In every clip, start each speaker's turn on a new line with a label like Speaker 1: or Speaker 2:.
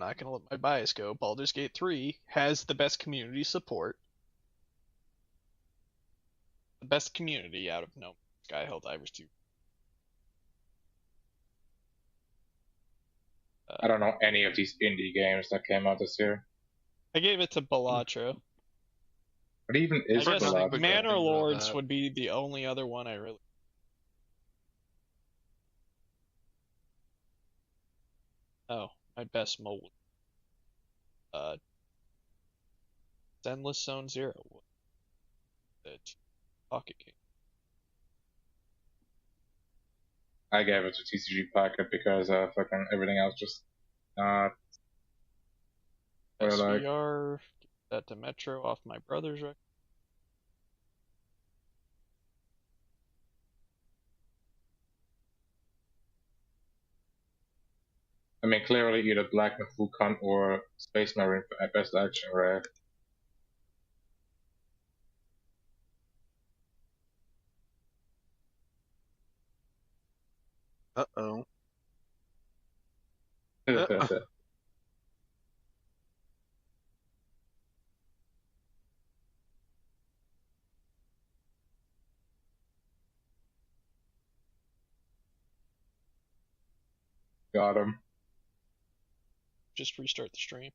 Speaker 1: not going to let my bias go. Baldur's Gate 3 has the best community support. The best community out of No Man's Sky, Helldivers 2.
Speaker 2: I don't know any of these indie games that came out this year.
Speaker 1: I gave it to Balatro.
Speaker 2: What even is
Speaker 1: I guess
Speaker 2: Balatro?
Speaker 1: Manor Lords would be the only other one I really... Oh, my best mold. Endless Zone Zero. The Pocket Game.
Speaker 2: I gave it to TCG Pocket because fucking everything else just not.
Speaker 1: SVR, give that to Metro off my brother's record.
Speaker 2: I mean, clearly either Black Myth Wukong or Space Marine at best action, right?
Speaker 3: Uh-oh.
Speaker 2: Got him.
Speaker 1: Just restart the stream.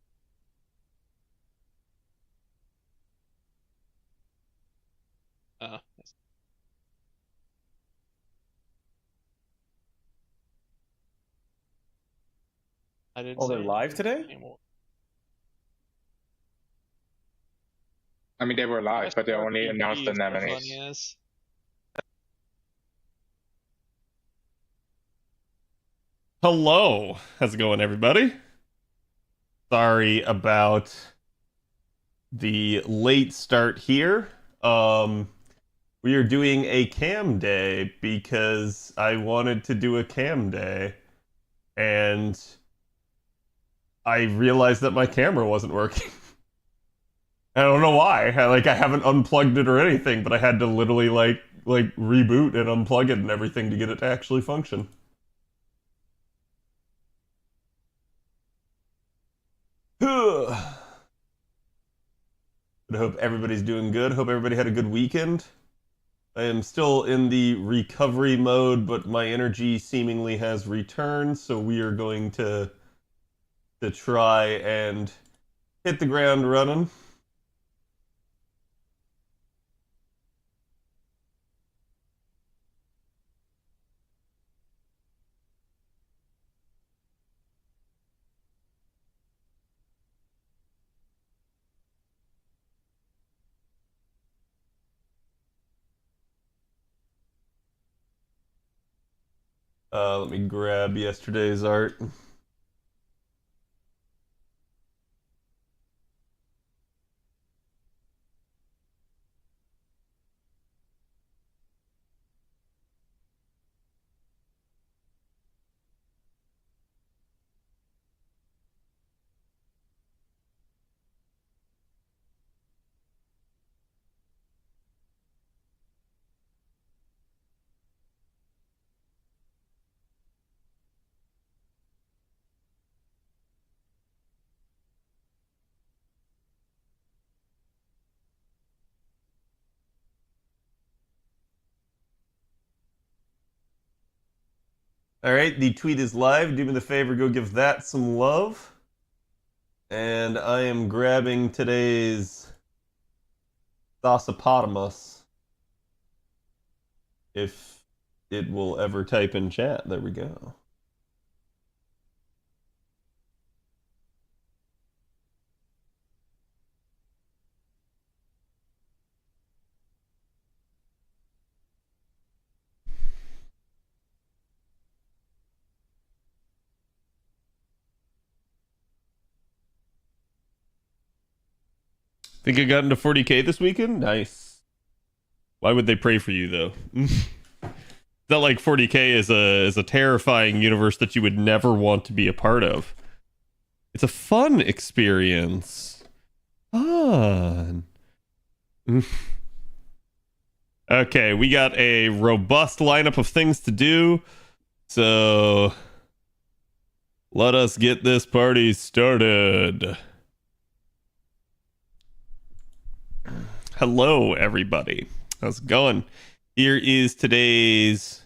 Speaker 1: I didn't.
Speaker 4: Oh, they're live today?
Speaker 1: Anymore.
Speaker 2: I mean, they were live, but they only announced the nominees.
Speaker 5: Hello, how's it going, everybody? Sorry about the late start here. We are doing a cam day because I wanted to do a cam day, and I realized that my camera wasn't working. I don't know why. I haven't unplugged it or anything, but I had to literally like reboot and unplug it and everything to get it to actually function. I hope everybody's doing good. Hope everybody had a good weekend. I am still in the recovery mode, but my energy seemingly has returned, so we are going to try and hit the ground running. Let me grab yesterday's art. All right, the tweet is live. Do me the favor, go give that some love. And I am grabbing today's Thossopotamus. If it will ever type in chat. There we go. Think I got into 40K this weekend? Nice. Why would they pray for you, though? Is that like 40K is a terrifying universe that you would never want to be a part of? It's a fun experience. Fun. Okay, we got a robust lineup of things to do. So Let us get this party started. Hello, everybody. How's it going? Here is today's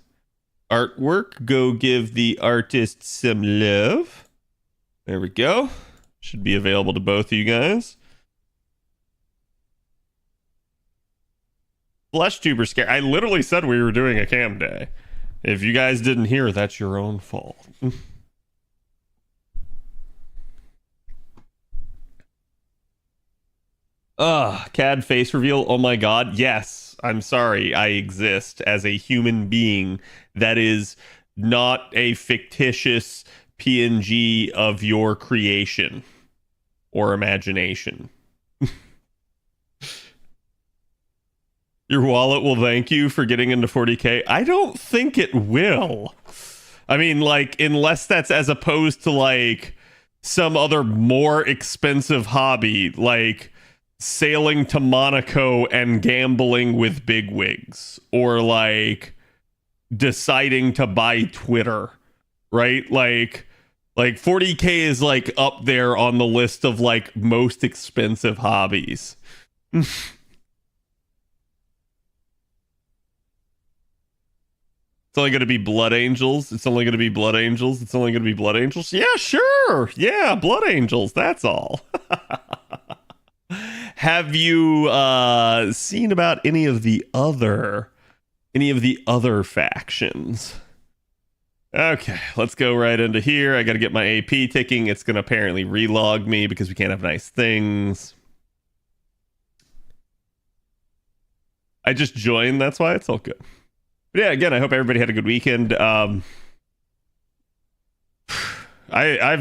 Speaker 5: artwork. Go give the artist some love. There we go. Should be available to both of you guys. FleshTuber scare. I literally said we were doing a cam day. If you guys didn't hear, that's your own fault. CAD face reveal. Oh my god. Yes. I'm sorry. I exist as a human being that is not a fictitious PNG of your creation or imagination. Your wallet will thank you for getting into 40K. I don't think it will. I mean, like, unless that's as opposed to like some other more expensive hobby, like sailing to Monaco and gambling with bigwigs, or like deciding to buy Twitter, right? Like 40K is like up there on the list of like most expensive hobbies. It's only going to be Blood Angels. It's only going to be Blood Angels. It's only going to be Blood Angels. Yeah, sure. Yeah, Blood Angels. That's all. Have you seen about any of the other factions? Okay, let's go right into here. I got to get my AP ticking. It's going to apparently relog me because we can't have nice things. I just joined. That's why it's all good. But yeah, again, I hope everybody had a good weekend. I've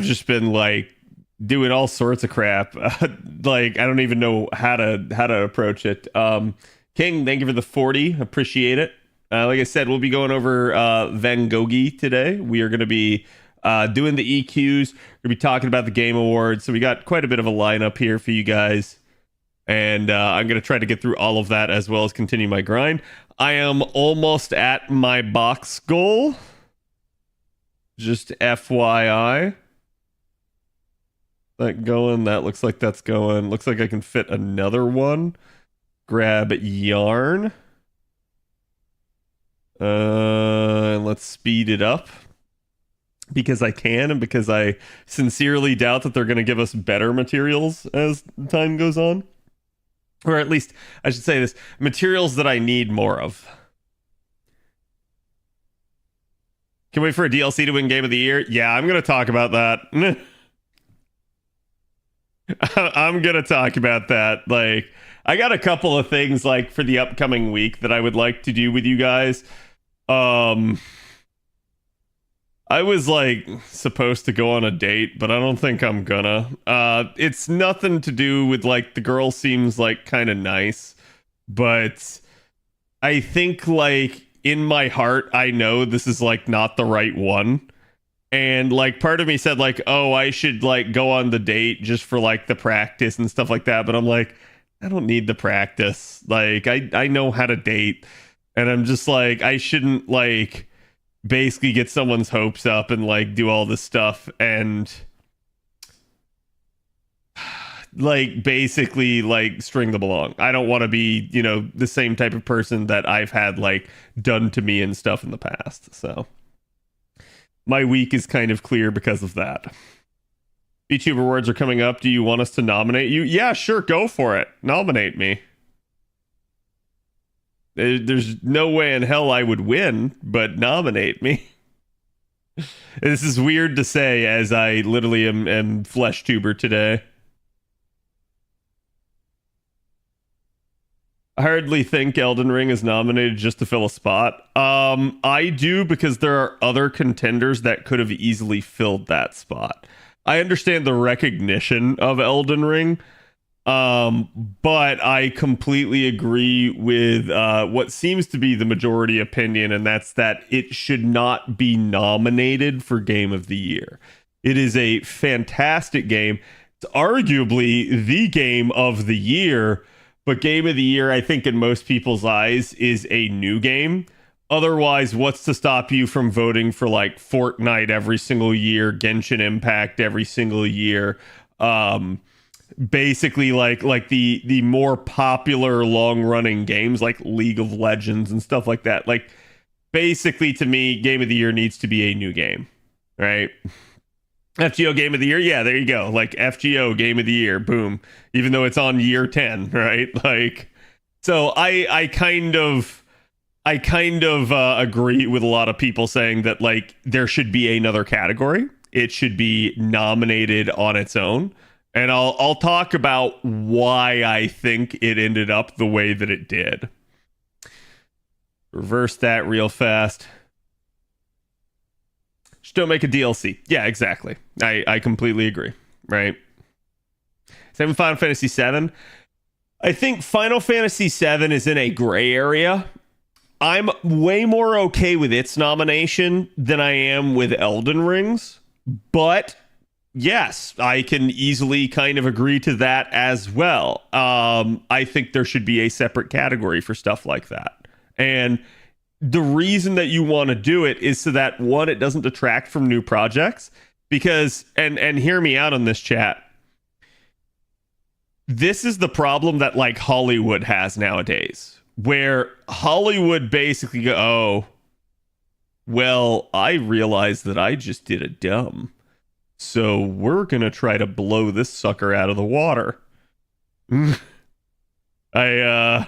Speaker 5: just been like doing all sorts of crap. Like I don't even know how to approach it. King, thank you for the 40. Appreciate it. Like I said, we'll be going over Van Goghie today. We are going to be doing the EQs. We're going to be talking about the Game Awards. So we got quite a bit of a lineup here for you guys. And I'm going to try to get through all of that as well as continue my grind. I am almost at my box goal. Just FYI. That going. That looks like that's going. Looks like I can fit another one. Grab yarn. Let's speed it up. Because I can and because I sincerely doubt that they're going to give us better materials as time goes on. Or at least, I should say this, materials that I need more of. Can we wait for a DLC to win Game of the Year? Yeah, I'm going to talk about that. I'm going to talk about that. Like, I got a couple of things, like, for the upcoming week that I would like to do with you guys. I was like supposed to go on a date, but I don't think I'm gonna. It's nothing to do with like the girl seems like kind of nice, but I think like in my heart I know this is like not the right one. And like part of me said like, "Oh, I should like go on the date just for like the practice and stuff like that." But I'm like, I don't need the practice. Like I know how to date, and I'm just like I shouldn't like basically get someone's hopes up and like do all this stuff and like basically like string them along. I don't want to be, you know, the same type of person that I've had like done to me and stuff in the past. So my week is kind of clear because of that. VTuber Awards are coming up. Do you want us to nominate you? Yeah, sure, go for it. Nominate me. There's no way in hell I would win, but nominate me. This is weird to say as I literally am FleshTuber today. I hardly think Elden Ring is nominated just to fill a spot. I do because there are other contenders that could have easily filled that spot. I understand the recognition of Elden Ring. But I completely agree with what seems to be the majority opinion, and that's that it should not be nominated for Game of the Year. It is a fantastic game. It's arguably the game of the year, but Game of the Year, I think in most people's eyes, is a new game. Otherwise, what's to stop you from voting for like Fortnite every single year, Genshin Impact every single year? Basically like the more popular long running games like League of Legends and stuff like that. Like basically to me, game of the year needs to be a new game, right? FGO game of the year, yeah, there you go. Like FGO game of the year, boom. Even though it's on year 10, right? Like, so I kind of agree with a lot of people saying that like there should be another category. It should be nominated on its own. And I'll talk about why I think it ended up the way that it did. Reverse that real fast. Just don't make a DLC. Yeah, exactly. I completely agree. Right. Same with Final Fantasy VII. I think Final Fantasy VII is in a gray area. I'm way more okay with its nomination than I am with Elden Ring's. But yes, I can easily kind of agree to that as well. I think there should be a separate category for stuff like that. And the reason that you want to do it is so that, one, it doesn't detract from new projects. Because, and hear me out on this, chat, this is the problem that like Hollywood has nowadays, where Hollywood basically go, oh, well, I realized that I just did a dumb, so we're gonna try to blow this sucker out of the water. I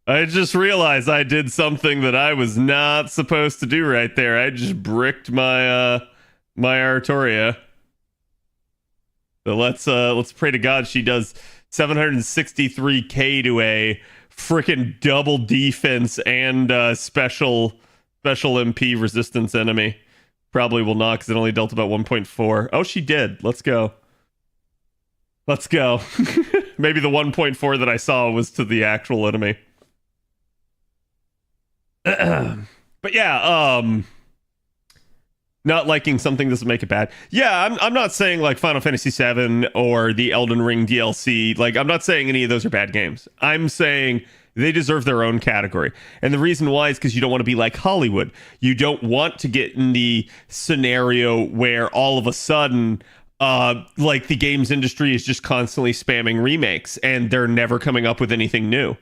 Speaker 5: just realized I did something that I was not supposed to do right there. I just bricked my my Artoria. So let's pray to God she does 763k to a freaking double defense and special MP resistance enemy. Probably will not because it only dealt about 1.4. Oh, she did. Let's go. Let's go. Maybe the 1.4 that I saw was to the actual enemy. But yeah, not liking something doesn't make it bad. Yeah, I'm not saying like Final Fantasy VII or the Elden Ring DLC. Like, I'm not saying any of those are bad games. I'm saying they deserve their own category. And the reason why is because you don't want to be like Hollywood. You don't want to get in the scenario where all of a sudden, like the games industry is just constantly spamming remakes and they're never coming up with anything new.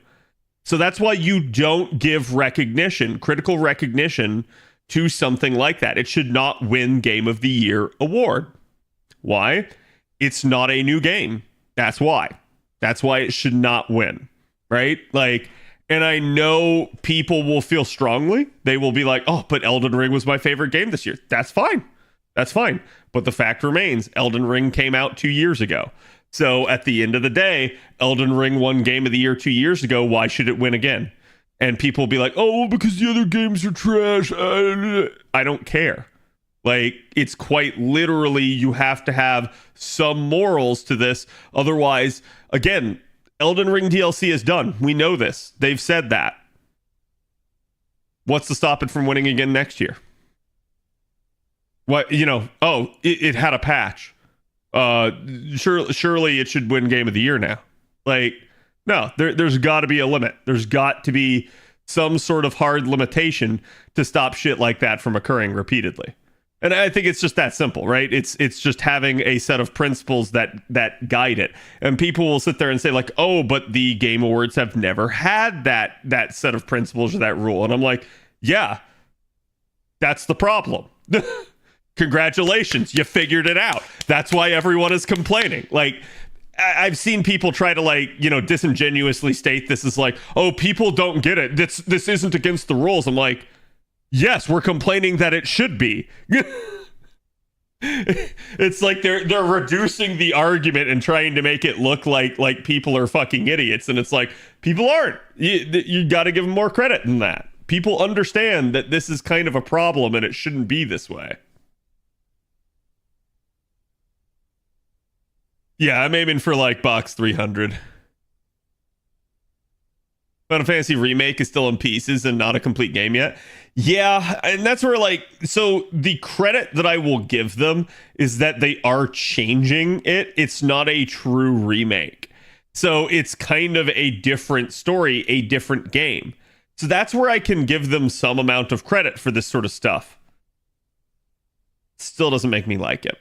Speaker 5: So that's why you don't give recognition, critical recognition, to something like that. It should not win Game of the Year award. Why? It's not a new game. That's why. That's why it should not win. Right? Like, and I know people will feel strongly. They will be like, oh, but Elden Ring was my favorite game this year. That's fine. That's fine. But the fact remains, Elden Ring came out 2 years ago. So at the end of the day, Elden Ring won Game of the Year 2 years ago. Why should it win again? And people will be like, oh, because the other games are trash. I don't care. Like, it's quite literally, you have to have some morals to this. Otherwise, again, Elden Ring DLC is done. We know this. They've said that. What's to stop it from winning again next year? What, you know, oh, it had a patch. Surely it should win Game of the Year now. Like, no, there's got to be a limit. There's got to be some sort of hard limitation to stop shit like that from occurring repeatedly. And I think it's just that simple, right? It's just having a set of principles that guide it. And people will sit there and say like, oh, but the Game Awards have never had that set of principles or that rule. And I'm like, yeah, that's the problem. Congratulations, you figured it out. That's why everyone is complaining. Like, I've seen people try to, like, you know, disingenuously state this is like, oh, people don't get it. This isn't against the rules. I'm like, yes, we're complaining that it should be. It's like they're reducing the argument and trying to make it look like people are fucking idiots. And it's like, people aren't. You got to give them more credit than that. People understand that this is kind of a problem and it shouldn't be this way. Yeah, I'm aiming for like box 300. Final Fantasy Remake is still in pieces and not a complete game yet. Yeah, and that's where, like, so the credit that I will give them is that they are changing it. It's not a true remake. So it's kind of a different story, a different game. So that's where I can give them some amount of credit for this sort of stuff. Still doesn't make me like it,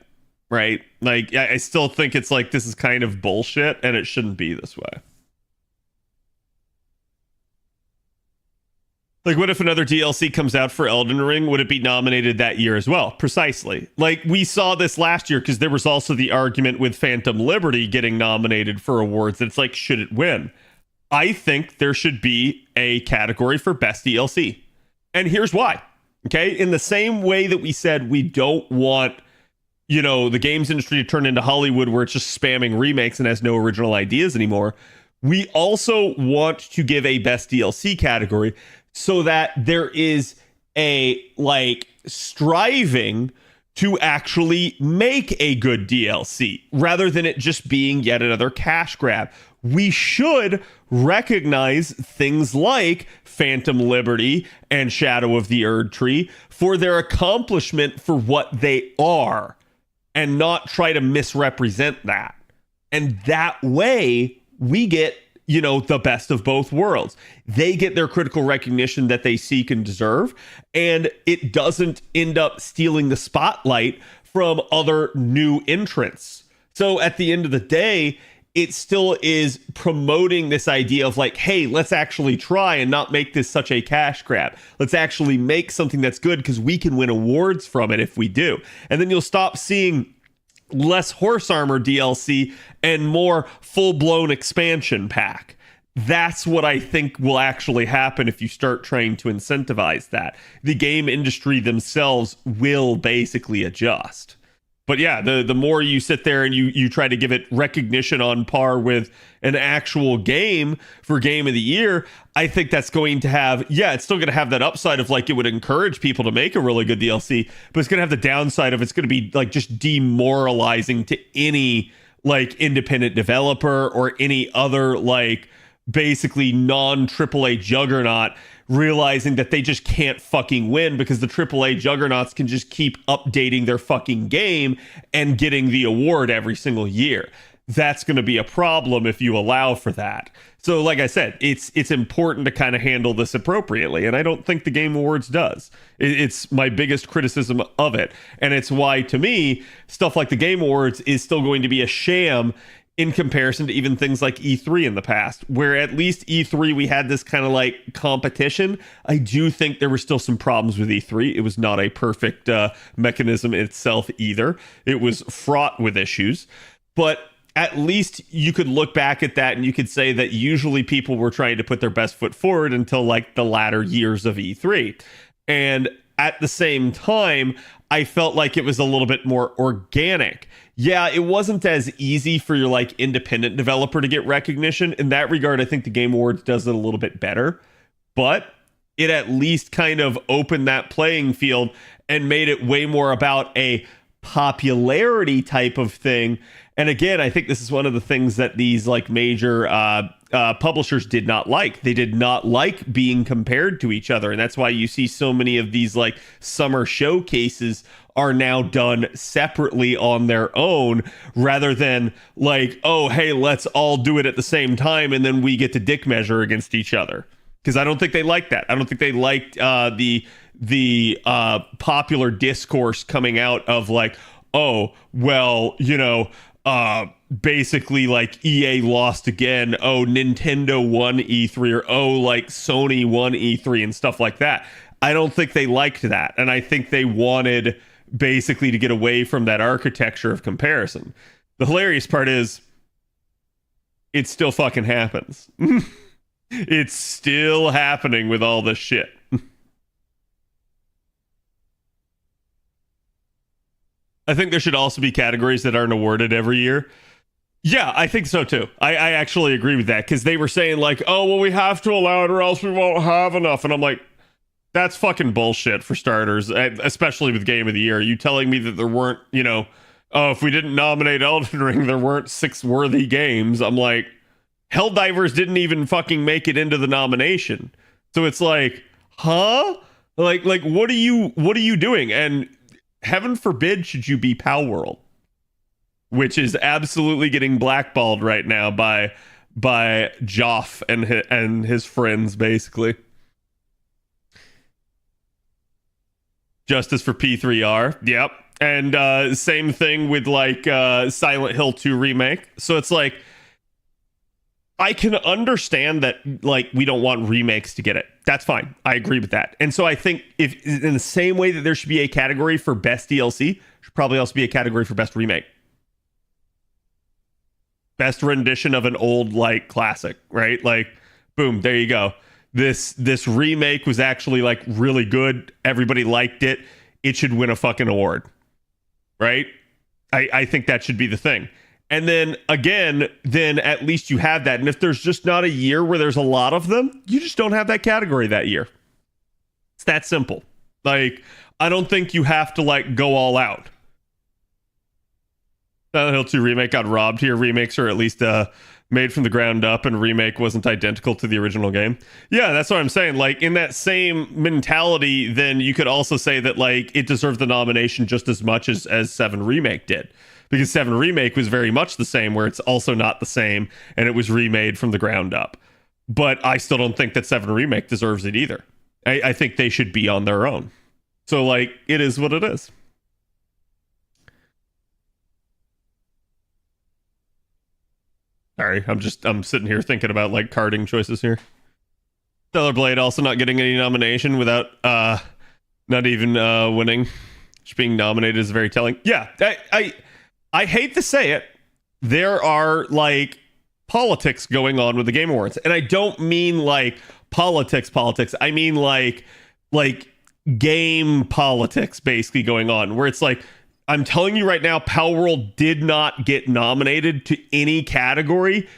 Speaker 5: right? Like, I still think it's like, this is kind of bullshit and it shouldn't be this way. Like, what if another DLC comes out for Elden Ring? Would it be nominated that year as well? Precisely. Like, we saw this last year because there was also the argument with Phantom Liberty getting nominated for awards. It's like, should it win? I think there should be a category for best DLC. And here's why. Okay? In the same way that we said we don't want, you know, the games industry to turn into Hollywood where it's just spamming remakes and has no original ideas anymore, we also want to give a best DLC category so that there is a like striving to actually make a good DLC rather than it just being yet another cash grab. We should recognize things like Phantom Liberty and Shadow of the Erd Tree for their accomplishment for what they are and not try to misrepresent that. And that way we get, you know, the best of both worlds. They get their critical recognition that they seek and deserve, and it doesn't end up stealing the spotlight from other new entrants. So at the end of the day, it still is promoting this idea of like, hey, let's actually try and not make this such a cash grab. Let's actually make something that's good because we can win awards from it if we do. And then you'll stop seeing less horse armor DLC and more full-blown expansion pack. That's what I think will actually happen if you start trying to incentivize that. The game industry themselves will basically adjust. But yeah, the more you sit there and you try to give it recognition on par with an actual game for Game of the Year, I think that's going to have, yeah, it's still going to have that upside of like it would encourage people to make a really good DLC, but it's going to have the downside of it's going to be like just demoralizing to any like independent developer or any other like basically non-AAA juggernaut realizing that they just can't fucking win because the AAA juggernauts can just keep updating their fucking game and getting the award every single year. That's going to be a problem if you allow for that. So like I said, it's important to kind of handle this appropriately, and I don't think the Game Awards does. It's my biggest criticism of it, and it's why, to me, stuff like the Game Awards is still going to be a sham in comparison to even things like E3 in the past, where at least E3 we had this kind of like competition. I do think there were still some problems with E3. It was not a perfect mechanism itself either. It was fraught with issues, but at least you could look back at that and you could say that usually people were trying to put their best foot forward until like the latter years of E3. And at the same time, I felt like it was a little bit more organic. Yeah, it wasn't as easy for your like independent developer to get recognition. In that regard, I think the Game Awards does it a little bit better, but it at least kind of opened that playing field and made it way more about a popularity type of thing. And again, I think this is one of the things that these like major publishers did not like. They did not like being compared to each other. And that's why you see so many of these like summer showcases are now done separately on their own rather than like, oh, hey, let's all do it at the same time and then we get to dick measure against each other. Because I don't think they liked that. I don't think they liked the popular discourse coming out of like, oh, well, you know, basically like EA lost again. Oh, Nintendo won E3, or oh, like Sony won E3 and stuff like that. I don't think they liked that. And I think they wanted basically to get away from that architecture of comparison. The hilarious part is it still fucking happens. It's still happening with all this shit. I think there should also be categories that aren't awarded every year. Yeah, I think so too. I actually agree with that, because they were saying like, oh, well, we have to allow it or else we won't have enough. And I'm like, that's fucking bullshit for starters, especially with Game of the Year. Are you telling me that there weren't, you know, oh, if we didn't nominate Elden Ring, there weren't 6 worthy games? I'm like, Helldivers didn't even fucking make it into the nomination. So it's like, huh? Like what are you doing? And heaven forbid should you be Palworld, which is absolutely getting blackballed right now by Joff and his friends, basically. Justice for P3R. Yep. And same thing with like Silent Hill 2 remake. So it's like I can understand that like we don't want remakes to get it. That's fine. I agree with that. And so I think if in the same way that there should be a category for best DLC, should probably also be a category for best remake. Best rendition of an old like classic, right? Like boom, there you go. This remake was actually like really good. Everybody liked it. It should win a fucking award. Right? I think that should be the thing. And then again, then at least you have that. And if there's just not a year where there's a lot of them, you just don't have that category that year. It's that simple. Like, I don't think you have to like go all out. Silent Hill 2 remake got robbed here. Remakes are at least made from the ground up, and remake wasn't identical to the original game. Yeah, that's what I'm saying. Like, in that same mentality, then you could also say that like it deserved the nomination just as much as 7 remake did, because 7 remake was very much the same, where it's also not the same, and it was remade from the ground up. But I still don't think that 7 remake deserves it either. I think they should be on their own. So like, it is what it is. Sorry, I'm sitting here thinking about like carding choices here. Stellar Blade also not getting any nomination without not even winning. Just being nominated is very telling. Yeah, I hate to say it. There are like politics going on with the Game Awards. And I don't mean like politics. I mean like game politics basically going on, where it's like, I'm telling you right now, Palworld did not get nominated to any category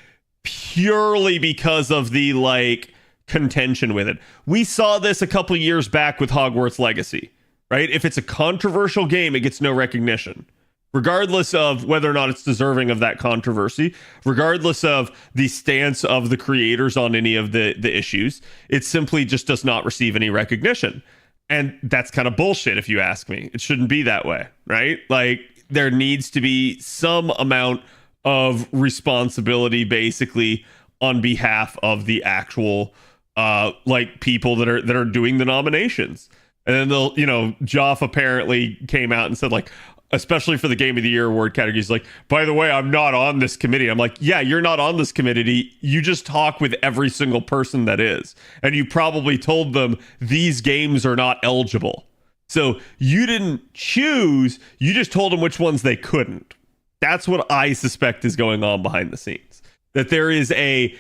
Speaker 5: purely because of the like contention with it. We saw this a couple of years back with Hogwarts Legacy, right? If it's a controversial game, it gets no recognition, regardless of whether or not it's deserving of that controversy, regardless of the stance of the creators on any of the issues. It simply just does not receive any recognition. And that's kind of bullshit, if you ask me. It shouldn't be that way, right? Like, there needs to be some amount of responsibility, basically, on behalf of the actual, like, people that are doing the nominations. And then they'll, Joff apparently came out and said, like, especially for the Game of the Year award categories, like, by the way, I'm not on this committee. I'm like, yeah, you're not on this committee. You just talk with every single person that is. And you probably told them these games are not eligible. So you didn't choose, you just told them which ones they couldn't. That's what I suspect is going on behind the scenes. That there is a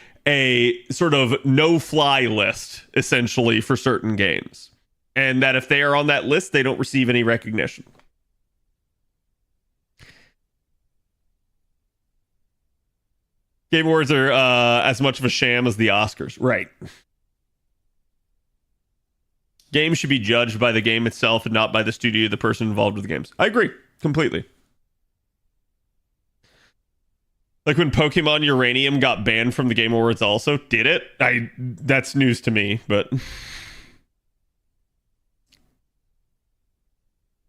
Speaker 5: sort of no-fly list, essentially, for certain games. And that if they are on that list, they don't receive any recognition. Game Awards are as much of a sham as the Oscars. Right. Games should be judged by the game itself and not by the studio, the person involved with the games. I agree. Completely. Like when Pokemon Uranium got banned from the Game Awards also. Did it? That's news to me, but...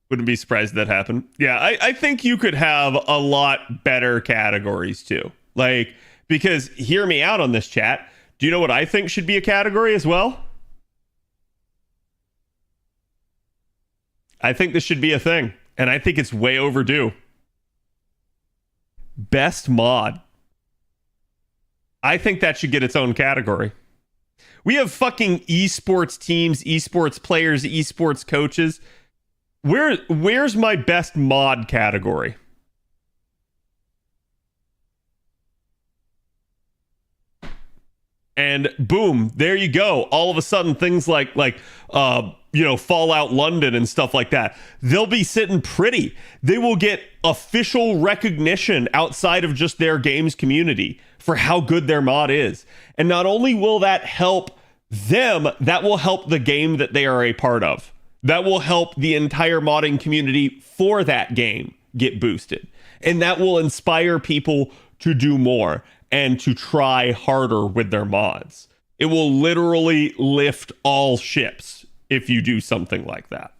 Speaker 5: wouldn't be surprised that happened. Yeah, I think you could have a lot better categories too. Like... because hear me out on this, chat. Do you know what I think should be a category as well? I think this should be a thing, and I think it's way overdue. Best mod. I think that should get its own category. We have fucking esports teams, esports players, esports coaches. Where's my best mod category? And boom, there you go. All of a sudden, things like Fallout London and stuff like that, they'll be sitting pretty. They will get official recognition outside of just their games community for how good their mod is. And not only will that help them, that will help the game that they are a part of. That will help the entire modding community for that game get boosted. And that will inspire people to do more and to try harder with their mods. It will literally lift all ships if you do something like that.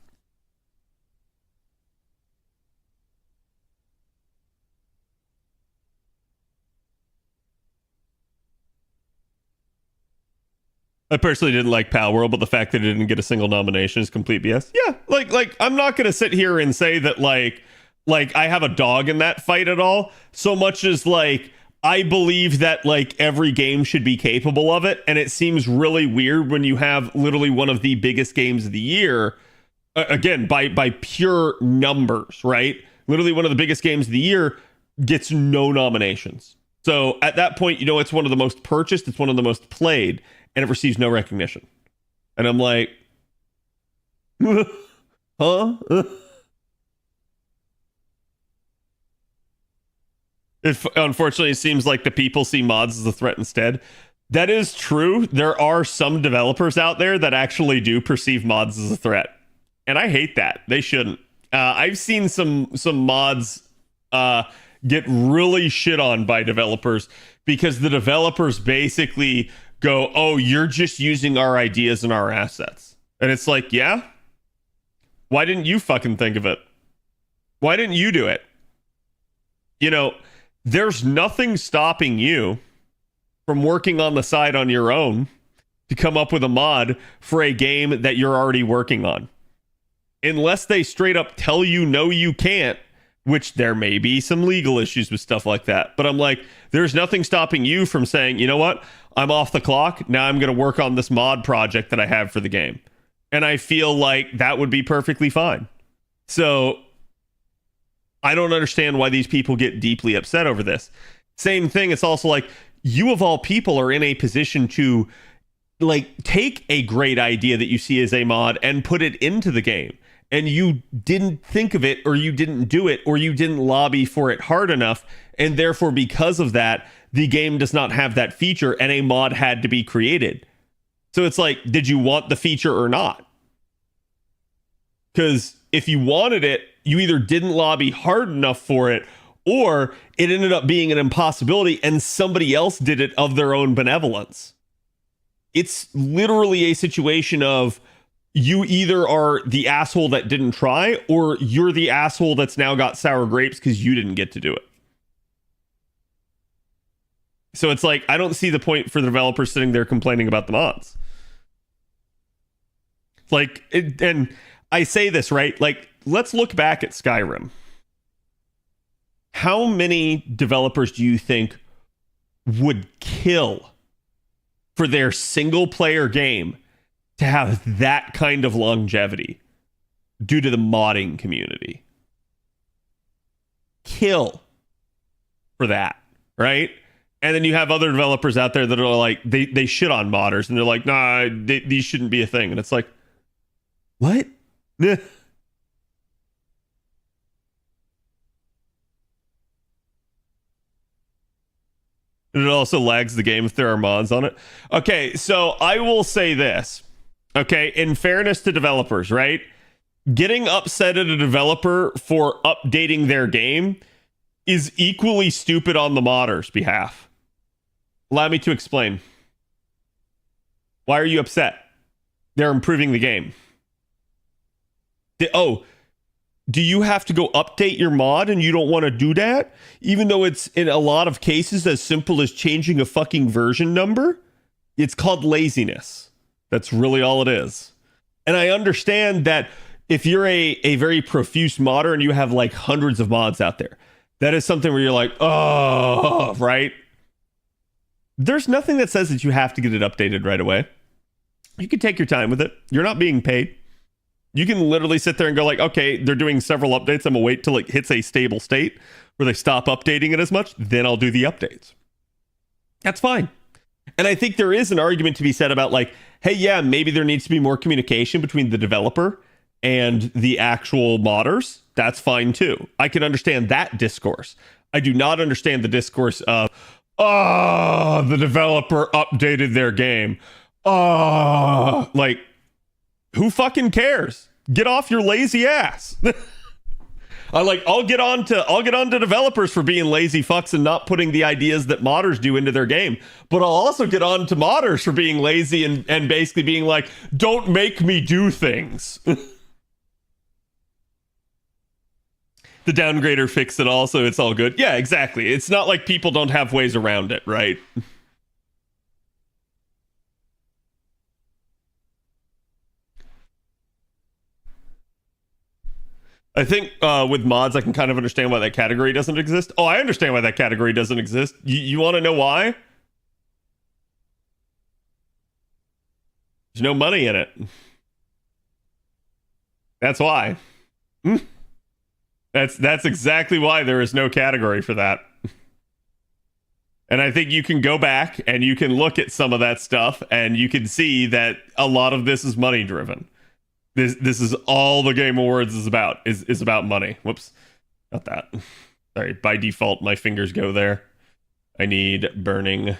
Speaker 5: I personally didn't like Pal World, but the fact that it didn't get a single nomination is complete BS. Yeah, like I'm not gonna sit here and say that like I have a dog in that fight at all. So much as like I believe that like every game should be capable of it, and it seems really weird when you have literally one of the biggest games of the year, again by pure numbers, right? Literally one of the biggest games of the year gets no nominations. So at that point, you know, it's one of the most purchased, it's one of the most played, and it receives no recognition. And I'm like, huh? Unfortunately, it seems like the people see mods as a threat instead. That is true. There are some developers out there that actually do perceive mods as a threat. And I hate that. They shouldn't. I've seen some mods get really shit on by developers because the developers basically go, oh, you're just using our ideas and our assets. And it's like, yeah? Why didn't you fucking think of it? Why didn't you do it? You know, there's nothing stopping you from working on the side on your own to come up with a mod for a game that you're already working on. Unless they straight up tell you, no, you can't, which there may be some legal issues with stuff like that. But I'm like, there's nothing stopping you from saying, you know what? I'm off the clock. Now I'm going to work on this mod project that I have for the game. And I feel like that would be perfectly fine. So I don't understand why these people get deeply upset over this. Same thing. It's also like you of all people are in a position to like take a great idea that you see as a mod and put it into the game. And you didn't think of it, or you didn't do it, or you didn't lobby for it hard enough. And therefore, because of that, the game does not have that feature and a mod had to be created. So it's like, did you want the feature or not? Because if you wanted it, you either didn't lobby hard enough for it, or it ended up being an impossibility and somebody else did it of their own benevolence. It's literally a situation of you either are the asshole that didn't try, or you're the asshole that's now got sour grapes because you didn't get to do it. So it's like, I don't see the point for the developers sitting there complaining about the mods. Like, and I say this, right? Like, let's look back at Skyrim. How many developers do you think would kill for their single player game to have that kind of longevity due to the modding community? Kill for that, right? And then you have other developers out there that are like, they shit on modders and they're like, nah, these shouldn't be a thing. And it's like, what? It also lags the game if there are mods on it. Okay, so I will say this. Okay, in fairness to developers, right? Getting upset at a developer for updating their game is equally stupid on the modders' behalf. Allow me to explain. Why are you upset? They're improving the game. Do you have to go update your mod and you don't want to do that? Even though it's in a lot of cases as simple as changing a fucking version number? It's called laziness. That's really all it is. And I understand that if you're a very profuse modder and you have like hundreds of mods out there, that is something where you're like, oh, right? There's nothing that says that you have to get it updated right away. You can take your time with it. You're not being paid. You can literally sit there and go like, okay, they're doing several updates. I'm gonna wait till it hits a stable state where they stop updating it as much. Then I'll do the updates. That's fine. And I think there is an argument to be said about like, hey, yeah, maybe there needs to be more communication between the developer and the actual modders. That's fine too. I can understand that discourse. I do not understand the discourse of, oh, the developer updated their game. Oh, like, who fucking cares? Get off your lazy ass. I'll get on to developers for being lazy fucks and not putting the ideas that modders do into their game. But I'll also get on to modders for being lazy and basically being like, don't make me do things. The downgrader fixed it all, so it's all good. Yeah, exactly. It's not like people don't have ways around it, right? I think with mods, I can kind of understand why that category doesn't exist. Oh, I understand why that category doesn't exist. You want to know why? There's no money in it. That's why. That's exactly why there is no category for that. And I think you can go back and you can look at some of that stuff and you can see that a lot of this is money driven. This is all the Game Awards is about, is about money. Whoops. Not that. Sorry, by default my fingers go there. I need burning.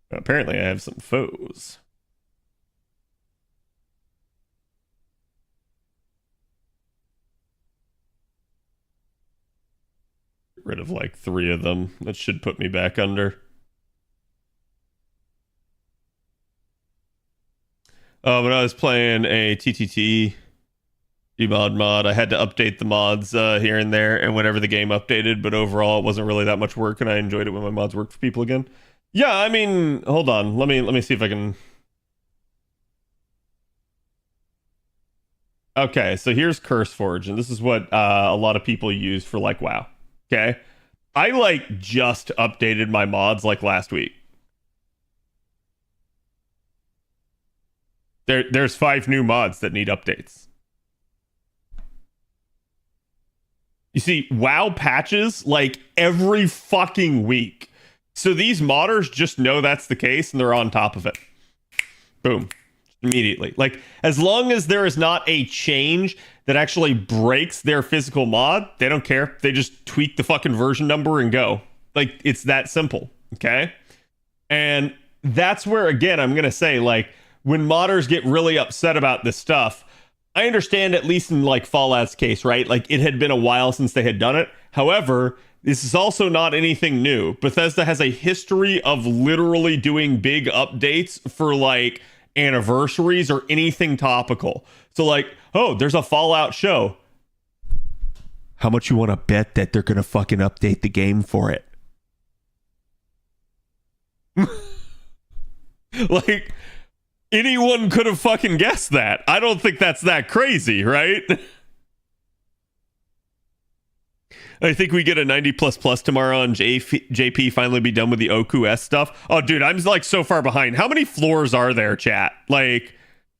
Speaker 5: Apparently I have some foes. Get rid of like 3 of them. That should put me back under. When I was playing a TTT Gmod mod, I had to update the mods here and there, and whenever the game updated, but overall it wasn't really that much work, and I enjoyed it when my mods worked for people again. Yeah, I mean, hold on. Let me see if I can. Okay, so here's CurseForge, and this is what a lot of people use for like WoW. Okay, I like just updated my mods like last week. There's 5 new mods that need updates. You see, WoW patches like every fucking week. So these modders just know that's the case and they're on top of it. Boom. Immediately. Like, as long as there is not a change that actually breaks their physical mod, they don't care. They just tweak the fucking version number and go. Like, it's that simple. Okay? And that's where, again, I'm going to say, like, when modders get really upset about this stuff, I understand, at least in like Fallout's case, right? Like, it had been a while since they had done it. However, this is also not anything new. Bethesda has a history of literally doing big updates for like anniversaries or anything topical. So like, oh, there's a Fallout show. How much you want to bet that they're going to fucking update the game for it? Like, anyone could have fucking guessed that. I don't think that's that crazy, right? I think we get a 90++ tomorrow and JP finally be done with the OQS stuff. Oh, dude, I'm like so far behind. How many floors are there, chat? Like,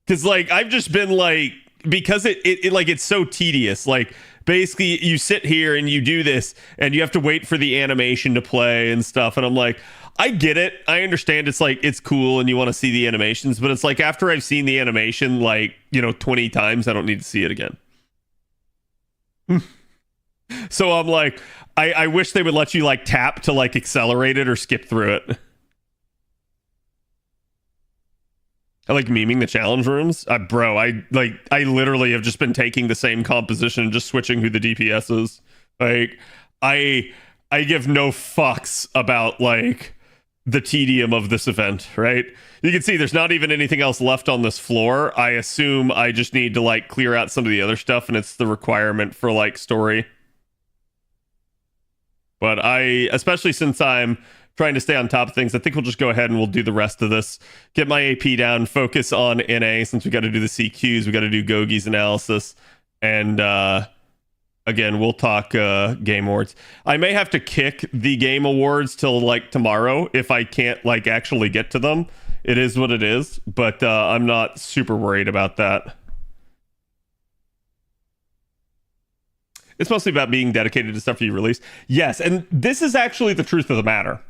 Speaker 5: because like I've just been like, because it like it's so tedious. Like, basically you sit here and you do this and you have to wait for the animation to play and stuff. And I'm like, I get it. I understand it's like, it's cool and you want to see the animations, but it's like after I've seen the animation like, 20 times, I don't need to see it again. So I'm like, I wish they would let you like tap to like accelerate it or skip through it. I like memeing the challenge rooms. Bro, I literally have just been taking the same composition and just switching who the DPS is. Like, I give no fucks about like the tedium of this event, right? You can see there's not even anything else left on this floor. I assume I just need to like clear out some of the other stuff, and it's the requirement for like story. But especially since I'm trying to stay on top of things, I think we'll just go ahead and we'll do the rest of this. Get my AP down, focus on NA, since we got to do the CQs, we got to do Goghie's analysis, and again, we'll talk Game Awards. I may have to kick the Game Awards till like tomorrow if I can't like actually get to them. It is what it is, but I'm not super worried about that. It's mostly about being dedicated to stuff you release. Yes, and this is actually the truth of the matter.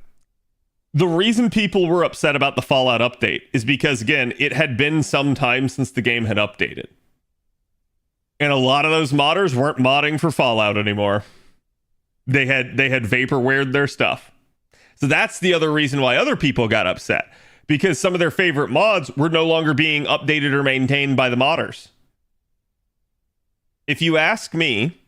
Speaker 5: The reason people were upset about the Fallout update is because, again, it had been some time since the game had updated. And a lot of those modders weren't modding for Fallout anymore. They had vaporwared their stuff. So that's the other reason why other people got upset. Because some of their favorite mods were no longer being updated or maintained by the modders. If you ask me,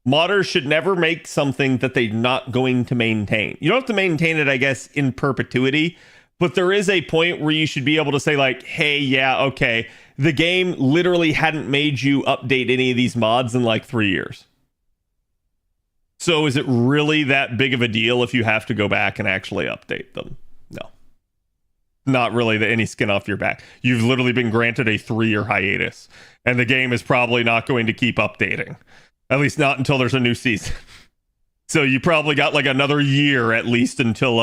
Speaker 5: modders should never make something that they're not going to maintain. You don't have to maintain it, I guess, in perpetuity, but there is a point where you should be able to say like, hey, yeah, okay, the game literally hadn't made you update any of these mods in like 3 years. So is it really that big of a deal if you have to go back and actually update them? No. not really any skin off your back. You've literally been granted a 3-year hiatus, and the game is probably not going to keep updating, at least not until there's a new season. So you probably got like another year at least until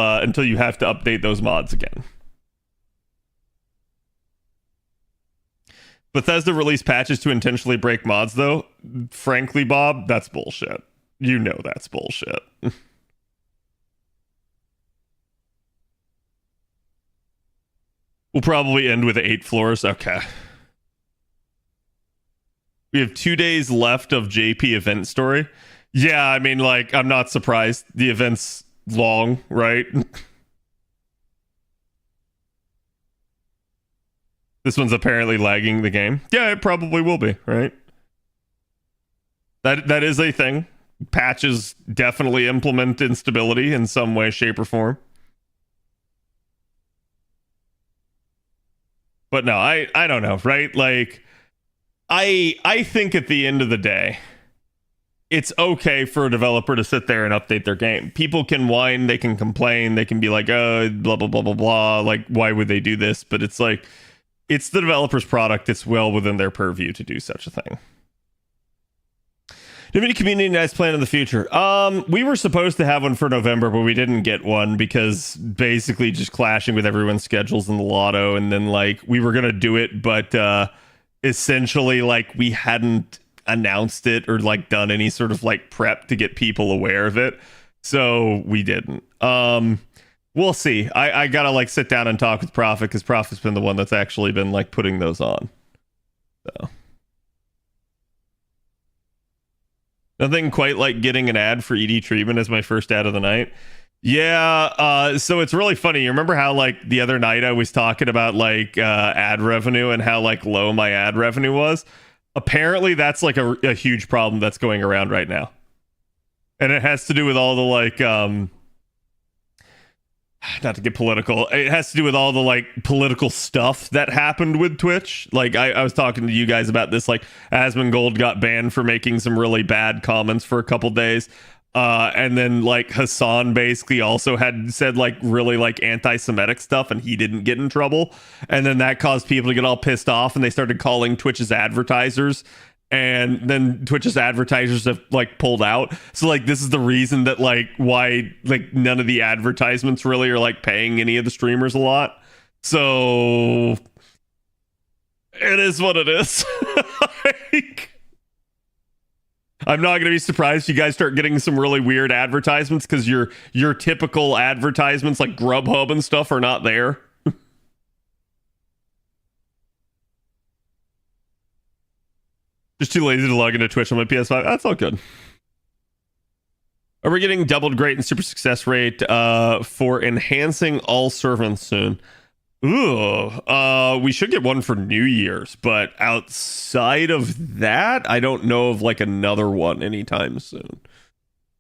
Speaker 5: you have to update those mods again. Bethesda released patches to intentionally break mods, though. Frankly, Bob, that's bullshit. You know that's bullshit. We'll probably end with 8 floors. Okay. We have 2 days left of JP event story. Yeah, I mean, like, I'm not surprised. The event's long, right? This one's apparently lagging the game. Yeah, it probably will be, right? That is a thing. Patches definitely implement instability in some way, shape, or form. But no, I don't know, right? Like, I think at the end of the day, it's okay for a developer to sit there and update their game. People can whine, they can complain, they can be like, oh, blah, blah, blah, blah, blah. Like, why would they do this? But it's like, it's the developer's product. It's well within their purview to do such a thing. Do you have any community nights planned in the future? We were supposed to have one for November, but we didn't get one because basically just clashing with everyone's schedules in the lotto. And then like we were going to do it, but essentially like we hadn't announced it or like done any sort of like prep to get people aware of it. So we didn't. We'll see. I gotta like sit down and talk with Prophet because Prophet's been the one that's actually been like putting those on. So nothing quite like getting an ad for ED treatment as my first ad of the night. Yeah, so it's really funny. You remember how like the other night I was talking about like ad revenue and how like low my ad revenue was? Apparently that's like a huge problem that's going around right now. And it has to do with all the like not to get political, it has to do with all the like political stuff that happened with Twitch. Like I was talking to you guys about this, like Asmongold got banned for making some really bad comments for a couple days. And then like Hassan basically also had said like really like anti-Semitic stuff and he didn't get in trouble. And then that caused people to get all pissed off and they started calling Twitch's advertisers. And then Twitch's advertisers have like pulled out. So like this is the reason that like why like none of the advertisements really are like paying any of the streamers a lot. So it is what it is. Like, I'm not going to be surprised if you guys start getting some really weird advertisements because your typical advertisements like Grubhub and stuff are not there. Just too lazy to log into Twitch on my PS5. That's all good. Are we getting doubled great and super success rate for enhancing all servants soon? Ooh, we should get one for New Year's, but outside of that, I don't know of like another one anytime soon.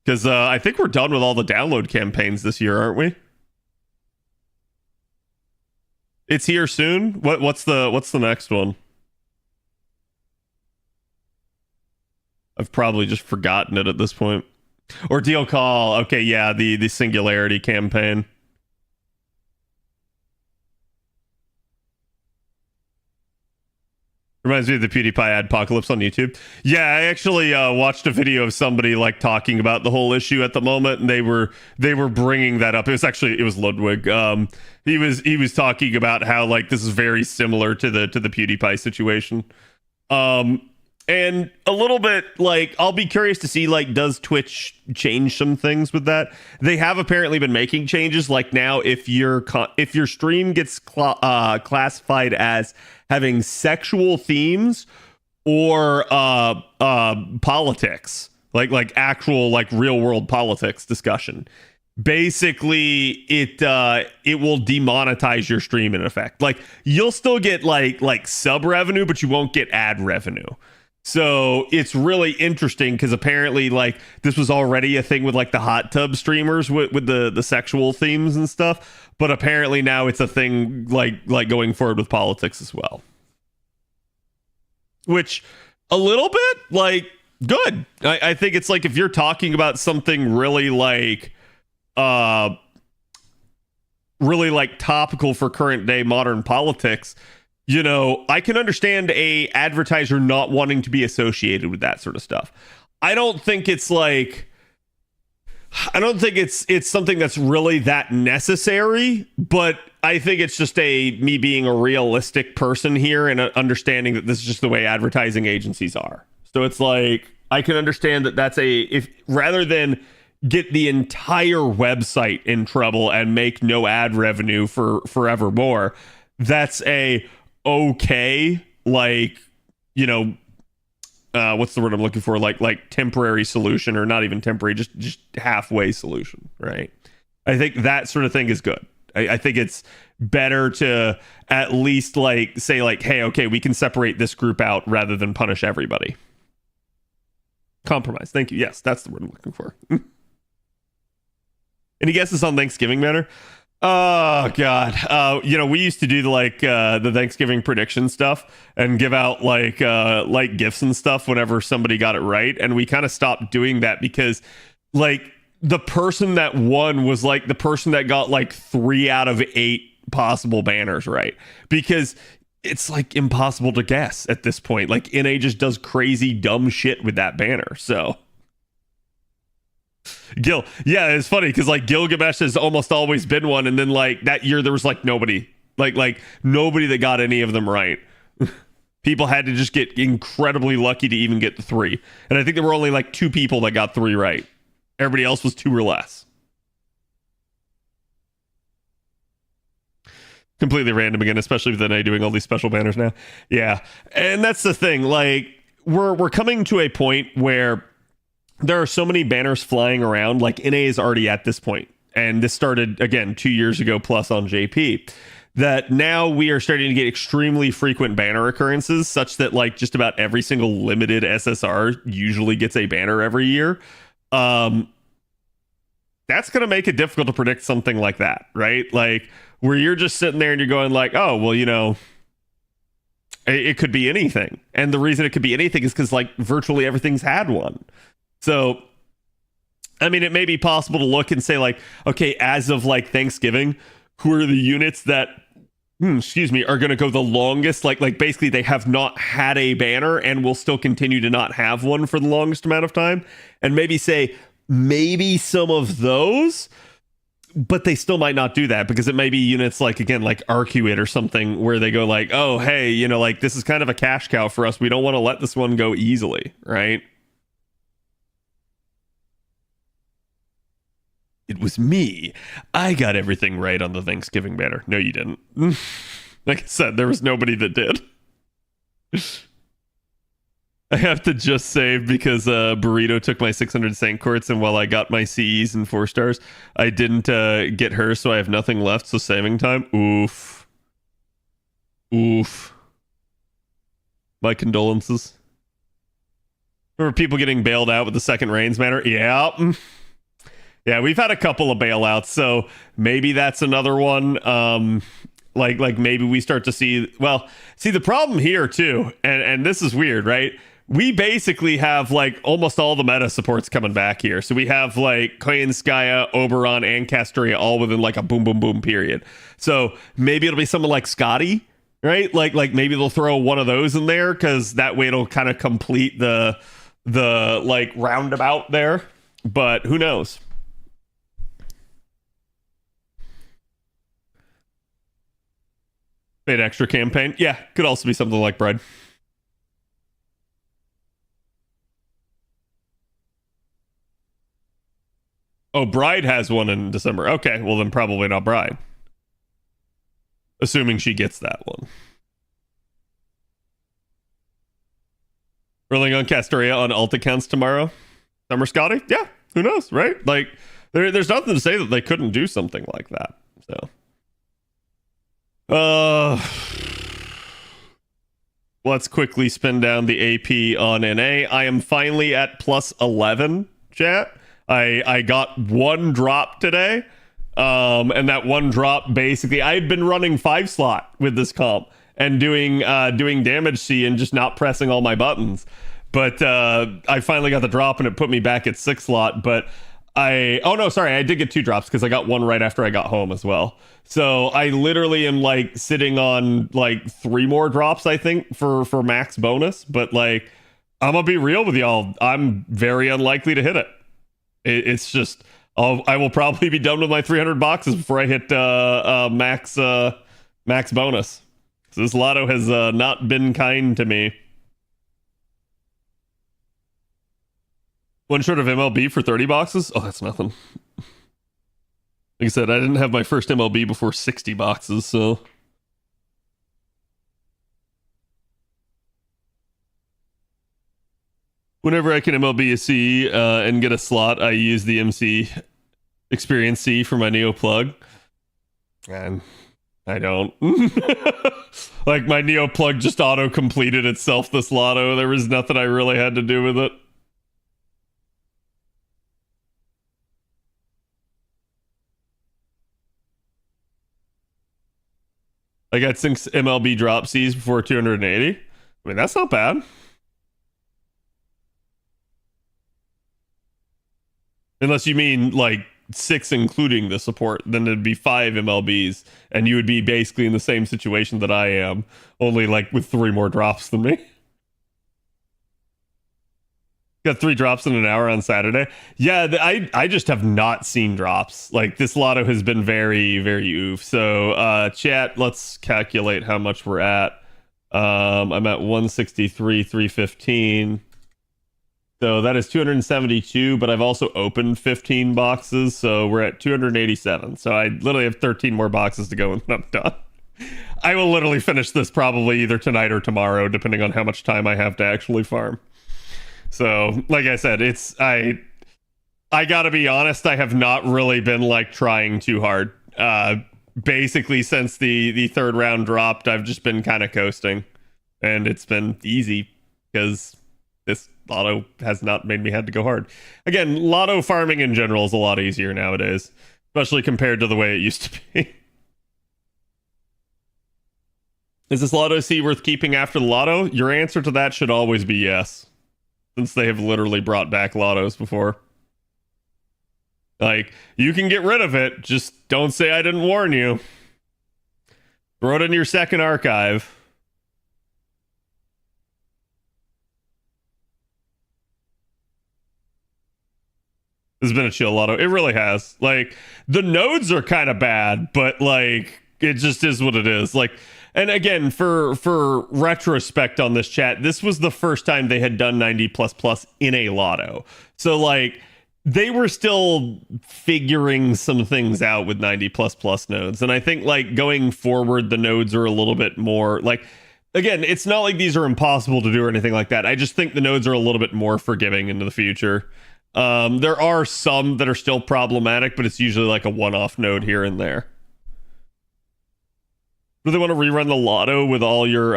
Speaker 5: Because I think we're done with all the download campaigns this year, aren't we? It's here soon. What's the next one? I've probably just forgotten it at this point. Ordeal Call. Okay, yeah, the Singularity campaign. Reminds me of the PewDiePie adpocalypse on YouTube. Yeah, I actually watched a video of somebody like talking about the whole issue at the moment, and they were bringing that up. It was Ludwig. He was talking about how like this is very similar to the PewDiePie situation. And a little bit like I'll be curious to see like does Twitch change some things with that? They have apparently been making changes. Like now, if your stream gets classified as having sexual themes or politics, like actual like real world politics discussion, basically it will demonetize your stream in effect. Like you'll still get like sub revenue, but you won't get ad revenue. So it's really interesting because apparently like this was already a thing with like the hot tub streamers with the sexual themes and stuff, but apparently now it's a thing like going forward with politics as well, which a little bit like good. I think it's like if you're talking about something really like really like topical for current day modern politics, you know, I can understand a advertiser not wanting to be associated with that sort of stuff. I don't think it's something that's really that necessary, but I think it's just me being a realistic person here and understanding that this is just the way advertising agencies are. So it's like, I can understand that that's if rather than get the entire website in trouble and make no ad revenue for forevermore, that's okay, like, you know, what's the word I'm looking for? Like temporary solution, or not even temporary, just halfway solution, right? I think that sort of thing is good. I think it's better to at least like say like, hey, okay, we can separate this group out rather than punish everybody. Compromise. Thank you. Yes, that's the word I'm looking for. Any guesses on Thanksgiving matter? Oh God. You know, we used to do the Thanksgiving prediction stuff and give out like gifts and stuff whenever somebody got it right. And we kind of stopped doing that because like the person that won was like the person that got like 3 out of 8 possible banners right, because it's like impossible to guess at this point. Like NA just does crazy dumb shit with that banner. So Gil, yeah, it's funny because like Gilgamesh has almost always been one, and then like that year there was like nobody that got any of them right. People had to just get incredibly lucky to even get the 3, and I think there were only like 2 people that got 3 right. Everybody else was 2 or less. Completely random again, especially with NA doing all these special banners now. Yeah, and that's the thing. Like we're coming to a point where there are so many banners flying around. Like NA is already at this point, and this started again 2 years ago plus on JP, that now we are starting to get extremely frequent banner occurrences, such that like just about every single limited SSR usually gets a banner every year. That's going to make it difficult to predict something like that, right? Like where you're just sitting there and you're going like, oh, well, you know, it could be anything. And the reason it could be anything is because like virtually everything's had one. So, I mean, it may be possible to look and say like, okay, as of like Thanksgiving, who are the units that, are going to go the longest? Like basically they have not had a banner and will still continue to not have one for the longest amount of time. And maybe say, maybe some of those, but they still might not do that because it may be units like, again, like Arcuit or something where they go like, oh, hey, you know, like this is kind of a cash cow for us. We don't want to let this one go easily, right? It was me. I got everything right on the Thanksgiving banner. No, you didn't. Like I said, there was nobody that did. I have to just save because Burrito took my 600 Saint Quartz, and while I got my CEs and 4 stars, I didn't get her, so I have nothing left, so saving time. Oof. My condolences. Remember people getting bailed out with the second Reigns banner? Yeah. Yeah, we've had a couple of bailouts, so maybe that's another one. Like maybe we start to see, the problem here too, and this is weird, right? We basically have like almost all the meta supports coming back here. So we have like Koyanskaya, Oberon, and Castoria all within like a boom, boom, boom period. So maybe it'll be someone like Scotty, right? Like maybe they'll throw one of those in there because that way it'll kind of complete the like roundabout there. But who knows? Paid extra campaign. Yeah, could also be something like Bride. Oh, Bride has one in December. Okay, well then probably not Bride. Assuming she gets that one. Rolling on Castoria on alt accounts tomorrow. Summer Scotty? Yeah, who knows, right? Like, there's nothing to say that they couldn't do something like that. So. Let's quickly spin down the AP on NA. I am finally at plus 11, chat. I got 1 drop today. And that 1 drop, basically, I had been running 5 slot with this comp and doing damage C and just not pressing all my buttons. But I finally got the drop and it put me back at 6 slot. But Oh no, sorry, I did get 2 drops because I got one right after I got home as well. So I literally am like sitting on like 3 more drops, I think, for max bonus. But like, I'm gonna be real with y'all. I'm very unlikely to hit it. It's just I will probably be done with my 300 boxes before I hit max bonus. So this lotto has not been kind to me. One short of MLB for 30 boxes? Oh, that's nothing. Like I said, I didn't have my first MLB before 60 boxes, so... Whenever I can MLB a C and get a slot, I use the MC Experience C for my Neo plug. And I don't. Like, my Neo plug just auto-completed itself this lotto. There was nothing I really had to do with it. I got 6 MLB drop Cs before 280. I mean, that's not bad. Unless you mean like 6 including the support, then it'd be 5 MLBs, and you would be basically in the same situation that I am, only like with 3 more drops than me. Got 3 drops in an hour on Saturday. Yeah, I just have not seen drops. Like, this lotto has been very, very oof. So, chat, let's calculate how much we're at. I'm at 163, 315. So that is 272, but I've also opened 15 boxes, so we're at 287. So I literally have 13 more boxes to go and I'm done. I will literally finish this probably either tonight or tomorrow, depending on how much time I have to actually farm. So, like I said, I gotta be honest, I have not really been like trying too hard. Basically, since the 3rd round dropped, I've just been kind of coasting, and it's been easy because this lotto has not made me had to go hard. Again, lotto farming in general is a lot easier nowadays, especially compared to the way it used to be. Is this lotto C worth keeping after the lotto? Your answer to that should always be yes, since they have literally brought back lottos before. Like, you can get rid of it, just don't say I didn't warn you. Throw it in your second archive. This has been a chill lotto. It really has. Like, the nodes are kind of bad, but like, it just is what it is. Like, and again, for retrospect on this chat, this was the first time they had done 90++ in a lotto. So like, they were still figuring some things out with 90++ nodes. And I think like going forward, the nodes are a little bit more like, again, it's not like these are impossible to do or anything like that. I just think the nodes are a little bit more forgiving into the future. There are some that are still problematic, but it's usually like a one-off node here and there. Do they want to rerun the lotto with all your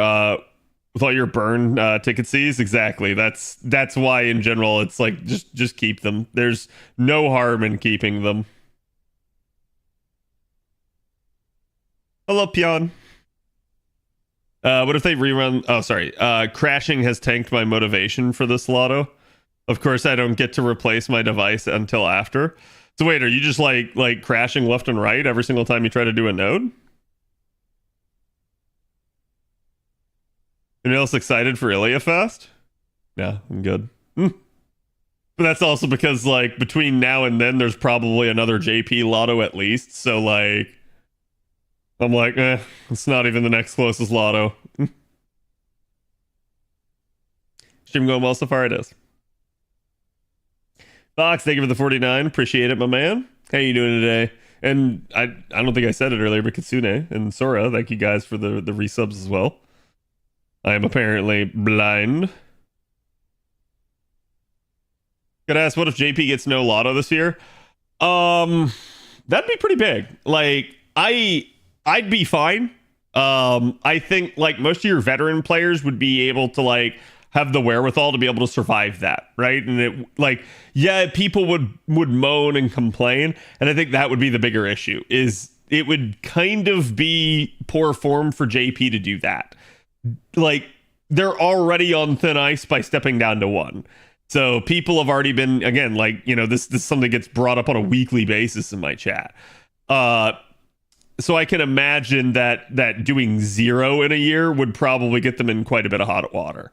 Speaker 5: burn ticket Cs? Exactly. That's why in general it's like just keep them. There's no harm in keeping them. Hello, Pion. What if they rerun? Oh, sorry. Crashing has tanked my motivation for this lotto. Of course, I don't get to replace my device until after. So wait, are you just like crashing left and right every single time you try to do a node? Anyone else excited for Ilya Fest? Yeah, I'm good. But that's also because like between now and then there's probably another JP lotto at least. So like I'm like, it's not even the next closest lotto. Stream going well so far, it is. Fox, thank you for the 49. Appreciate it, my man. How you doing today? And I don't think I said it earlier, but Kitsune and Sora, thank you guys for the resubs as well. I am apparently blind. Gotta ask, what if JP gets no lotto this year? That'd be pretty big. Like, I'd be fine. I think like most of your veteran players would be able to like have the wherewithal to be able to survive that, right? And it like, yeah, people would moan and complain, and I think that would be the bigger issue. Is it would kind of be poor form for JP to do that. Like, they're already on thin ice by stepping down to 1. So people have already been, again, like, this something gets brought up on a weekly basis in my chat. So I can imagine that doing 0 in a year would probably get them in quite a bit of hot water.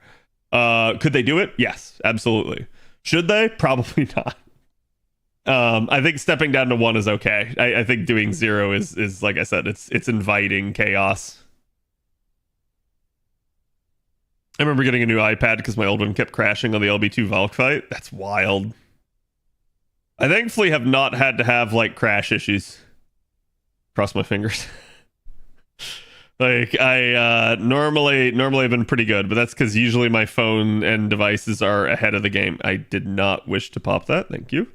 Speaker 5: Could they do it? Yes, absolutely. Should they? Probably not. I think stepping down to 1 is okay. I think doing 0 is like I said, it's inviting chaos. I remember getting a new iPad because my old one kept crashing on the LB2 Valk fight. That's wild. I thankfully have not had to have like crash issues. Cross my fingers. Like I normally have been pretty good, but that's because usually my phone and devices are ahead of the game. I did not wish to pop that. Thank you.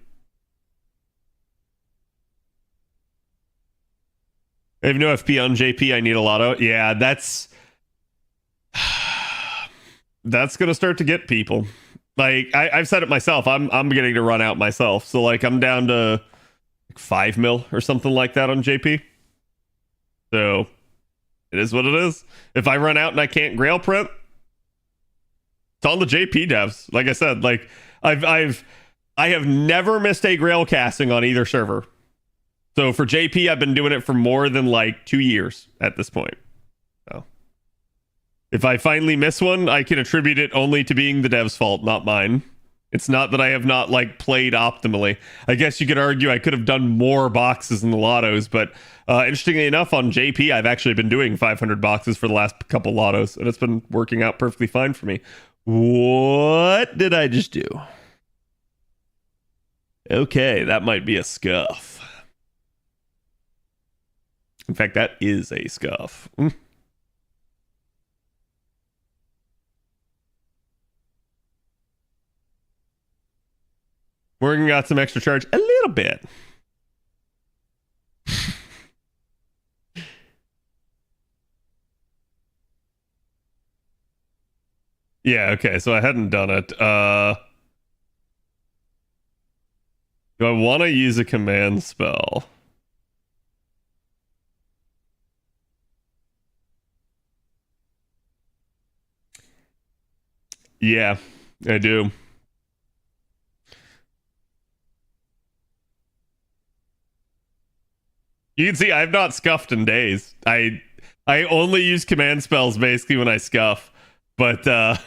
Speaker 5: I have no FP on JP. I need a Lotto. Yeah, that's gonna start to get people. Like I've said it myself. I'm beginning to run out myself. So like I'm down to like 5 mil or something like that on JP. So it is what it is. If I run out and I can't grail print, it's on the JP devs. Like I said, like I have never missed a grail casting on either server. So for JP, I've been doing it for more than like 2 years at this point. So if I finally miss one, I can attribute it only to being the dev's fault, not mine. It's not that I have not like played optimally. I guess you could argue I could have done more boxes in the lottos, but interestingly enough, on JP, I've actually been doing 500 boxes for the last couple lottos, and it's been working out perfectly fine for me. What did I just do? Okay, that might be a scuff. In fact, that is a scuff. Morgan got some extra charge a little bit. Yeah, okay, so I hadn't done it. Do I want to use a command spell? Yeah, I do. You can see I've not scuffed in days. I only use command spells basically when I scuff. But I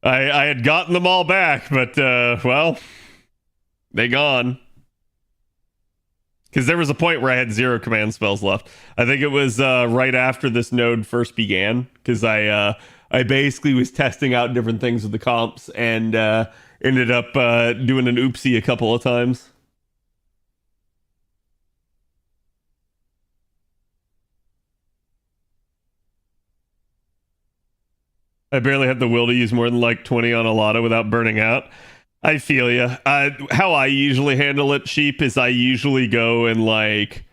Speaker 5: had gotten them all back, but well, they gone. Because there was a point where I had 0 command spells left. I think it was right after this node first began, because I basically was testing out different things with the comps and ended up doing an oopsie a couple of times. I barely have the will to use more than like 20 on a lotto without burning out. I feel you. How I usually handle it, Sheep, is I usually go and like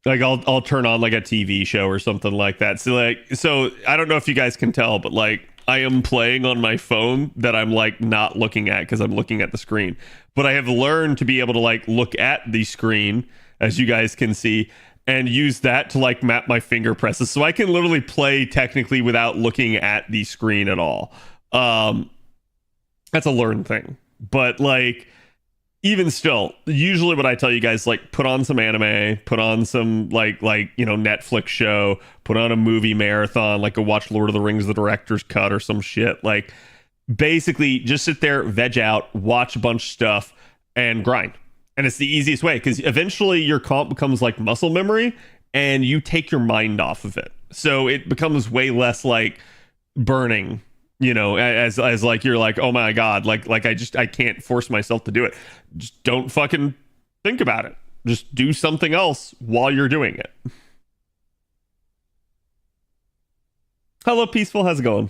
Speaker 5: I'll turn on like a TV show or something like that. So I don't know if you guys can tell, but like I am playing on my phone that I'm like not looking at because I'm looking at the screen. But I have learned to be able to like look at the screen, as you guys can see, and use that to like map my finger presses. So I can literally play technically without looking at the screen at all. That's a learned thing. But like, even still, usually what I tell you guys, like, put on some anime, put on some like Netflix show, put on a movie marathon, like go watch Lord of the Rings, the director's cut or some shit. Like, basically just sit there, veg out, watch a bunch of stuff, and grind. And it's the easiest way, because eventually your comp becomes like muscle memory and you take your mind off of it. So it becomes way less like burning, as like you're like, oh my God, like I can't force myself to do it. Just don't fucking think about it. Just do something else while you're doing it. Hello, Peaceful. How's it going?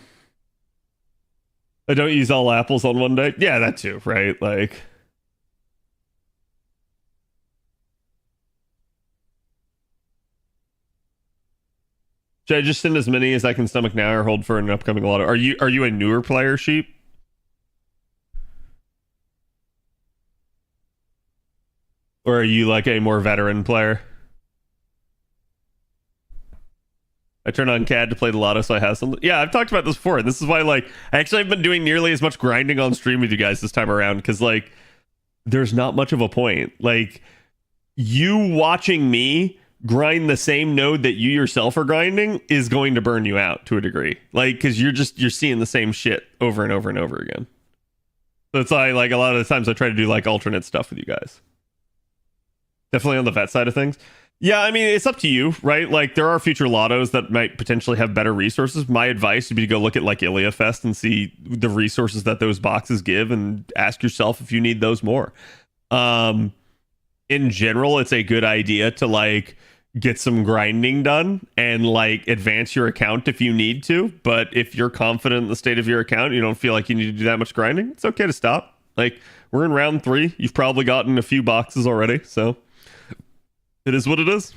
Speaker 5: I don't use all apples on one day. Yeah, that too, right? Like, should I just send as many as I can stomach now or hold for an upcoming lotto? Are you a newer player, Sheep? Or are you like a more veteran player? I turn on CAD to play the Lotto, so I have some. Yeah, I've talked about this before. And this is why, like, I actually haven't been doing nearly as much grinding on stream with you guys this time around because, like, there's not much of a point. Like, you watching me grind the same node that you yourself are grinding is going to burn you out to a degree. Like, because you're seeing the same shit over and over and over again. So it's like a lot of the times I try to do like alternate stuff with you guys. Definitely on the vet side of things. Yeah, I mean, it's up to you, right? Like, there are future lottos that might potentially have better resources. My advice would be to go look at like Iliafest and see the resources that those boxes give and ask yourself if you need those more. In general, it's a good idea to like get some grinding done and like advance your account if you need to. But if you're confident in the state of your account, you don't feel like you need to do that much grinding, it's okay to stop. Like, we're in round 3. You've probably gotten a few boxes already, so it is what it is.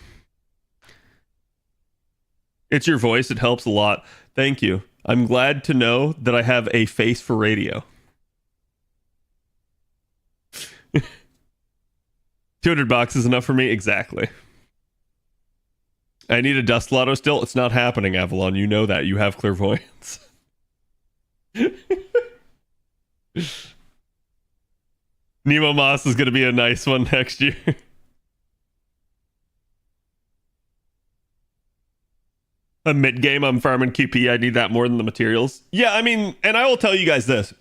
Speaker 5: It's your voice. It helps a lot. Thank you. I'm glad to know that I have a face for radio. 200 bucks is enough for me? Exactly. I need a dust lotto still. It's not happening, Avalon. You know that. You have clairvoyance. Nemo Moss is going to be a nice one next year. A mid game, I'm farming QP. I need that more than the materials. Yeah, I mean, and I will tell you guys this,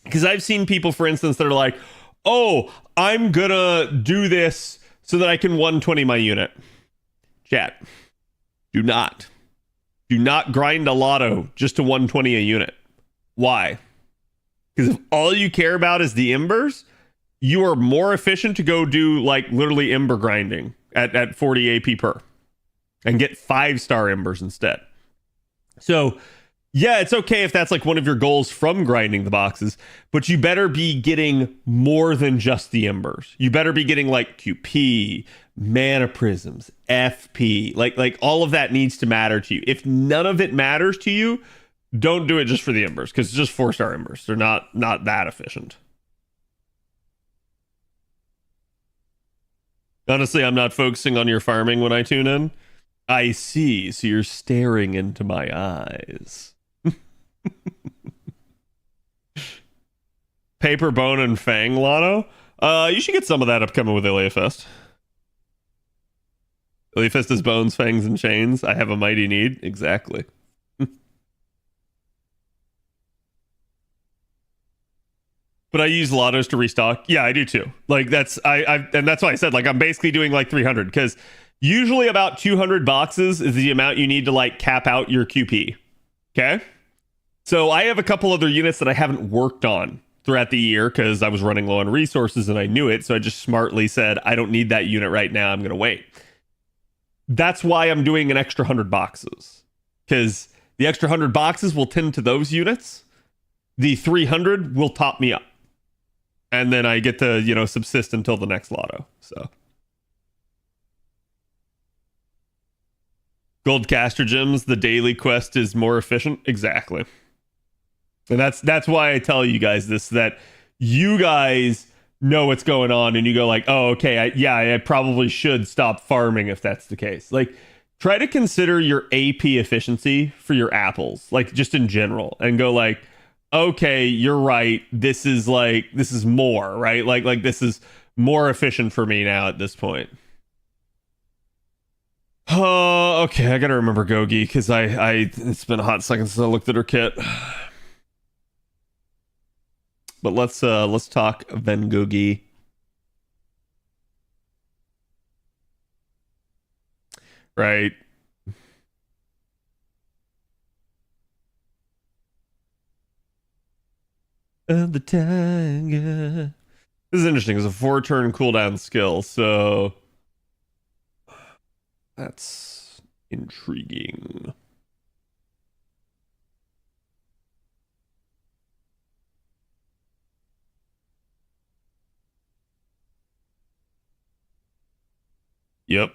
Speaker 5: because I've seen people, for instance, that are like, oh, I'm gonna do this so that I can 120 my unit. Chat, do not grind a lotto just to 120 a unit. Why? Because if all you care about is the embers, you are more efficient to go do like literally ember grinding at 40 AP per and get 5-star embers instead. So yeah, it's okay if that's like one of your goals from grinding the boxes, but you better be getting more than just the embers. You better be getting like QP, mana prisms, FP, like all of that needs to matter to you. If none of it matters to you, don't do it just for the embers, because it's just 4-star embers. They're not that efficient. Honestly, I'm not focusing on your farming when I tune in. I see. So you're staring into my eyes. Paper, Bone, and Fang Lotto. You should get some of that upcoming with Iliafest. Iliafest is bones, fangs, and chains. I have a mighty need. Exactly. But I use lottos to restock. Yeah, I do too. Like, that's and that's why I said, like, I'm basically doing like 300, because usually about 200 boxes is the amount you need to like cap out your QP. Okay? So I have a couple other units that I haven't worked on throughout the year because I was running low on resources and I knew it. So I just smartly said, I don't need that unit right now. I'm going to wait. That's why I'm doing an extra 100 boxes, because the extra 100 boxes will tend to those units. The 300 will top me up. And then I get to, subsist until the next lotto. So gold caster gems, the daily quest is more efficient. Exactly. And that's why I tell you guys this, that you guys know what's going on and you go like, oh, okay, I probably should stop farming if that's the case. Like, try to consider your AP efficiency for your apples, like just in general, and go like, okay, you're right. This is more, right? Like this is more efficient for me now at this point. Oh, okay. I gotta remember Goghie, because it's been a hot second since I looked at her kit. But let's talk Van Goghie. Right. Of the tiger. This is interesting. It's a 4-turn cooldown skill, so that's intriguing. Yep.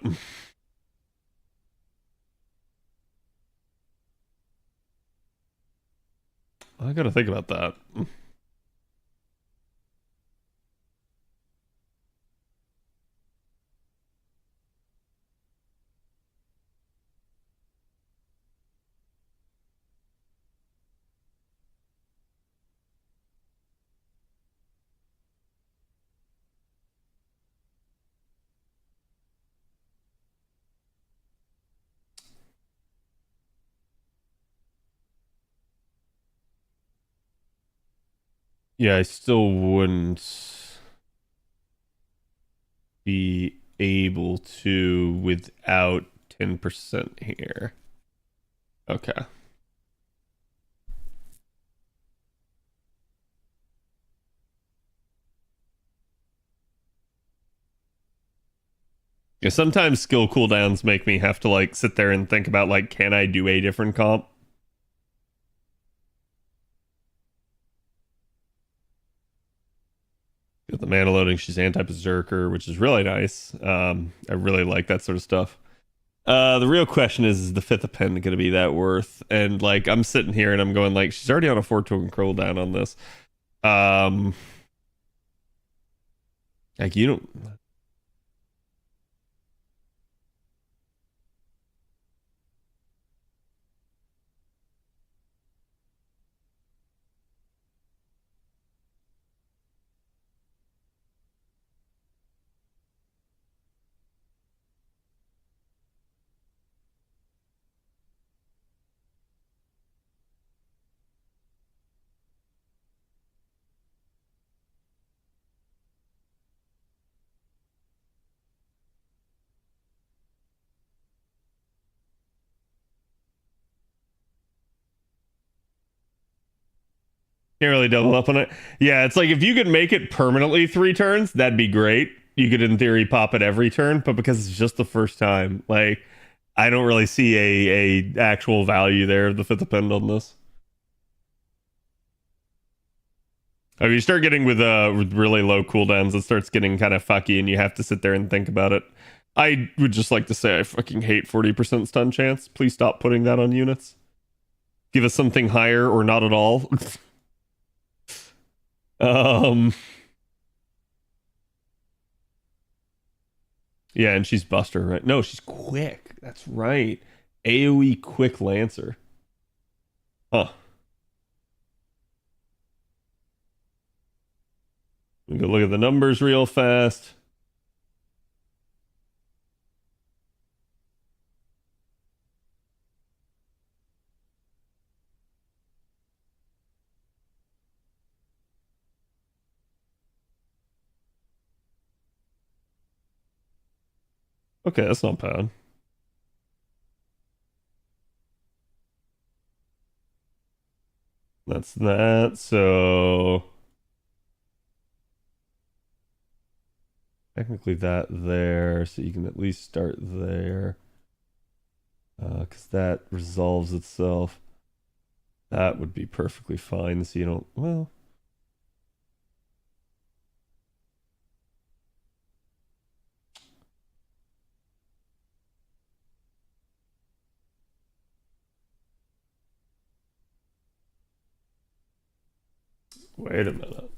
Speaker 5: I gotta think about that. Yeah, I still wouldn't be able to without 10% here. Okay. Yeah, sometimes skill cooldowns make me have to like sit there and think about like, can I do a different comp? Got the mana loading, she's anti-berserker, which is really nice. I really like that sort of stuff. The real question is the fifth append going to be that worth? And like, I'm sitting here and I'm going like, she's already on a 4-token cooldown on this. Like you don't. Can't really double up on it. Yeah, it's like if you could make it permanently 3 turns, that'd be great. You could, in theory, pop it every turn, but because it's just the first time, like I don't really see a actual value there of the fifth append on this. I mean, you start getting with really low cooldowns, it starts getting kind of fucky, and you have to sit there and think about it. I would just like to say I fucking hate 40% stun chance. Please stop putting that on units. Give us something higher or not at all. Yeah, and she's Buster, right? No, she's quick. That's right. AoE quick Lancer. Huh. We go look at the numbers real fast. Okay, that's not bad. That's that. So technically that there, so you can at least start there. Because that resolves itself. That would be perfectly fine. So you don't, well. Wait a minute.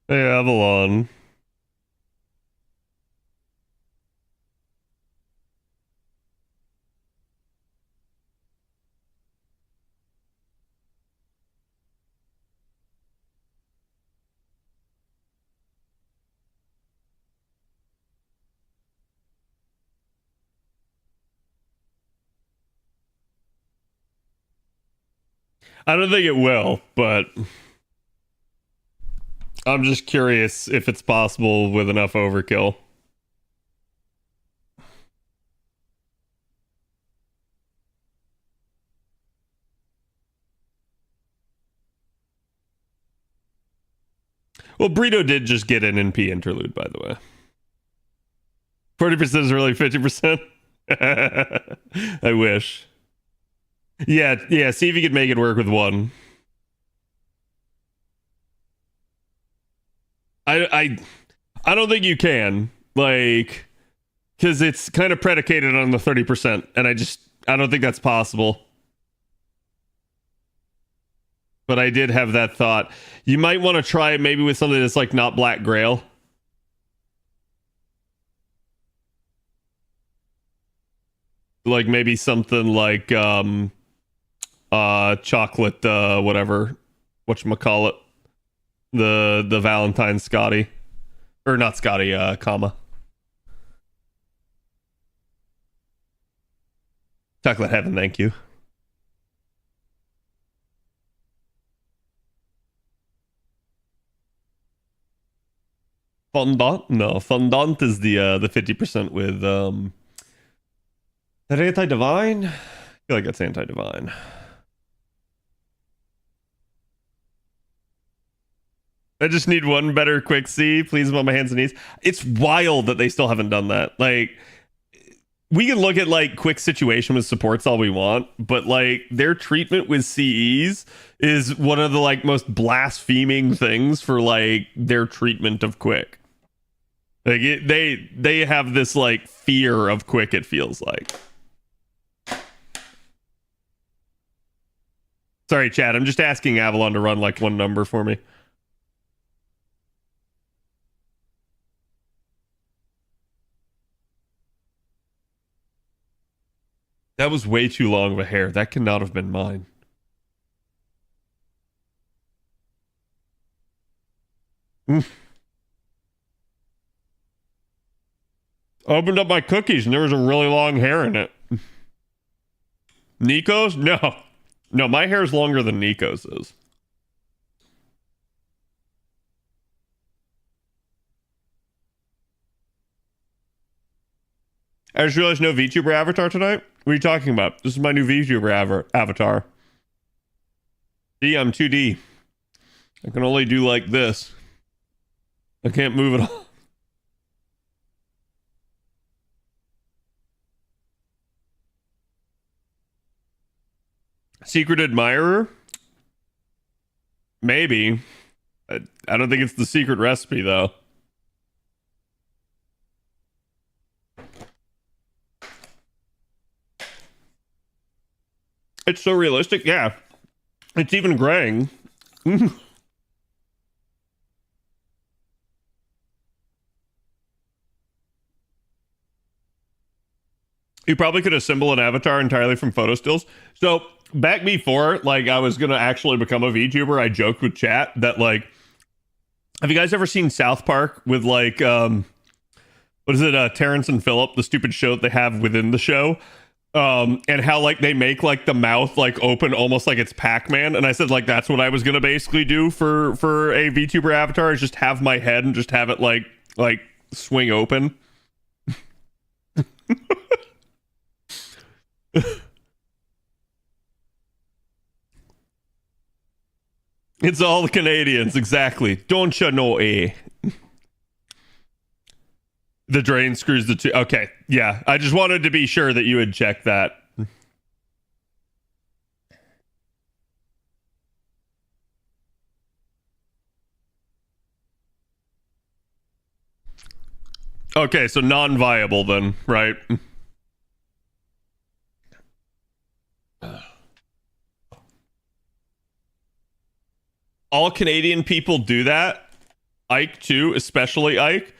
Speaker 5: Hey, Avalon. I don't think it will, but I'm just curious if it's possible with enough overkill. Well, Brito did just get an NP interlude, by the way. 40% is really 50%. I wish. Yeah, see if you could make it work with one. I don't think you can. Like, because it's kind of predicated on the 30%, and I don't think that's possible. But I did have that thought. You might want to try it maybe with something that's like not Black Grail. Like maybe something like chocolate whatever, whatchamacallit. The Valentine Scotty. Or not Scotty, comma. Chocolate Heaven, thank you. Fondant? No, fondant is the 50% with that anti-divine? I feel like that's anti-divine. I just need one better quick C. Please, I'm on my hands and knees. It's wild that they still haven't done that. Like, we can look at like quick situation with supports all we want, but like their treatment with CEs is one of the like most blaspheming things for like their treatment of quick. Like they have this like fear of quick, it feels like. Sorry, Chad. I'm just asking Avalon to run like one number for me. That was way too long of a hair. That cannot have been mine. Opened up my cookies and there was a really long hair in it. Nico's? No. No, my hair is longer than Nico's is. I just realized no VTuber avatar tonight. What are you talking about? This is my new VTuber avatar. D, I'm 2D. I can only do like this. I can't move it all. Secret admirer? Maybe. I don't think it's the secret recipe, though. It's so realistic. Yeah. It's even graying. You probably could assemble an avatar entirely from photo stills. So back before, like, I was gonna actually become a VTuber, I joked with chat that, like, have you guys ever seen South Park with, like, what is it, Terrence and Phillip, the stupid show that they have within the show? And how, like, they make, like, the mouth, like, open almost like it's Pac-Man. And I said, like, that's what I was gonna basically do for a VTuber avatar, is just have my head and just have it, like swing open. It's all the Canadians, exactly. Don't you know, eh? The drain screws the two. Okay, yeah. I just wanted to be sure that you had checked that. Okay, so non-viable then, right? All Canadian people do that. Ike too, especially Ike.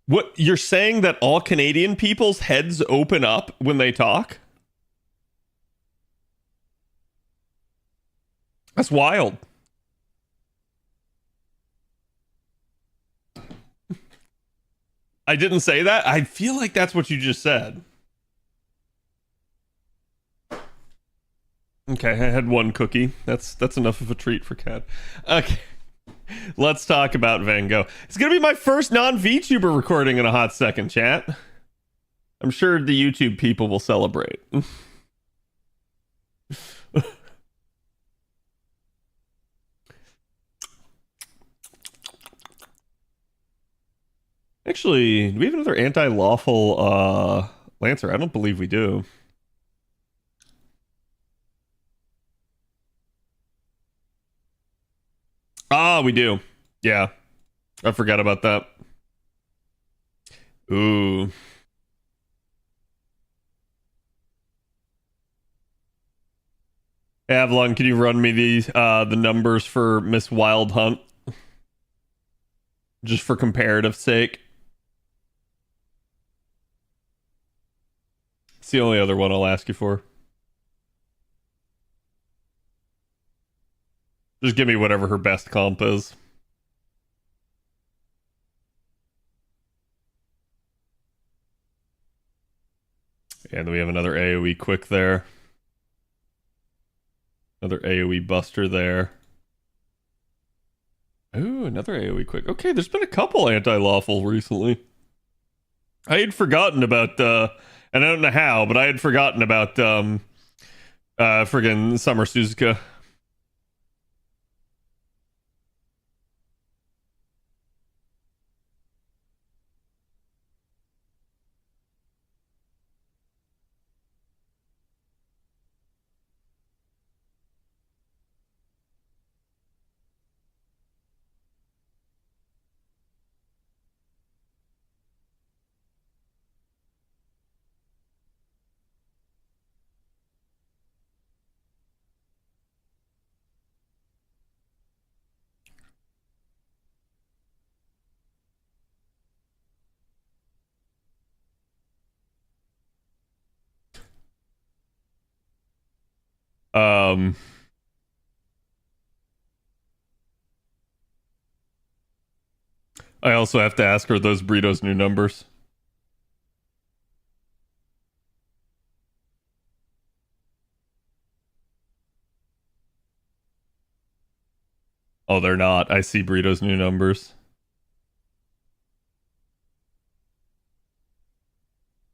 Speaker 5: What, you're saying that all Canadian people's heads open up when they talk? That's wild. I didn't say that. I feel like that's what you just said. Okay, I had one cookie. That's enough of a treat for Cat. Okay. Let's talk about Van Gogh. It's gonna be my first non-VTuber recording in a hot second, chat. I'm sure the YouTube people will celebrate. Actually, do we have another anti-lawful Lancer? I don't believe we do. Ah, we do. Yeah. I forgot about that. Ooh. Avalon, can you run me the numbers for Miss Wild Hunt? Just for comparative sake. It's the only other one I'll ask you for. Just give me whatever her best comp is. And then we have another AoE quick there. Another AoE buster there. Ooh, another AoE quick. Okay, there's been a couple anti-lawful recently. I had forgotten about, and I don't know how, but I had forgotten about, friggin' Summer Suzuka. I also have to ask her those burritos new numbers. Oh, they're not. I see burritos new numbers.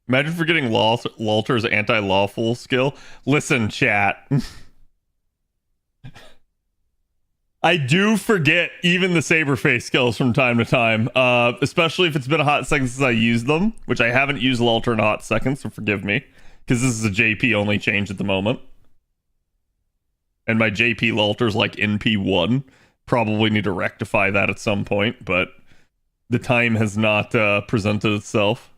Speaker 5: Imagine forgetting Walter's anti-lawful skill. Listen, chat. I do forget even the saber face skills from time to time, especially if it's been a hot second since I used them, which I haven't used Walter in a hot second, so forgive me, because this is a JP only change at the moment. And my JP Lalter's like NP1. Probably need to rectify that at some point, but the time has not presented itself.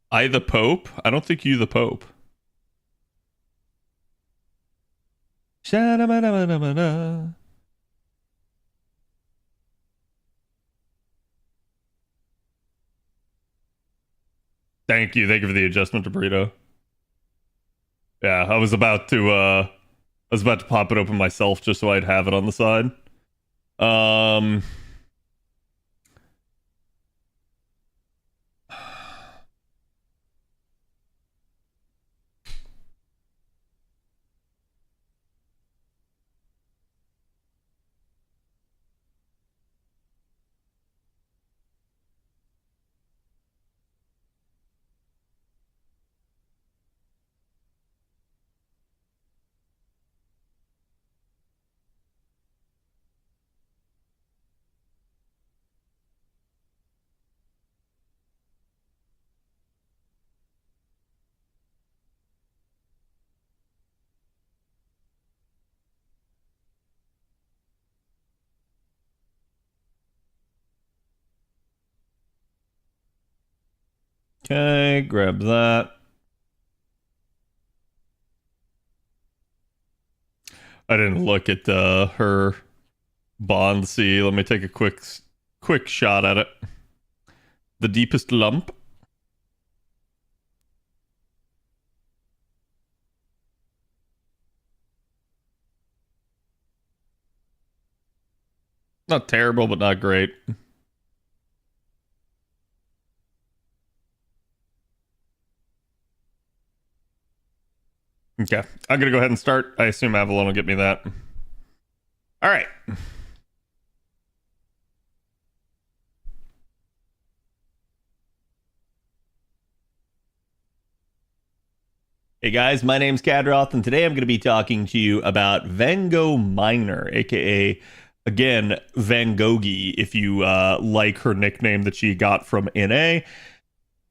Speaker 5: I the Pope? I don't think you the Pope. Sha-da-ba-da-ba-da-ba-da. Thank you for the adjustment to burrito. Yeah, I was about to pop it open myself just so I'd have it on the side. Okay, grab that. I didn't look at her bond. See, let me take a quick shot at it. The deepest lump. Not terrible, but not great. Okay, I'm gonna go ahead and start. I assume Avalon will get me that. All right. Hey guys, my name's Khadroth, and today I'm going to be talking to you about Van Gogh Minor, aka, again, Van Goghie, if you like her nickname that she got from NA.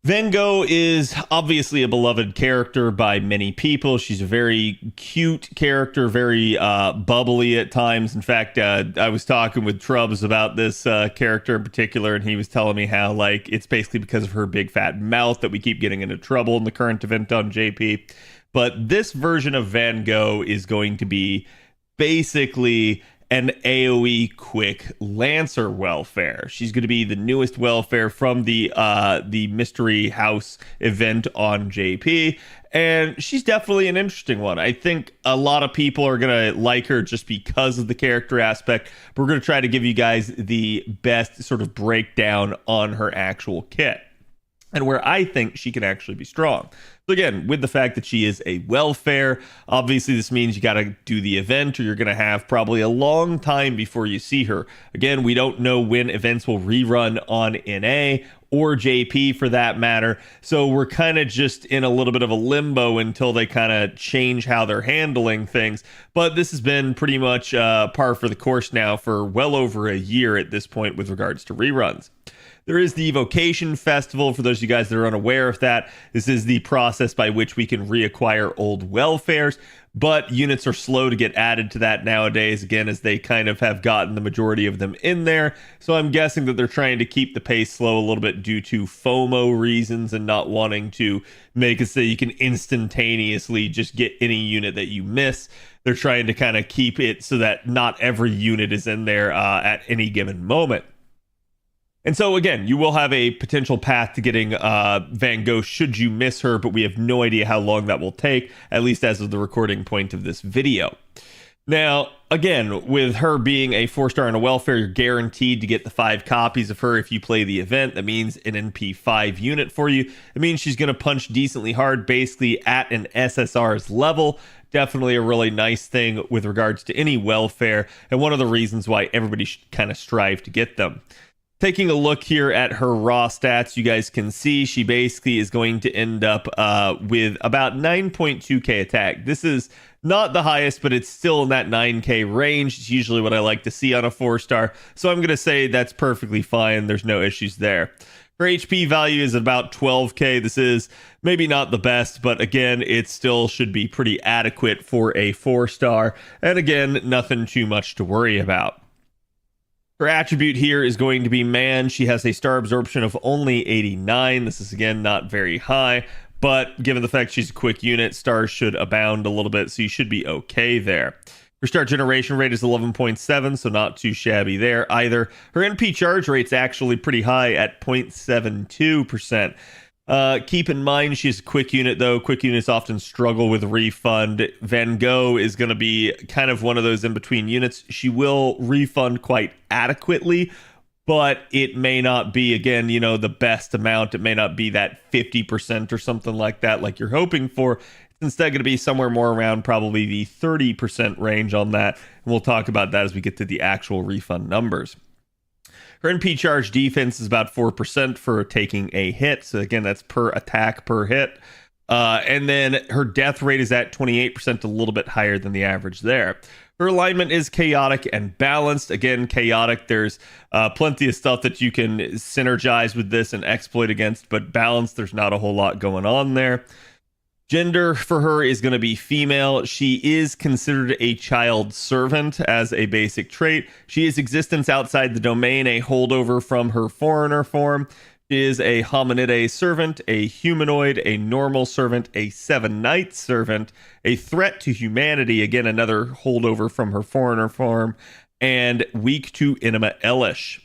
Speaker 5: Van Gogh is obviously a beloved character by many people. She's a very cute character, very bubbly at times. In fact, I was talking with Trubs about this character in particular, and he was telling me how, like, it's basically because of her big fat mouth that we keep getting into trouble in the current event on JP. But this version of Van Gogh is going to be basically an AoE quick Lancer welfare. She's going to be the newest welfare from the Mystery House event on JP, And she's definitely an interesting one. I think a lot of people are going to like her just because of the character aspect. But we're going to try to give you guys the best sort of breakdown on her actual kit and where I think she can actually be strong. So again, with the fact that she is a welfare, obviously this means you got to do the event or you're going to have probably a long time before you see her. Again, we don't know when events will rerun on NA or JP for that matter. So we're kind of just in a little bit of a limbo until they kind of change how they're handling things. But this has been pretty much par for the course now for well over a year at this point with regards to reruns. There is the Evocation Festival. For those of you guys that are unaware of that, this is the process by which we can reacquire old welfares, but units are slow to get added to that nowadays, again, as they kind of have gotten the majority of them in there. So I'm guessing that they're trying to keep the pace slow a little bit due to FOMO reasons and not wanting to make it so you can instantaneously just get any unit that you miss. They're trying to kind of keep it so that not every unit is in there at any given moment. And so, again, you will have a potential path to getting Van Gogh should you miss her, but we have no idea how long that will take, at least as of the recording point of this video. Now, again, with her being a 4-star and a welfare, you're guaranteed to get the 5 copies of her if you play the event. That means an NP5 unit for you. It means she's going to punch decently hard, basically at an SSR's level. Definitely a really nice thing with regards to any welfare, and one of the reasons why everybody should kind of strive to get them. Taking a look here at her raw stats, you guys can see she basically is going to end up with about 9.2k attack. This is not the highest, but it's still in that 9k range. It's usually what I like to see on a 4-star, so I'm going to say that's perfectly fine. There's no issues there. Her HP value is about 12k. This is maybe not the best, but again, it still should be pretty adequate for a 4-star. And again, nothing too much to worry about. Her attribute here is going to be man. She has a star absorption of only 89. This is, again, not very high, but given the fact she's a quick unit, stars should abound a little bit, so you should be okay there. Her star generation rate is 11.7, so not too shabby there either. Her NP charge rate's actually pretty high at 0.72%. Keep in mind she's a quick unit, though. Quick units often struggle with refund. Van Gogh is going to be kind of one of those in-between units. She will refund quite adequately, but it may not be, again, you know, the best amount. It may not be that 50% or something like that like you're hoping for. It's instead going to be somewhere more around probably the 30% range on that, and we'll talk about that as we get to the actual refund numbers. Her NP charge defense is about 4% for taking a hit. So again, that's per attack per hit. And then her death rate is at 28%, a little bit higher than the average there. Her alignment is chaotic and balanced. Again, chaotic, there's plenty of stuff that you can synergize with this and exploit against, but balanced, there's not a whole lot going on there. Gender for her is going to be female. She is considered a child servant as a basic trait. She is existence outside the domain, a holdover from her foreigner form. She is a hominide servant, a humanoid, a normal servant, a 7-night servant, a threat to humanity, again, another holdover from her foreigner form, and weak to Inima Elish.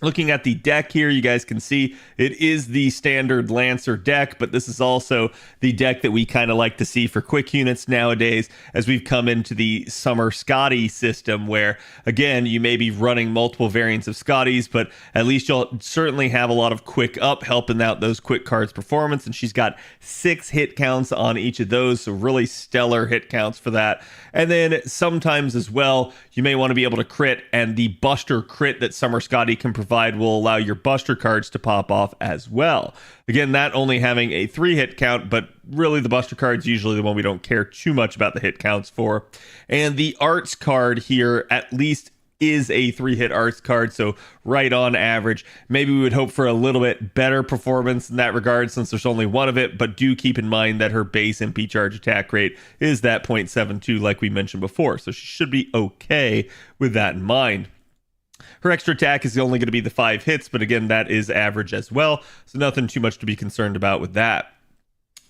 Speaker 5: Looking at the deck here, you guys can see it is the standard Lancer deck, but this is also the deck that we kind of like to see for quick units nowadays as we've come into the Summer Scotty system where, again, you may be running multiple variants of Scotties, but at least you'll certainly have a lot of quick up helping out those quick cards performance, and she's got 6 hit counts on each of those, so really stellar hit counts for that. And then sometimes as well, you may want to be able to crit, and the Buster crit that Summer Scotty can provide will allow your Buster cards to pop off as well. Again, that only having a 3 hit count, but really the Buster card's usually the one we don't care too much about the hit counts for. And the Arts card here at least is a 3-hit Arts card, so right on average. Maybe we would hope for a little bit better performance in that regard since there's only one of it, but do keep in mind that her base MP charge attack rate is that 0.72 like we mentioned before, so she should be okay with that in mind. Her extra attack is only going to be the 5 hits, but again, that is average as well, so nothing too much to be concerned about with that.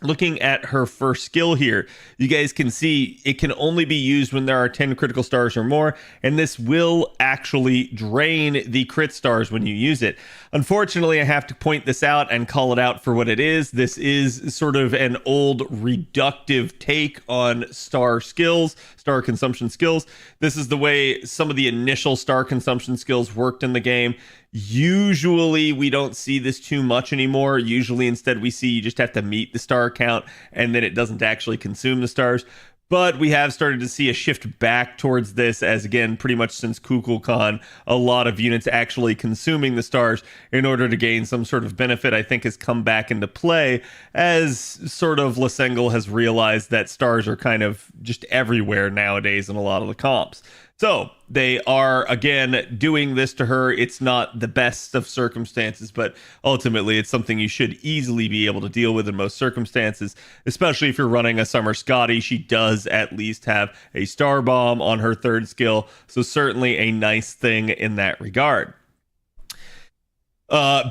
Speaker 5: looking at her first skill here, you guys can see it can only be used when there are 10 critical stars or more, and this will actually drain the crit stars when you use it. Unfortunately, I have to point this out and call it out for what it is. This is sort of an old reductive take on star skills, star consumption skills. This is the way some of the initial star consumption skills worked in the game. Usually we don't see this too much anymore. Usually instead we see you just have to meet the star count and then it doesn't actually consume the stars. But we have started to see a shift back towards this, as again, pretty much since Kukulkan, a lot of units actually consuming the stars in order to gain some sort of benefit, I think has come back into play, as sort of Lasengel has realized that stars are kind of just everywhere nowadays in a lot of the comps. So they are, again, doing this to her. It's not the best of circumstances, but ultimately it's something you should easily be able to deal with in most circumstances, especially if you're running a Summer Scotty. She does at least have a Star Bomb on her third skill, so certainly a nice thing in that regard.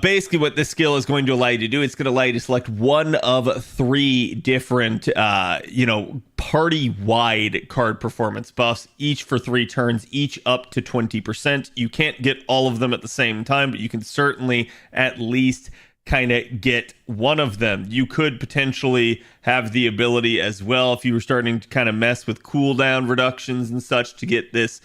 Speaker 5: Basically what this skill is going to allow you to do, it's going to allow you to select one of 3 different, party-wide card performance buffs, each for 3 turns, each up to 20%. You can't get all of them at the same time, but you can certainly at least kind of get one of them. You could potentially have the ability as well, if you were starting to kind of mess with cooldown reductions and such, to get this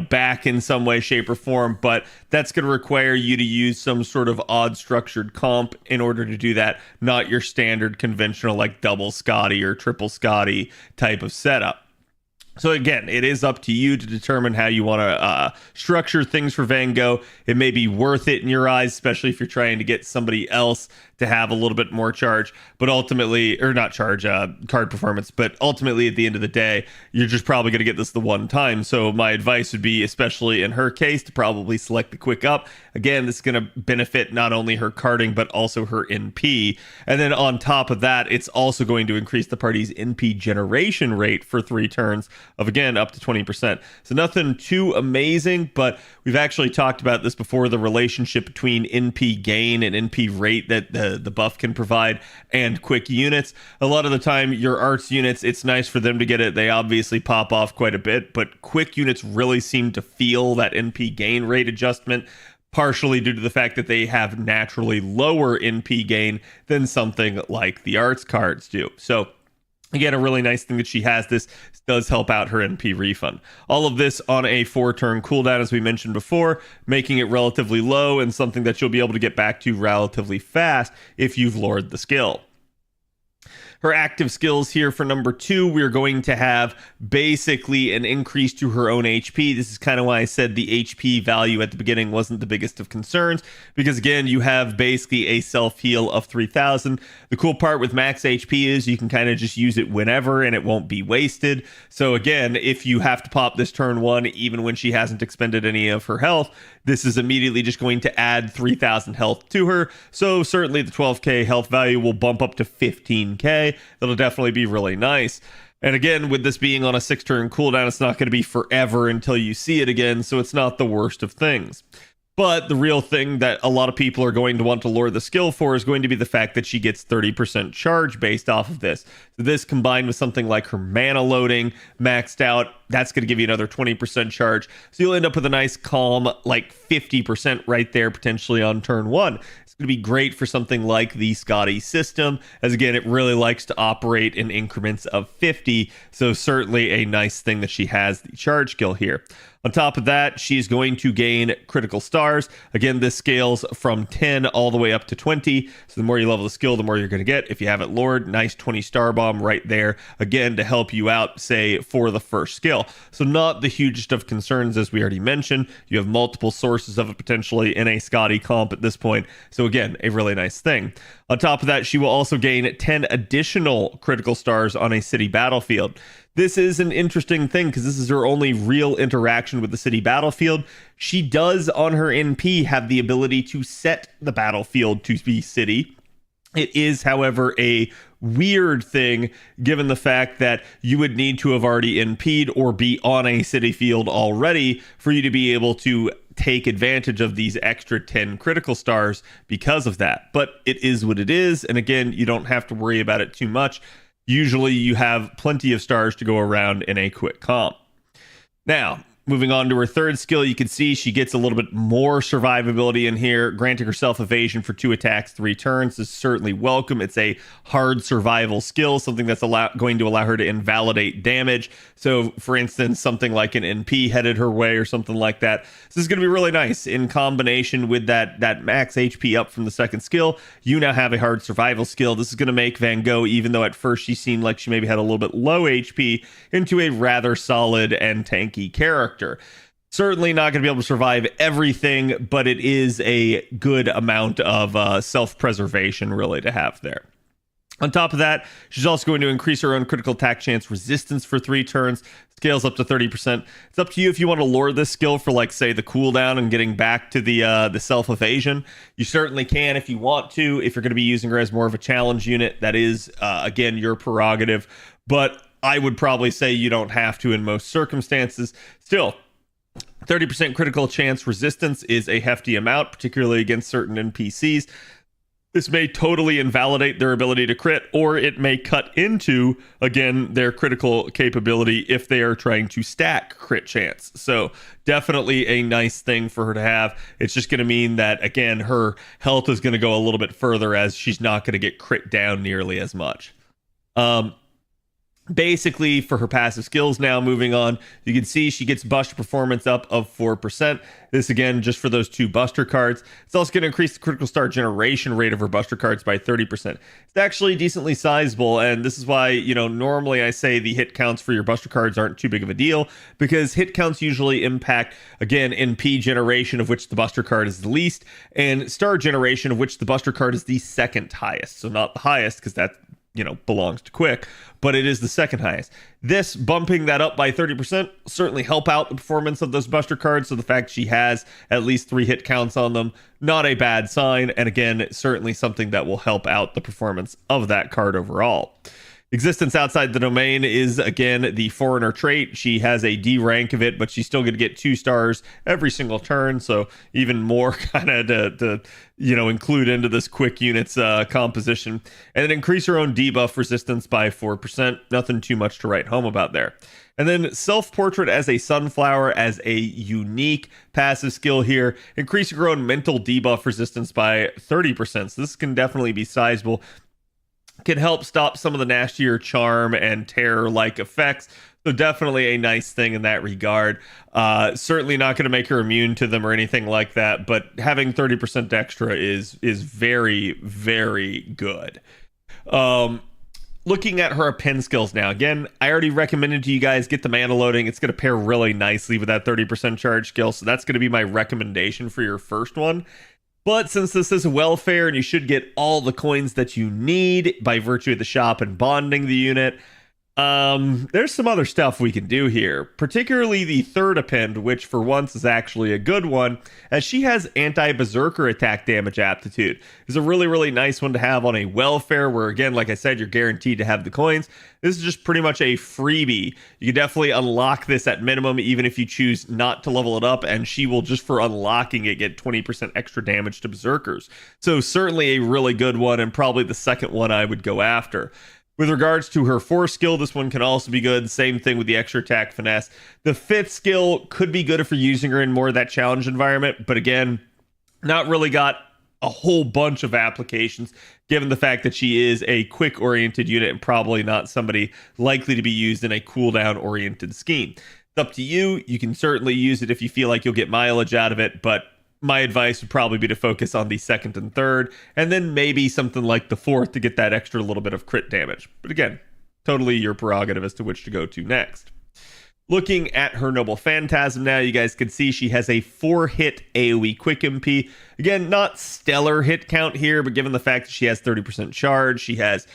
Speaker 5: back in some way, shape, or form, but that's going to require you to use some sort of odd structured comp in order to do that, not your standard conventional like double Scotty or triple Scotty type of setup. So again, it is up to you to determine how you want to structure things for Van Gogh. It may be worth it in your eyes, especially if you're trying to get somebody else to have a little bit more charge, but ultimately, or not charge, card performance, but ultimately at the end of the day, you're just probably going to get this the one time. So my advice would be, especially in her case, to probably select the quick up. Again, this is going to benefit not only her carding, but also her NP. And then on top of that, it's also going to increase the party's NP generation rate for 3 turns of, again, up to 20%. So nothing too amazing, but we've actually talked about this before, the relationship between NP gain and NP rate that the buff can provide, and quick units. A lot of the time, your arts units, it's nice for them to get it. They obviously pop off quite a bit, but quick units really seem to feel that NP gain rate adjustment, partially due to the fact that they have naturally lower NP gain than something like the arts cards do. So again, a really nice thing that she has. This does help out her NP refund. All of this on a 4-turn cooldown, as we mentioned before, making it relatively low and something that you'll be able to get back to relatively fast if you've lowered the skill. Her active skills here for number 2, we're going to have basically an increase to her own HP. This is kind of why I said the HP value at the beginning wasn't the biggest of concerns, because again, you have basically a self-heal of 3,000. The cool part with max HP is you can kind of just use it whenever and it won't be wasted. So again, if you have to pop this turn 1, even when she hasn't expended any of her health, this is immediately just going to add 3,000 health to her. So certainly the 12k health value will bump up to 15k. That'll definitely be really nice. And again, with this being on a 6-turn cooldown, it's not going to be forever until you see it again, so it's not the worst of things. But the real thing that a lot of people are going to want to lure the skill for is going to be the fact that she gets 30% charge based off of this. So this combined with something like her mana loading maxed out, that's going to give you another 20% charge. So you'll end up with a nice calm, like 50% right there, potentially on turn 1. It's going to be great for something like the Scotty system, as again, it really likes to operate in increments of 50. So certainly a nice thing that she has the charge skill here. On top of that, she's going to gain critical stars. Again, this scales from 10 all the way up to 20. So the more you level the skill, the more you're going to get. If you have it lowered, nice 20 star bomb right there, again, to help you out, say, for the first skill. So not the hugest of concerns, as we already mentioned. You have multiple sources of it potentially in a Scotty comp at this point. So again, a really nice thing. On top of that, she will also gain 10 additional critical stars on a city battlefield. This is an interesting thing because this is her only real interaction with the city battlefield. She does, on her NP, have the ability to set the battlefield to be city. It is, however, a weird thing given the fact that you would need to have already NP'd or be on a city field already for you to be able to take advantage of these extra 10 critical stars because of that. But it is what it is. And again, you don't have to worry about it too much. Usually you have plenty of stars to go around in a quick comp. Now, moving on to her third skill, you can see she gets a little bit more survivability in here, granting herself evasion for 2 attacks, 3 turns. This is certainly welcome. It's a hard survival skill, something that's going to allow her to invalidate damage. So, for instance, something like an NP headed her way or something like that. This is going to be really nice in combination with that max HP up from the second skill. You now have a hard survival skill. This is going to make Van Gogh, even though at first she seemed like she maybe had a little bit low HP, into a rather solid and tanky character. Certainly not going to be able to survive everything, but it is a good amount of self-preservation really to have there. On top of that, she's also going to increase her own critical attack chance resistance for 3 turns. Scales up to 30%. It's up to you if you want to lure this skill for, like, say, the cooldown and getting back to the self-evasion. You certainly can if you want to. If you're going to be using her as more of a challenge unit, that is, again, your prerogative. But I would probably say you don't have to in most circumstances. Still, 30% critical chance resistance is a hefty amount, particularly against certain NPCs. This may totally invalidate their ability to crit, or it may cut into, again, their critical capability if they are trying to stack crit chance. So definitely a nice thing for her to have. It's just going to mean that, again, her health is going to go a little bit further as she's not going to get crit down nearly as much. Basically, for her passive skills now, moving on, you can see she gets Buster Performance up of 4%. This, again, just for those 2 Buster cards. It's also going to increase the critical star generation rate of her Buster cards by 30%. It's actually decently sizable, and this is why, normally I say the hit counts for your Buster cards aren't too big of a deal, because hit counts usually impact, again, NP generation, of which the Buster card is the least, and star generation, of which the Buster card is the second highest. So not the highest, because that belongs to Quick, but it is the second highest. This bumping that up by 30% certainly help out the performance of those Buster cards. So the fact she has at least 3 hit counts on them, not a bad sign. And again, certainly something that will help out the performance of that card overall. Existence outside the domain is, again, the foreigner trait. She has a D rank of it, but she's still going to get 2 stars every single turn. So even more kind of to include into this quick unit's composition. And then increase her own debuff resistance by 4%. Nothing too much to write home about there. And then self-portrait as a sunflower as a unique passive skill here. Increasing her own mental debuff resistance by 30%. So this can definitely be sizable. Can help stop some of the nastier charm and terror-like effects. So definitely a nice thing in that regard. Certainly not going to make her immune to them or anything like that, but having 30% extra is very, very good. Looking at her pen skills now. Again, I already recommended to you guys get the mana loading. It's going to pair really nicely with that 30% charge skill, so that's going to be my recommendation for your first one. But since this is welfare and you should get all the coins that you need by virtue of the shop and bonding the unit, there's some other stuff we can do here, particularly the third append, which for once is actually a good one, as she has anti-berserker attack damage aptitude. It's a really, really nice one to have on a welfare where, again, like I said, you're guaranteed to have the coins. This is just pretty much a freebie. You can definitely unlock this at minimum, even if you choose not to level it up, and she will, just for unlocking it, get 20% extra damage to berserkers. So certainly a really good one, and probably the second one I would go after. With regards to her 4th skill, this one can also be good. Same thing with the extra attack finesse. The 5th skill could be good if you're using her in more of that challenge environment, but again, not really got a whole bunch of applications, given the fact that she is a quick-oriented unit and probably not somebody likely to be used in a cooldown-oriented scheme. It's up to you. You can certainly use it if you feel like you'll get mileage out of it, but my advice would probably be to focus on the 2nd and 3rd, and then maybe something like the 4th to get that extra little bit of crit damage. But again, totally your prerogative as to which to go to next. Looking at her Noble Phantasm now, you guys can see she has a 4-hit AoE quick MP. Again, not stellar hit count here, but given the fact that she has 30% charge, she has,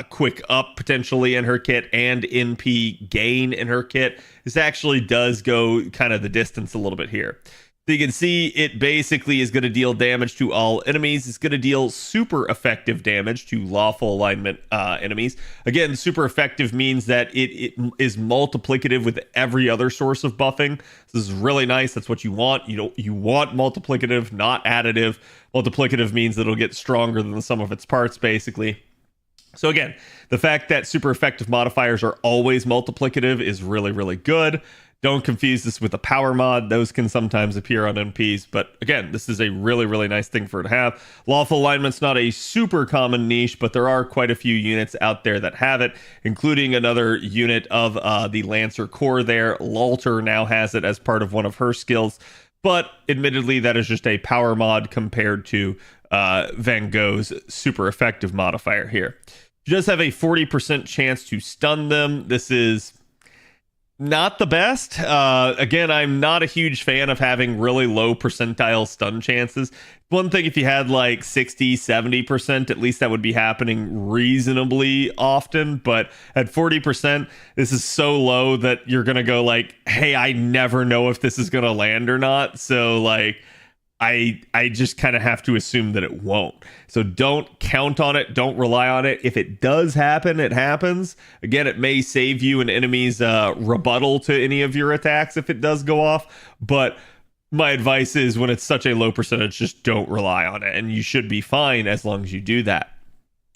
Speaker 5: quick up potentially in her kit and NP gain in her kit. This actually does go kind of the distance a little bit here. So you can see it basically is going to deal damage to all enemies. It's going to deal super effective damage to lawful alignment enemies. Again, super effective means that it is multiplicative with every other source of buffing. So this is really nice. That's what you want. You want multiplicative, not additive. Multiplicative means that it'll get stronger than the sum of its parts, basically. So again, the fact that super effective modifiers are always multiplicative is really, really good. Don't confuse this with a power mod. Those can sometimes appear on NPs, but again, this is a really, really nice thing for it to have. Lawful alignment's not a super common niche, but there are quite a few units out there that have it, including another unit of the Lancer Corps there. Lalter now has it as part of one of her skills, but admittedly, that is just a power mod compared to Van Gogh's super effective modifier here. She does have a 40% chance to stun them. This is not the best. Again, I'm not a huge fan of having really low percentile stun chances. One thing if you had like 60, 70%, at least that would be happening reasonably often. But at 40%, this is so low that you're going to go like, hey, I never know if this is going to land or not. So like, I just kind of have to assume that it won't. So don't count on it. Don't rely on it. If it does happen, it happens. Again, it may save you an enemy's rebuttal to any of your attacks if it does go off. But my advice is when it's such a low percentage, just don't rely on it. And you should be fine as long as you do that.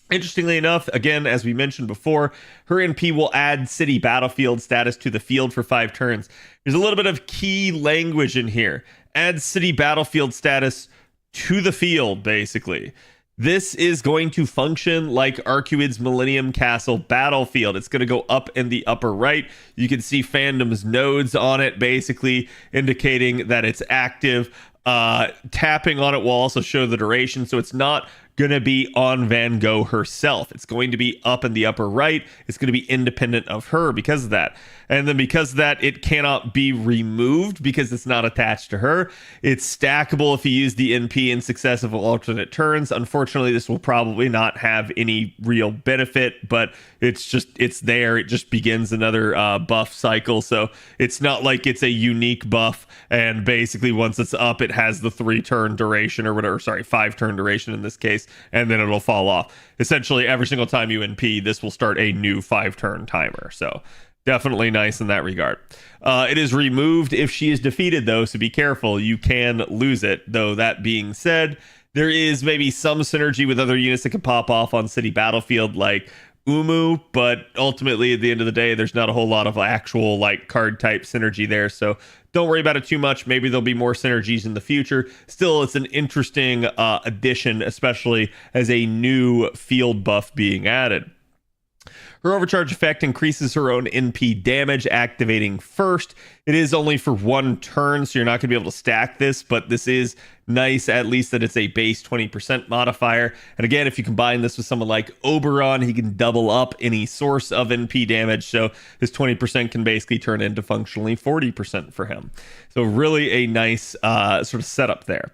Speaker 5: Interestingly enough, again, as we mentioned before, her NP will add city battlefield status to the field for 5 turns. There's a little bit of key language in here. Add city battlefield status to the field, basically. This is going to function like Arcuid's Millennium Castle battlefield. It's going to go up in the upper right. You can see Fandom's nodes on it, basically indicating that it's active. Tapping on it will also show the duration, so it's not going to be on Van Gogh herself. It's going to be up in the upper right. It's going to be independent of her because of that. And then because of that, it cannot be removed because it's not attached to her. It's stackable if you use the NP in successive alternate turns. Unfortunately, this will probably not have any real benefit, but it's there. It just begins another buff cycle. So it's not like it's a unique buff. And basically once it's up, it has the 3-turn duration or whatever, 5-turn duration in this case, and then it'll fall off. Essentially, every single time you NP, this will start a new 5-turn timer. So definitely nice in that regard. It is removed if she is defeated, though, so be careful. You can lose it, though. That being said, there is maybe some synergy with other units that can pop off on city battlefield, like Umu, but ultimately, at the end of the day, there's not a whole lot of actual like card type synergy there, so don't worry about it too much. Maybe there'll be more synergies in the future. Still, it's an interesting addition, especially as a new field buff being added. Her overcharge effect increases her own NP damage, activating first. It is only for 1 turn, so you're not going to be able to stack this, but this is nice, at least that it's a base 20% modifier. And again, if you combine this with someone like Oberon, he can double up any source of NP damage, so this 20% can basically turn into functionally 40% for him. So really a nice sort of setup there.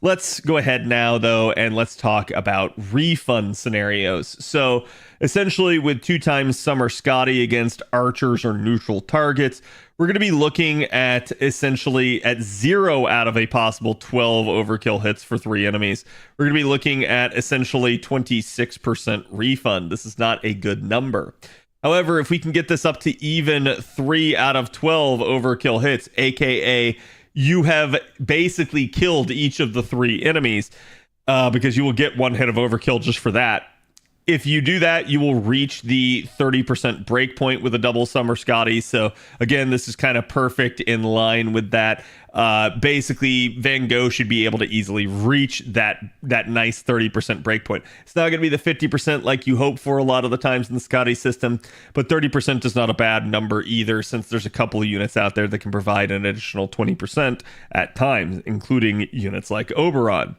Speaker 5: Let's go ahead now, though, and let's talk about refund scenarios. So essentially with 2 times Summer Scotty against archers or neutral targets, we're going to be looking at essentially at 0 out of a possible 12 overkill hits for 3 enemies. We're going to be looking at essentially 26% refund. This is not a good number. However, if we can get this up to even 3 out of 12 overkill hits, aka you have basically killed each of the 3 enemies, because you will get 1 hit of overkill just for that. If you do that, you will reach the 30% breakpoint with a double Summer Scotty. So again, this is kind of perfect in line with that. Basically, Van Gogh should be able to easily reach that nice 30% breakpoint. It's not going to be the 50% like you hope for a lot of the times in the Scotty system, but 30% is not a bad number either, since there's a couple of units out there that can provide an additional 20% at times, including units like Oberon.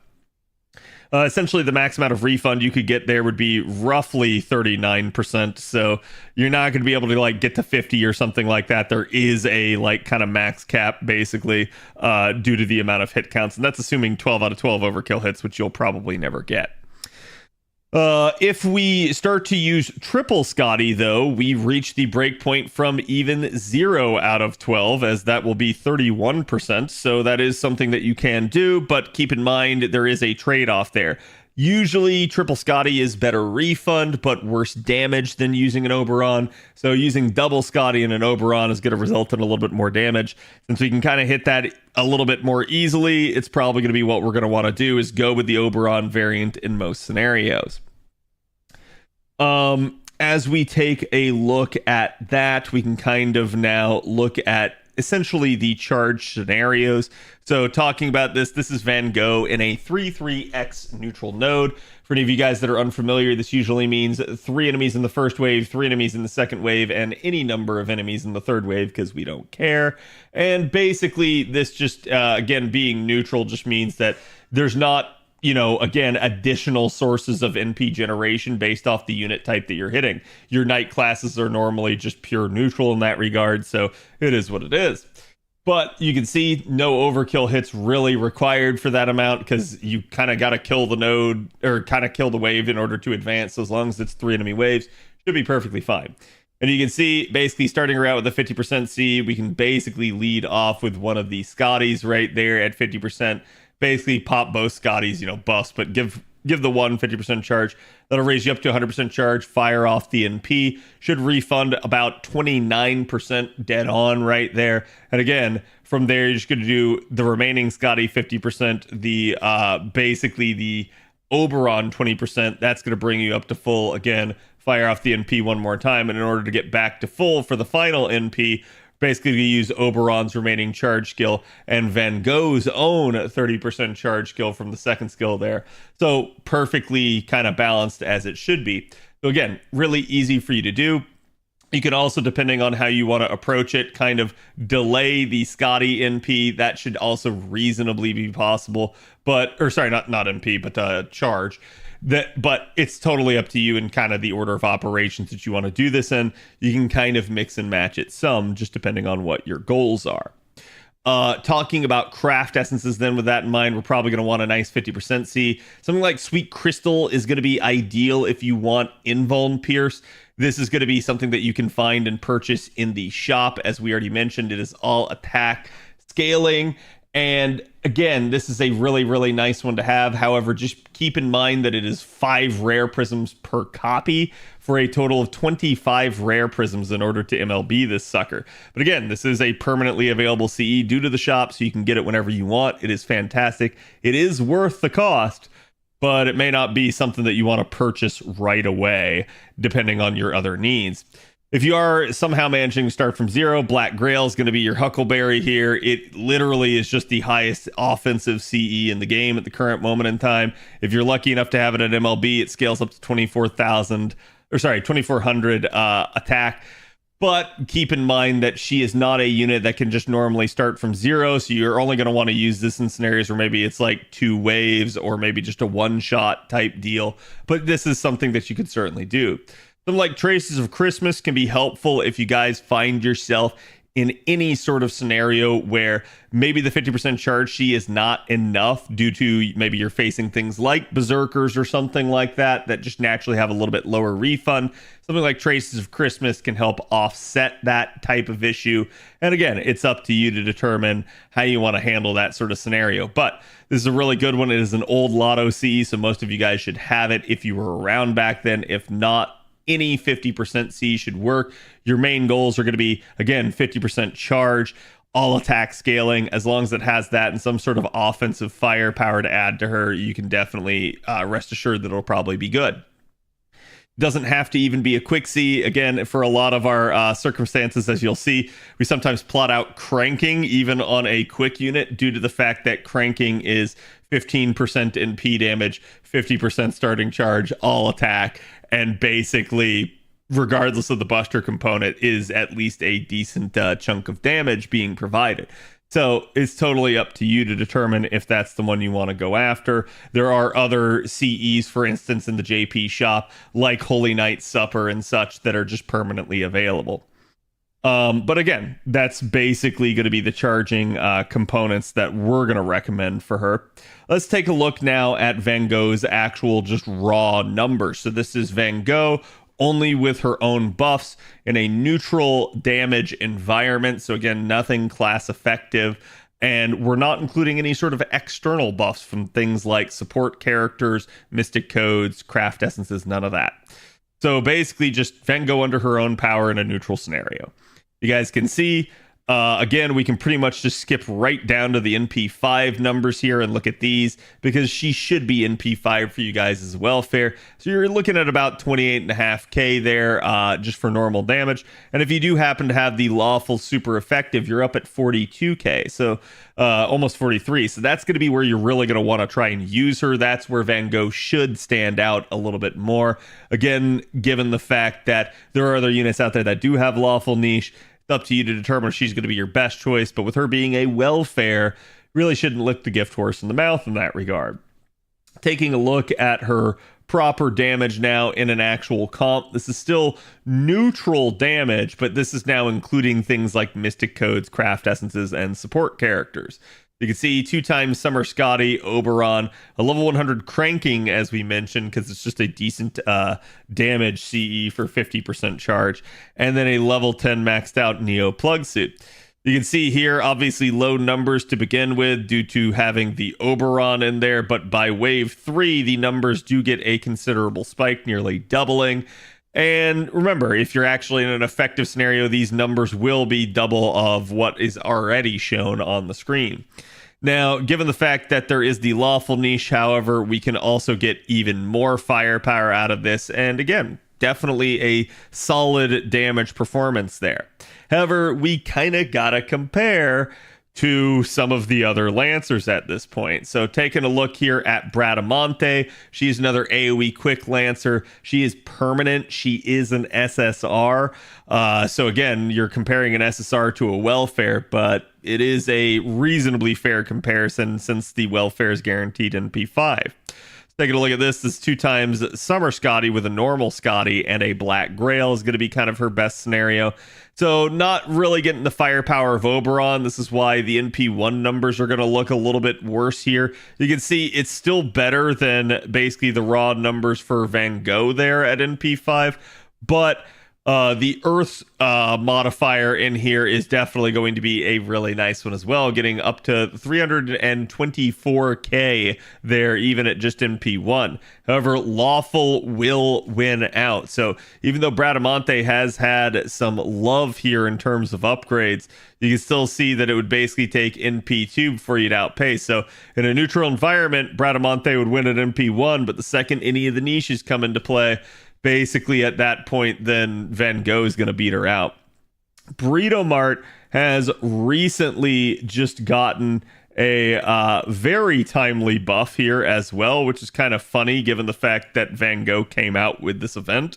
Speaker 5: Essentially, the max amount of refund you could get there would be roughly 39%. So you're not going to be able to like get to 50 or something like that. There is a like kind of max cap basically due to the amount of hit counts. And that's assuming 12 out of 12 overkill hits, which you'll probably never get. If we start to use triple Scotty, though, we reach the breakpoint from even 0 out of 12, as that will be 31%. So that is something that you can do, but keep in mind there is a trade-off there. Usually, triple Scotty is better refund, but worse damage than using an Oberon. So using double Scotty and an Oberon is going to result in a little bit more damage. Since we can kind of hit that a little bit more easily, it's probably going to be what we're going to want to do is go with the Oberon variant in most scenarios. As we take a look at that, we can kind of now look at essentially the charge scenarios. So talking about this is Van Gogh in a 3/3x neutral node. For any of you guys that are unfamiliar, this usually means 3 enemies in the first wave, 3 enemies in the second wave, and any number of enemies in the third wave because we don't care. And basically this just, again, being neutral just means that there's not, again, additional sources of NP generation based off the unit type that you're hitting. Your knight classes are normally just pure neutral in that regard, so it is what it is. But you can see no overkill hits really required for that amount because you kind of got to kill the node or kind of kill the wave in order to advance. So as long as it's 3 enemy waves, should be perfectly fine. And you can see basically starting her out with a 50% C, we can basically lead off with one of the Scotties right there at 50%. Basically pop both Scotties, bust, but give the one 50% charge. That'll raise you up to 100% charge, fire off the NP. Should refund about 29% dead on right there. And again, from there, you're just going to do the remaining Scotty 50%, the basically the Oberon 20%. That's going to bring you up to full. Again, fire off the NP one more time. And in order to get back to full for the final NP, basically we use Oberon's remaining charge skill and Van Gogh's own 30% charge skill from the second skill there. So perfectly kind of balanced as it should be. So again, really easy for you to do. You can also, depending on how you want to approach it, kind of delay the Scotty NP. That should also reasonably be possible. Not NP, but charge. But it's totally up to you and kind of the order of operations that you want to do this in. You can kind of mix and match it some, just depending on what your goals are. Talking about craft essences, then with that in mind, we're probably going to want a nice 50% C. Something like Sweet Crystal is going to be ideal if you want Invuln Pierce. This is going to be something that you can find and purchase in the shop. As we already mentioned, it is all attack scaling. And again, this is a really, really nice one to have. However, just keep in mind that it is 5 rare prisms per copy for a total of 25 rare prisms in order to MLB this sucker. But again, this is a permanently available CE due to the shop, so you can get it whenever you want. It is fantastic. It is worth the cost, but it may not be something that you want to purchase right away, depending on your other needs. If you are somehow managing to start from 0, Black Grail is going to be your Huckleberry here. It literally is just the highest offensive CE in the game at the current moment in time. If you're lucky enough to have it at MLB, it scales up to 2400 attack. But keep in mind that she is not a unit that can just normally start from 0, so you're only going to want to use this in scenarios where maybe it's like 2 waves or maybe just a one-shot type deal. But this is something that you could certainly do. Something like Traces of Christmas can be helpful if you guys find yourself in any sort of scenario where maybe the 50% charge she is not enough due to maybe you're facing things like Berserkers or something like that just naturally have a little bit lower refund. Something like Traces of Christmas can help offset that type of issue. And again, it's up to you to determine how you want to handle that sort of scenario. But this is a really good one. It is an old Lotto CE, so most of you guys should have it if you were around back then. If not, any 50% C should work. Your main goals are going to be, again, 50% charge, all attack scaling. As long as it has that and some sort of offensive firepower to add to her, you can definitely rest assured that it'll probably be good. Doesn't have to even be a quick C. Again, for a lot of our circumstances, as you'll see, we sometimes plot out cranking even on a quick unit due to the fact that cranking is 15% NP damage, 50% starting charge, all attack, and basically, regardless of the buster component, is at least a decent chunk of damage being provided. So it's totally up to you to determine if that's the one you want to go after. There are other CEs, for instance, in the JP shop, like Holy Night Supper and such, that are just permanently available. But again, that's basically going to be the charging components that we're going to recommend for her. Let's take a look now at Van Gogh's actual just raw numbers. So this is Van Gogh only with her own buffs in a neutral damage environment. So again, nothing class effective. And we're not including any sort of external buffs from things like support characters, mystic codes, craft essences, none of that. So basically just Van Gogh under her own power in a neutral scenario. You guys can see, again, we can pretty much just skip right down to the NP5 numbers here and look at these because she should be NP5 for you guys as welfare. So you're looking at about 28.5k there just for normal damage. And if you do happen to have the lawful super effective, you're up at 42k. So almost 43. So that's going to be where you're really going to want to try and use her. That's where Van Gogh should stand out a little bit more. Again, given the fact that there are other units out there that do have lawful niche, it's up to you to determine if she's going to be your best choice. But with her being a welfare, really shouldn't lick the gift horse in the mouth in that regard. Taking a look at her proper damage now in an actual comp. This is still neutral damage, but this is now including things like mystic codes, craft essences, and support characters. You can see 2 times Summer Scotty, Oberon, a level 100 cranking, as we mentioned, because it's just a decent damage CE for 50% charge, and then a level 10 maxed out Neo plug suit. You can see here, obviously low numbers to begin with due to having the Oberon in there, but by wave 3, the numbers do get a considerable spike, nearly doubling. And remember, if you're actually in an effective scenario, these numbers will be double of what is already shown on the screen. Now, given the fact that there is the lawful niche, however, we can also get even more firepower out of this. And again, definitely a solid damage performance there. However, we kind of gotta compare to some of the other Lancers at this point. So taking a look here at Bradamante, she's another AoE quick Lancer. She is permanent. She is an SSR. So again, you're comparing an SSR to a welfare, but it is a reasonably fair comparison since the welfare is guaranteed in P5. Taking a look at this, 2 times Summer Scotty with a normal Scotty and a Black Grail is going to be kind of her best scenario. So not really getting the firepower of Oberon. This is why the NP1 numbers are going to look a little bit worse here. You can see it's still better than basically the raw numbers for Van Gogh there at NP5, but the Earth modifier in here is definitely going to be a really nice one as well, getting up to 324k there, even at just MP1. However, lawful will win out. So even though Bradamante has had some love here in terms of upgrades, you can still see that it would basically take NP2 before you'd outpace. So in a neutral environment, Bradamante would win at NP1, but the second any of the niches come into play, basically at that point, then Van Gogh is going to beat her out. Breedomart has recently just gotten a very timely buff here as well, which is kind of funny given the fact that Van Gogh came out with this event.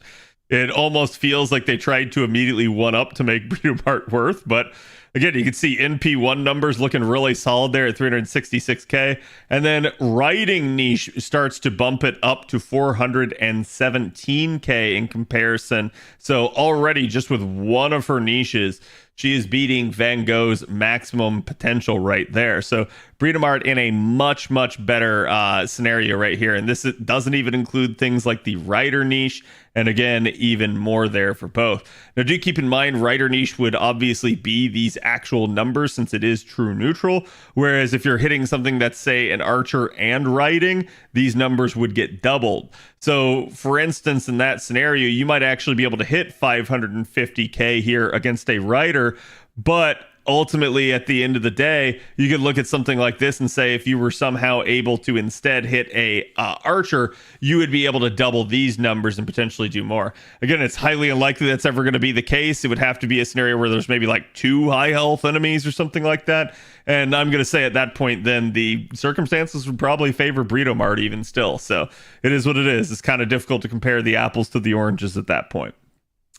Speaker 5: It almost feels like they tried to immediately one-up to make Breedomart worth, but again, you can see NP1 numbers looking really solid there at 366k. And then writing niche starts to bump it up to 417k in comparison. So already just with one of her niches, she is beating Van Gogh's maximum potential right there. So Breedomart in a much, much better scenario right here. And this doesn't even include things like the writer niche. And again, even more there for both. Now, do keep in mind, writer niche would obviously be these actual numbers since it is true neutral. Whereas if you're hitting something that's, say, an archer and writing, these numbers would get doubled. So, for instance, in that scenario, you might actually be able to hit 550k here against a writer, but ultimately, at the end of the day, you could look at something like this and say if you were somehow able to instead hit a archer, you would be able to double these numbers and potentially do more. Again, it's highly unlikely that's ever going to be the case. It would have to be a scenario where there's maybe like 2 high health enemies or something like that. And I'm going to say at that point, then the circumstances would probably favor Breedomart even still. So it is what it is. It's kind of difficult to compare the apples to the oranges at that point.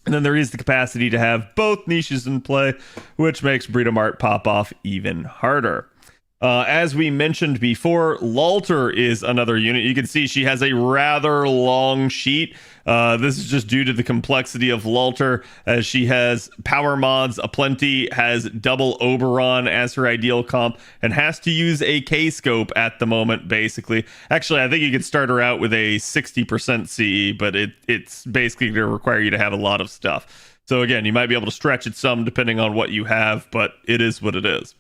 Speaker 5: And then there is the capacity to have both niches in play, which makes Breedomart pop off even harder. As we mentioned before, Lalter is another unit. You can see she has a rather long sheet. This is just due to the complexity of Lalter, as she has power mods aplenty, has double Oberon as her ideal comp, and has to use a K-scope at the moment, basically. Actually, I think you could start her out with a 60% CE, but it's basically going to require you to have a lot of stuff. So again, you might be able to stretch it some depending on what you have, but it is what it is.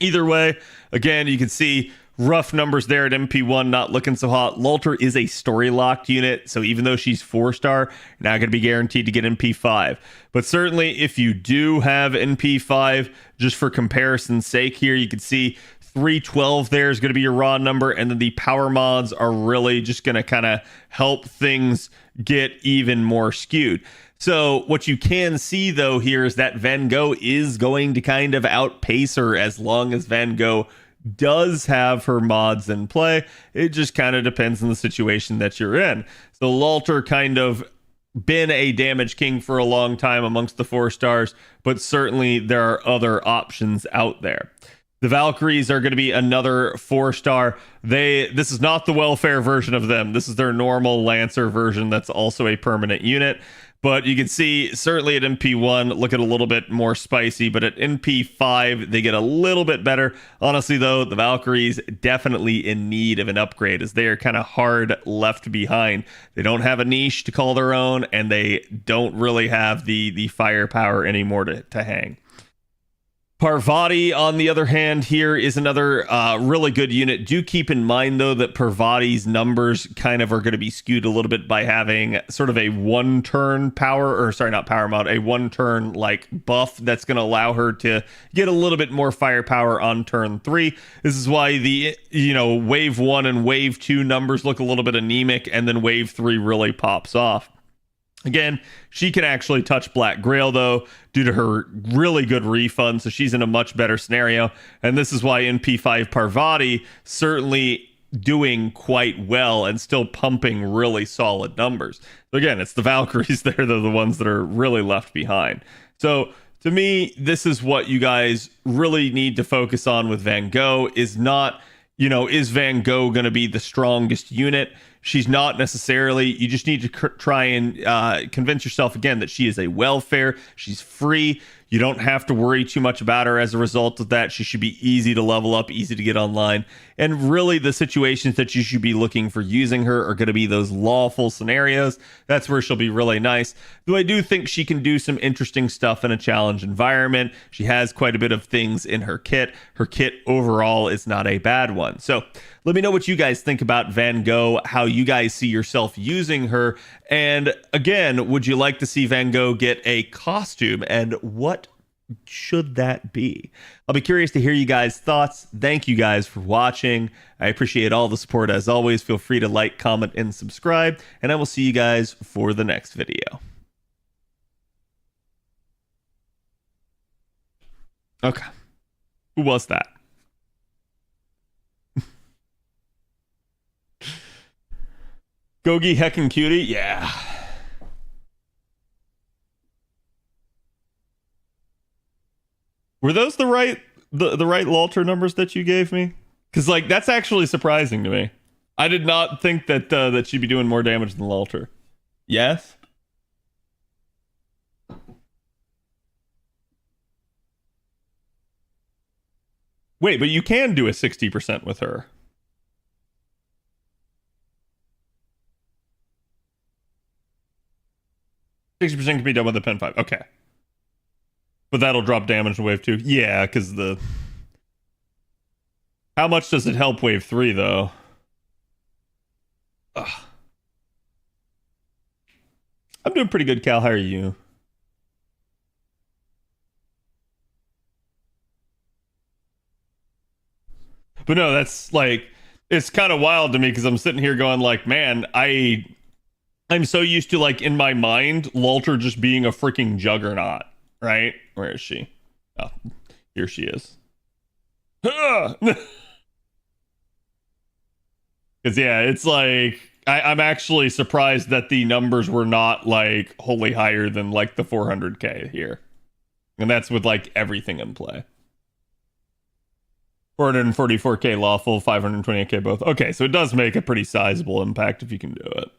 Speaker 5: Either way, again, you can see rough numbers there at MP1, not looking so hot. Lalter is a story-locked unit, so even though she's 4-star, you're not going to be guaranteed to get MP5. But certainly, if you do have MP5, just for comparison's sake here, you can see 312 there is going to be your raw number, and then the power mods are really just going to kind of help things get even more skewed. So what you can see, though, here is that Van Gogh is going to kind of outpace her as long as Van Gogh does have her mods in play. It just kind of depends on the situation that you're in. So Lalter kind of been a damage king for a long time amongst the 4-stars, but certainly there are other options out there. The Valkyries are going to be another 4-star. This is not the welfare version of them. This is their normal Lancer version that's also a permanent unit. But you can see, certainly at MP1, look at a little bit more spicy, but at MP5, they get a little bit better. Honestly, though, the Valkyries definitely in need of an upgrade, as they are kind of hard left behind. They don't have a niche to call their own, and they don't really have the firepower anymore to hang. Parvati, on the other hand, here is another really good unit. Do keep in mind, though, that Parvati's numbers kind of are going to be skewed a little bit by having sort of a one-turn power, or sorry, not power mod, a one-turn like buff that's going to allow her to get a little bit more firepower on turn 3. This is why the wave 1 and wave 2 numbers look a little bit anemic, and then wave 3 really pops off. Again, she can actually touch Black Grail, though, due to her really good refund, so she's in a much better scenario. And this is why NP5 Parvati certainly doing quite well and still pumping really solid numbers. So again, it's the Valkyries there, they're the ones that are really left behind. So to me, this is what you guys really need to focus on with Van Gogh, is not, is Van Gogh going to be the strongest unit? She's not necessarily. You just need to try and convince yourself again that she is a welfare. She's free. You don't have to worry too much about her as a result of that. She should be easy to level up, easy to get online. And really, the situations that you should be looking for using her are going to be those lawful scenarios. That's where she'll be really nice. Though I do think she can do some interesting stuff in a challenge environment. She has quite a bit of things in her kit. Her kit overall is not a bad one. So let me know what you guys think about Van Gogh, how you guys see yourself using her. And again, would you like to see Van Gogh get a costume, and what should that be? I'll be curious to hear you guys' thoughts. Thank you guys for watching. I appreciate all the support as always. Feel free to like, comment, and subscribe, and I will see you guys for the next video. Okay. Who was that? Goghie heckin' cutie? Yeah. Were those the right Lalter numbers that you gave me? Because that's actually surprising to me. I did not think that that she'd be doing more damage than Lalter. Yes. Wait, but you can do a 60% with her. 60% can be done with the Pen 5. Okay. But that'll drop damage in wave 2. Yeah, because the... How much does it help wave 3, though? Ugh. I'm doing pretty good, Cal. How are you? But no, that's it's kind of wild to me, because I'm sitting here going man, I'm so used to in my mind Lalter just being a freaking juggernaut, right? Where is she? Oh, here she is. Because yeah, it's I'm actually surprised that the numbers were not wholly higher than the 400k here, and that's with everything in play. 444k lawful, 528k both. Okay, so it does make a pretty sizable impact if you can do it.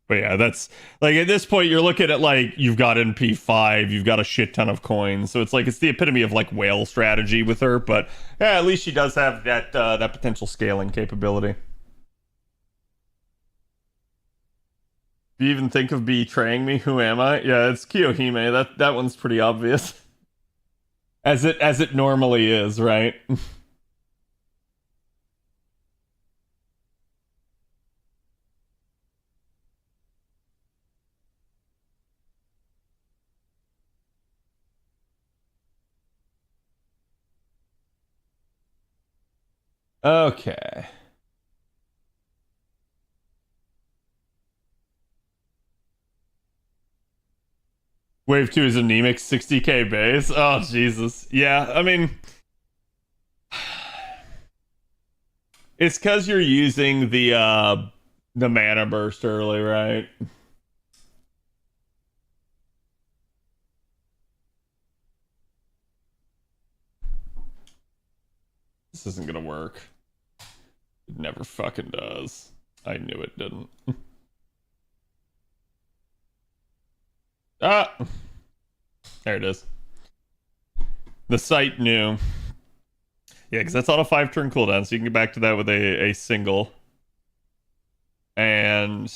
Speaker 5: But yeah, that's like at this point you're looking at like you've got NP5, you've got a shit ton of coins, so it's like it's the epitome of like whale strategy with her. But yeah, at least she does have that potential scaling capability. Do you even think of betraying me? Who am I? Yeah, it's Kiyohime. That one's pretty obvious, as it normally is, right? Okay. Wave 2 is anemic, 60k base. Oh, Jesus. Yeah, I mean, it's because you're using the mana burst early, right? This isn't gonna work. It never fucking does. I knew it didn't. Ah! There it is. The site knew. Yeah, because that's on a 5-turn cooldown, so you can get back to that with a single. And...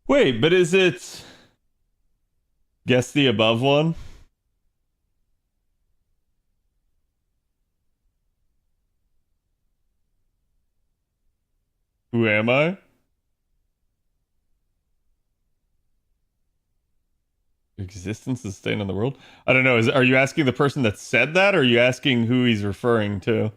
Speaker 5: Wait, but is it... Guess the above one? Who am I? Existence is staying in the world? I don't know. Are you asking the person that said that, or are you asking who he's referring to?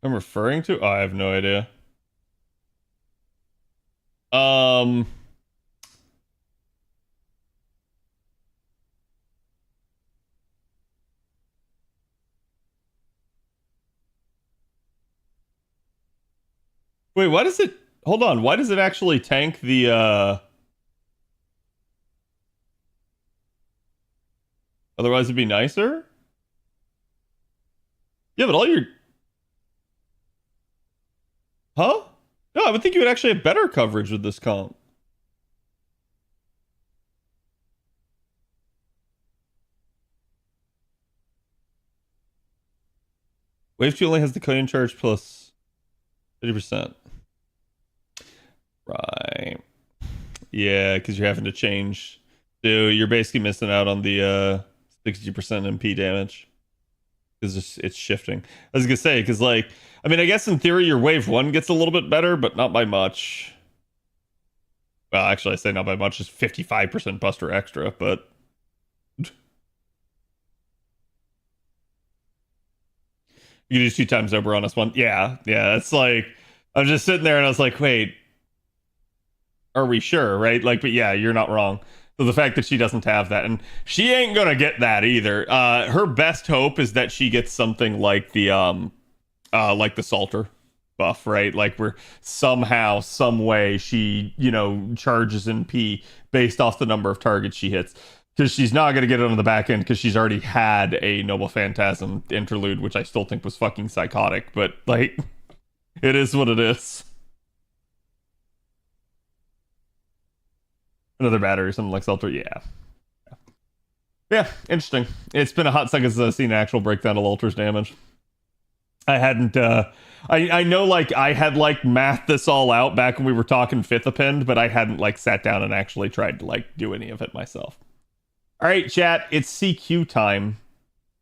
Speaker 5: I'm referring to? Oh, I have no idea. Um... Wait, why does it... Hold on, why does it actually tank the, Otherwise it'd be nicer? Yeah, but all your... Huh? No, I would think you would actually have better coverage with this comp. Wave 2 only has the coin charge plus 50%. Right. Yeah, because you're having to change. Dude, you're basically missing out on the 60% MP damage. Because it's shifting. I was gonna say, because like, I mean, I guess in theory your wave 1 gets a little bit better, but not by much. Well, actually, I say not by much, just 55% buster extra, but... You can do 2 times over on this one. Yeah, it's like... I'm just sitting there and I was like, wait... Are we sure, right? Like, but yeah, you're not wrong. So the fact that she doesn't have that, and she ain't gonna get that either. Her best hope is that she gets something like the Salter buff, right? Like where somehow, some way, she charges in P based off the number of targets she hits. Because she's not gonna get it on the back end because she's already had a Noble Phantasm interlude, which I still think was fucking psychotic. But like, it is what it is. Another battery, something like Salter, yeah. Yeah, interesting. It's been a hot second since I've seen an actual breakdown of Lolter's damage. I hadn't, I know, like, I had, like, mathed this all out back when we were talking 5th append, but I hadn't, like, sat down and actually tried to, like, do any of it myself. Alright, chat, it's CQ time.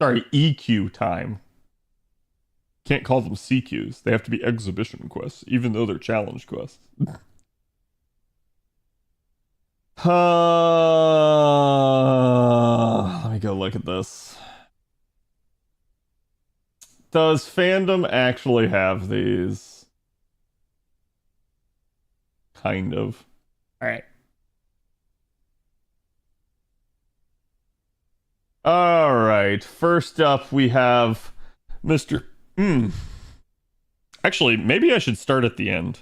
Speaker 5: Sorry, EQ time. Can't call them CQs. They have to be exhibition quests, even though they're challenge quests. Let me go look at this. Does fandom actually have these? kind of. All right. All right. First up, we have Mr. Actually, maybe I should start at the end.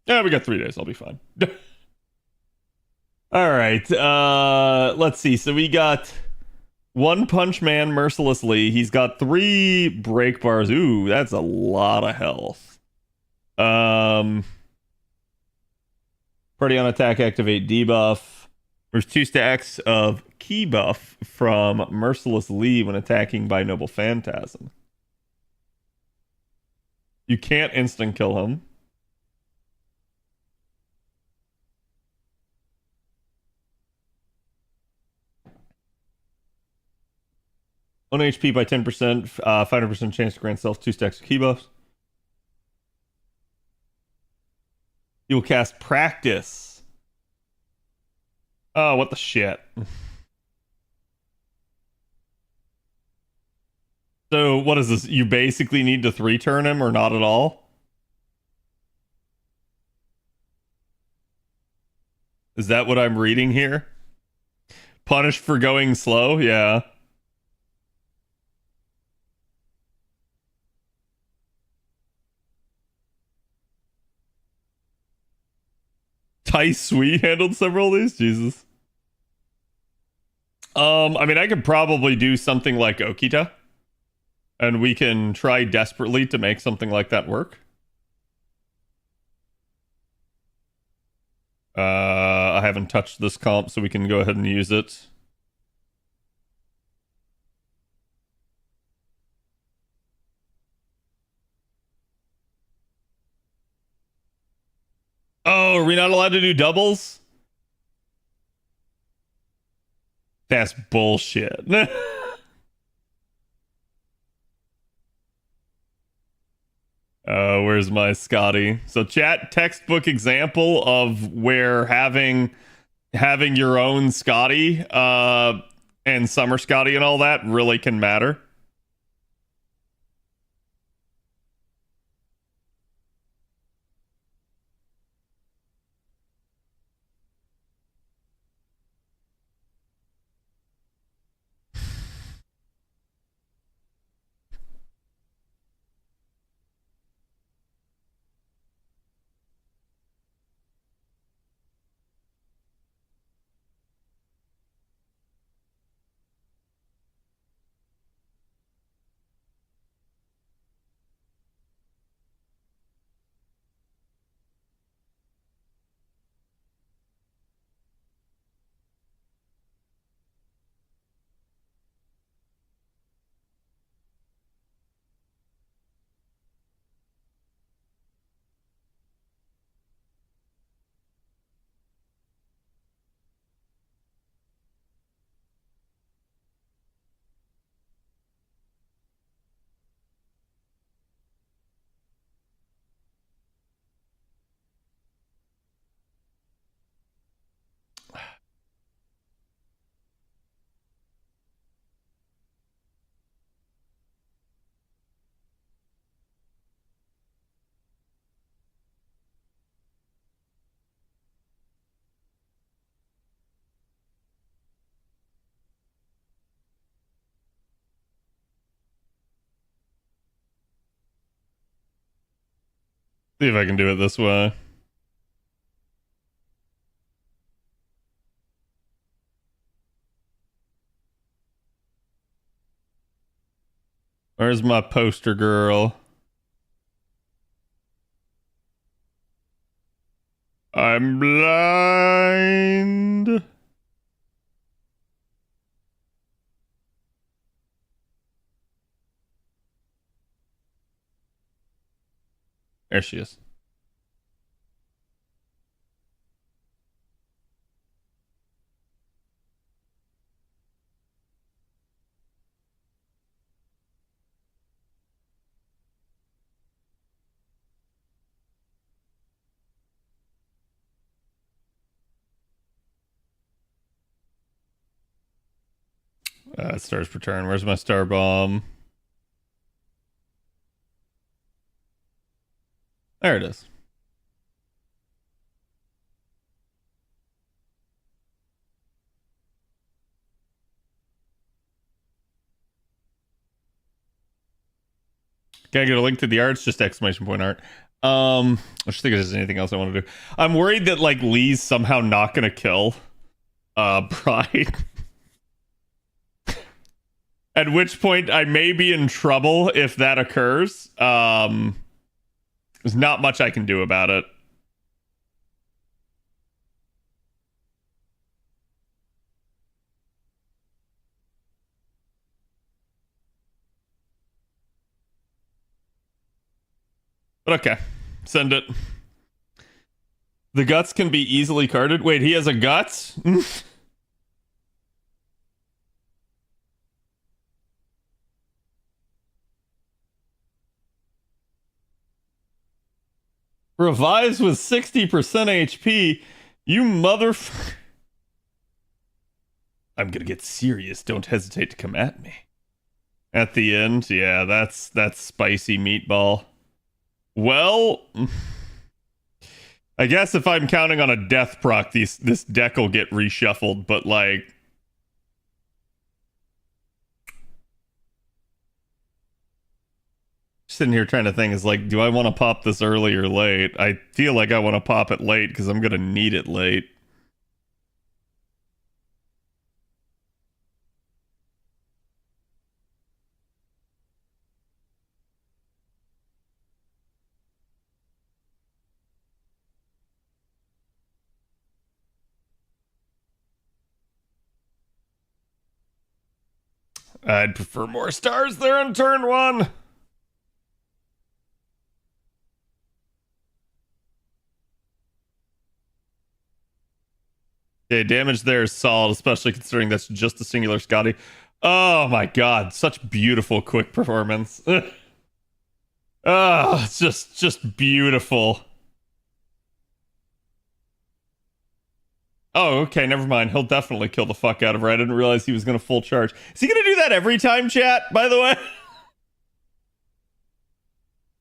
Speaker 5: Yeah, we got 3 days. I'll be fine. All right. Let's see. So we got One Punch Man mercilessly. He's got 3 break bars. Ooh, that's a lot of health. Party on attack, activate debuff. There's 2 stacks of key buff from Merciless Lee when attacking by Noble Phantasm. You can't instant kill him. One HP by 10%, 500% chance to grant self 2 stacks of key buffs. You will cast Practice. Oh, what the shit. So, what is this? You basically need to 3-turn him or not at all? Is that what I'm reading here? Punished for going slow? Yeah. Tai Sui handled several of these? Jesus. I mean, I could probably do something like Okita. And we can try desperately to make something like that work. I haven't touched this comp, so we can go ahead and use it. Oh, are we not allowed to do doubles? That's bullshit. Where's my Scotty? So chat, textbook example of where having your own Scotty and Summer Scotty and all that really can matter. See if I can do it this way. Where's my poster girl? I'm blind. There she is. Stars per turn. Where's my star bomb? There it is. Can I get a link to the arts? Just exclamation point art. I just think there's anything else I want to do. I'm worried that like Lee's somehow not gonna kill Bride. At which point I may be in trouble if that occurs. There's not much I can do about it. But okay, send it. The guts can be easily carded. Wait, he has a guts? Revives with 60% HP. You motherfucker. I'm gonna get serious. Don't hesitate to come at me. At the end, yeah, that's spicy meatball. Well, I guess if I'm counting on a death proc, this deck will get reshuffled, but like... Sitting here trying to think is like, do I want to pop this early or late? I feel like I want to pop it late because I'm going to need it late. I'd prefer more stars there on turn one. Okay, damage there is solid, especially considering that's just a singular Scotty. Oh my god, such beautiful quick performance. Oh, it's just beautiful. Oh, okay, never mind. He'll definitely kill the fuck out of her. I didn't realize he was going to full charge. Is he going to do that every time, chat, by the way?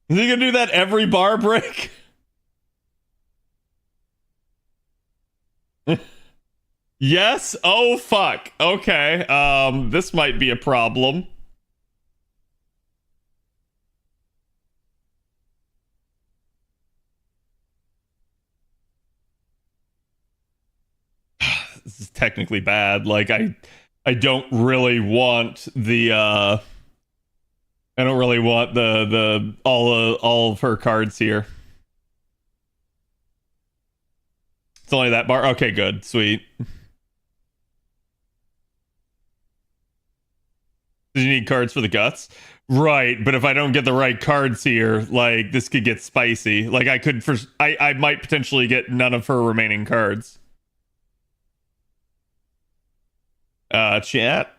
Speaker 5: Is he going to do that every bar break? Yes? Oh, fuck. Okay, this might be a problem. This is technically bad. Like, I don't really want the, I don't really want the all of her cards here. It's only that bar. Okay, good. Sweet. Did you need cards for the guts? Right, but if I don't get the right cards here, like, this could get spicy. Like, I might potentially get none of her remaining cards. Chat?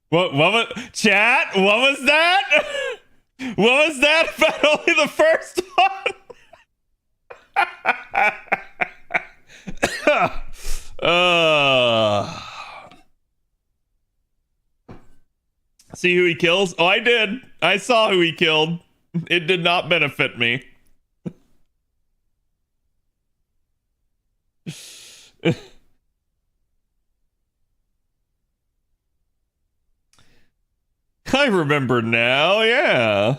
Speaker 5: What was chat? What was that? What was that about only the first one? See who he kills? Oh, I did. I saw who he killed. It did not benefit me. I remember now, yeah.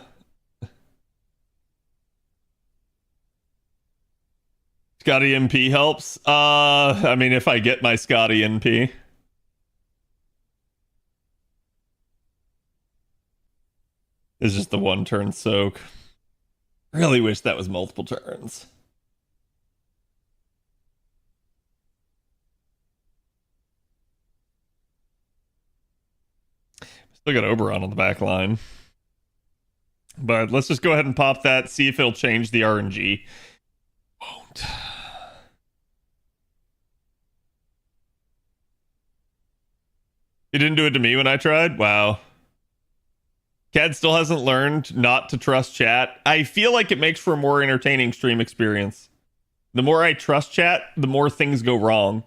Speaker 5: Scotty MP helps. I mean, if I get my Scotty MP. It's just the one turn soak. Really wish that was multiple turns. Still got Oberon on the back line. But let's just go ahead and pop that, see if it'll change the RNG. Won't. You didn't do it to me when I tried? Wow. Cad still hasn't learned not to trust chat. I feel like it makes for a more entertaining stream experience. The more I trust chat, the more things go wrong.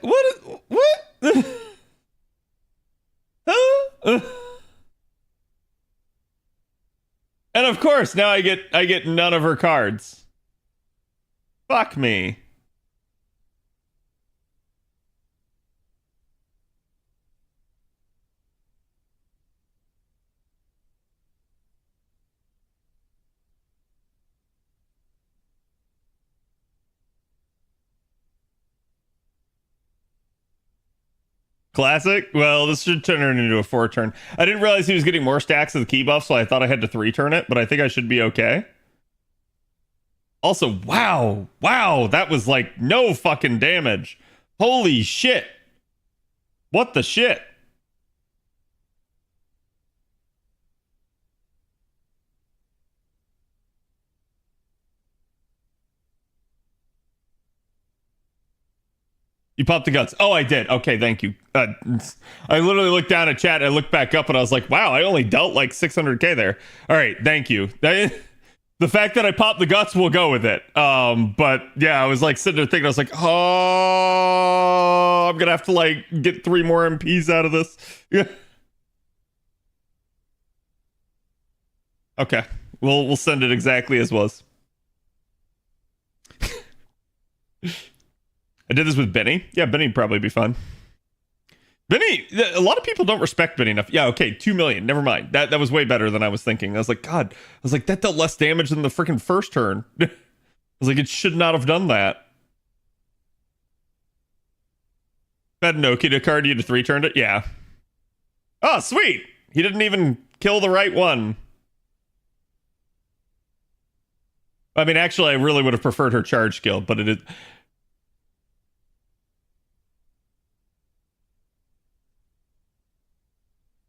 Speaker 5: What? Huh? And of course, now I get none of her cards. Fuck me. Classic? Well, this should turn it into a 4-turn. I didn't realize he was getting more stacks of the key buff, so I thought I had to 3-turn it, but I think I should be okay. Also, wow, that was like no fucking damage. Holy shit. What the shit? You popped the guts. Oh, I did. Okay, thank you. I literally looked down at chat and I looked back up and I was like, wow, I only dealt like 600k there. All right, thank you. The fact that I popped the guts will go with it. But yeah, I was like sitting there thinking, I was like, oh, I'm gonna have to like get 3 more MPs out of this. Yeah. Okay, we'll send it exactly as was. I did this with Benny. Yeah, Benny'd probably be fun. Benny, a lot of people don't respect Benny enough. Yeah, okay, 2 million. Never mind. That was way better than I was thinking. I was like, God, I was like, that dealt less damage than the freaking first turn. I was like, it should not have done that. Had an Okita card, you had 3-turned it? Yeah. Oh, sweet. He didn't even kill the right one. I mean, actually, I really would have preferred her charge skill, but it is...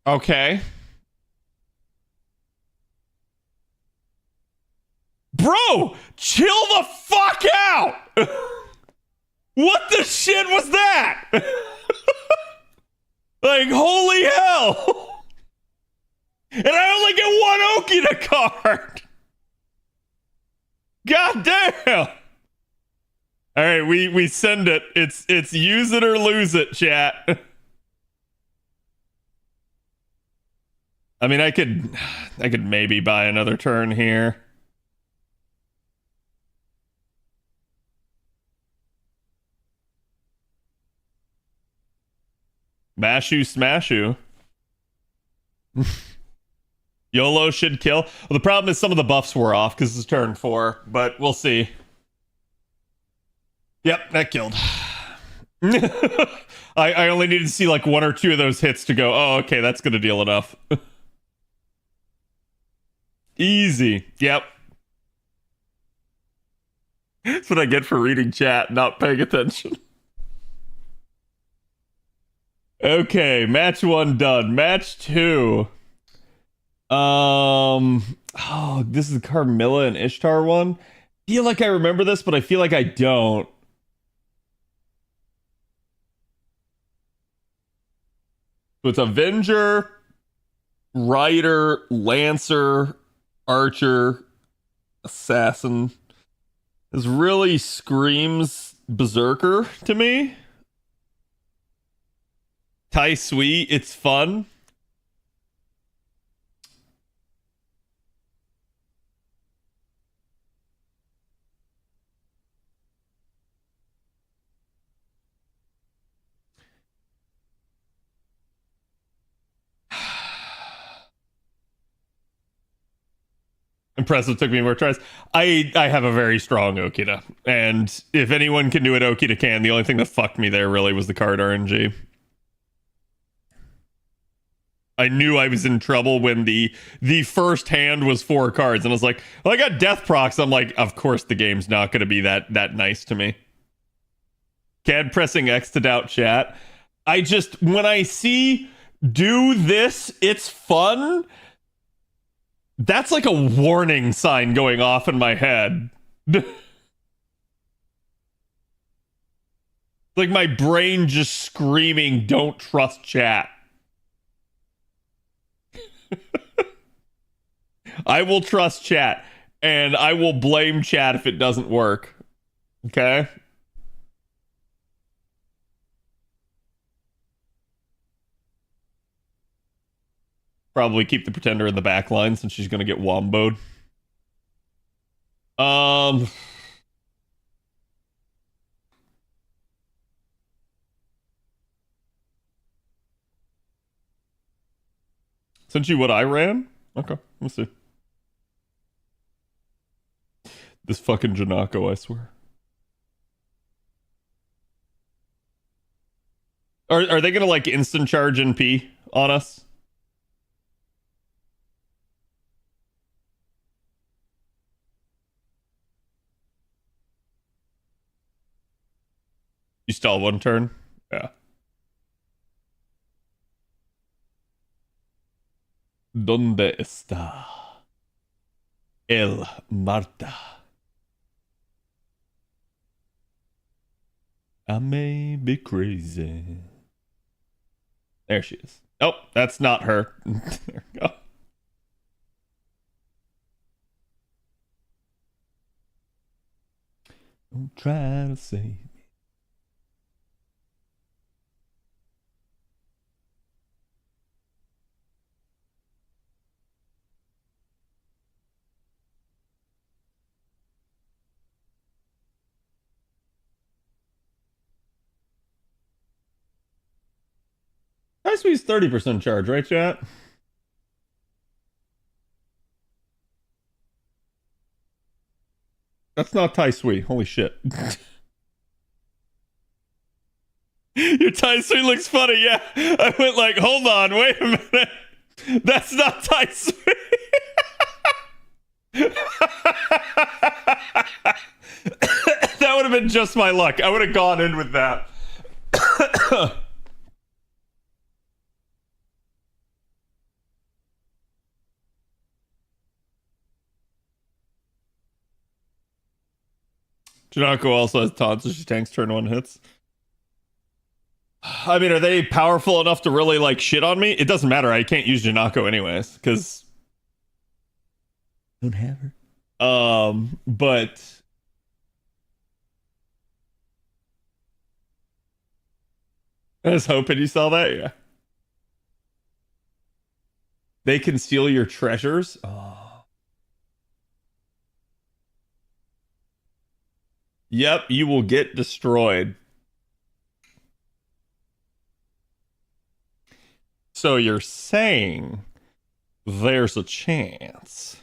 Speaker 5: Okay. Bro, chill the fuck out! What the shit was that? Like, holy hell! And I only get 1 Okita card! God damn! Alright, we send it. It's use it or lose it, chat. I mean, I could maybe buy another turn here. Mashu smashu. YOLO should kill. Well, the problem is some of the buffs were off because it's turn 4, but we'll see. Yep, that killed. I only needed to see like 1 or 2 of those hits to go, oh, okay, that's going to deal enough. Easy. Yep. That's what I get for reading chat, not paying attention. Okay, match 1 done. Match 2. Oh, this is the Carmilla and Ishtar one. I feel like I remember this, but I feel like I don't. So it's Avenger, Rider, Lancer, Archer, Assassin. This really screams Berserker to me. Tai Sui, it's fun. Impressive, took me more tries. I have a very strong Okita, and if anyone can do what Okita can, the only thing that fucked me there really was the card RNG. I knew I was in trouble when the first hand was 4 cards, and I was like, well, I got Death Procs. I'm like, of course the game's not going to be that nice to me. CAD pressing X to doubt chat. I just, when I see do this, it's fun, that's like a warning sign going off in my head. Like my brain just screaming, don't trust chat. I will trust chat, and I will blame chat if it doesn't work. Okay? Probably keep the Pretender in the back line since she's going to get womboed. Sent you what I ran? Okay, let's see. This fucking Janako, I swear. Are they gonna like instant charge NP on us? You still have one turn? Yeah. ¿Dónde está el Marta? I may be crazy. There she is. Nope, that's not her. There we go. Don't try to save me. Tai Sui's 30% charge, right, chat? That's not Tai Sui. Holy shit. Your Tai Sui looks funny, yeah. I went like, hold on, wait a minute. That's not Tai Sui. That would have been just my luck. I would have gone in with that. Janako also has taunts, so she tanks turn 1 hits. I mean, are they powerful enough to really like shit on me? It doesn't matter. I can't use Janako anyways, because don't have her. But I was hoping you saw that. Yeah. They can steal your treasures. Oh. Yep, you will get destroyed. So you're saying there's a chance.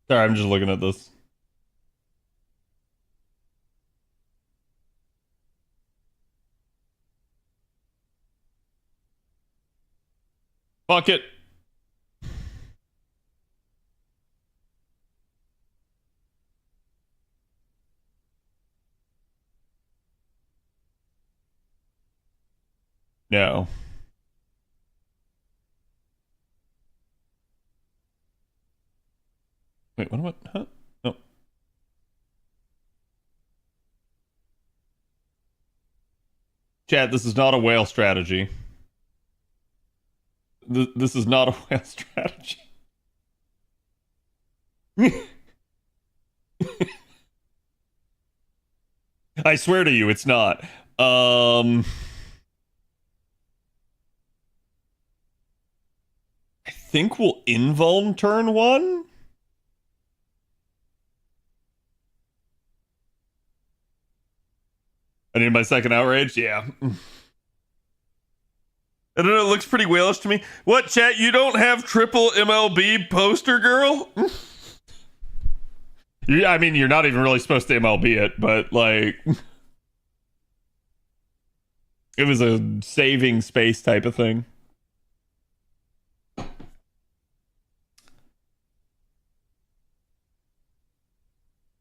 Speaker 5: Sorry, I'm just looking at this. Fuck it. No. Wait, what am I? Huh? No. Chad, this is not a whale strategy. This is not a whale strategy. I swear to you, it's not. I think we'll invuln turn 1. I need my second outrage. Yeah. I don't know. It looks pretty whalish to me. What, chat? You don't have triple MLB poster girl? I mean, you're not even really supposed to MLB it, but like, it was a saving space type of thing.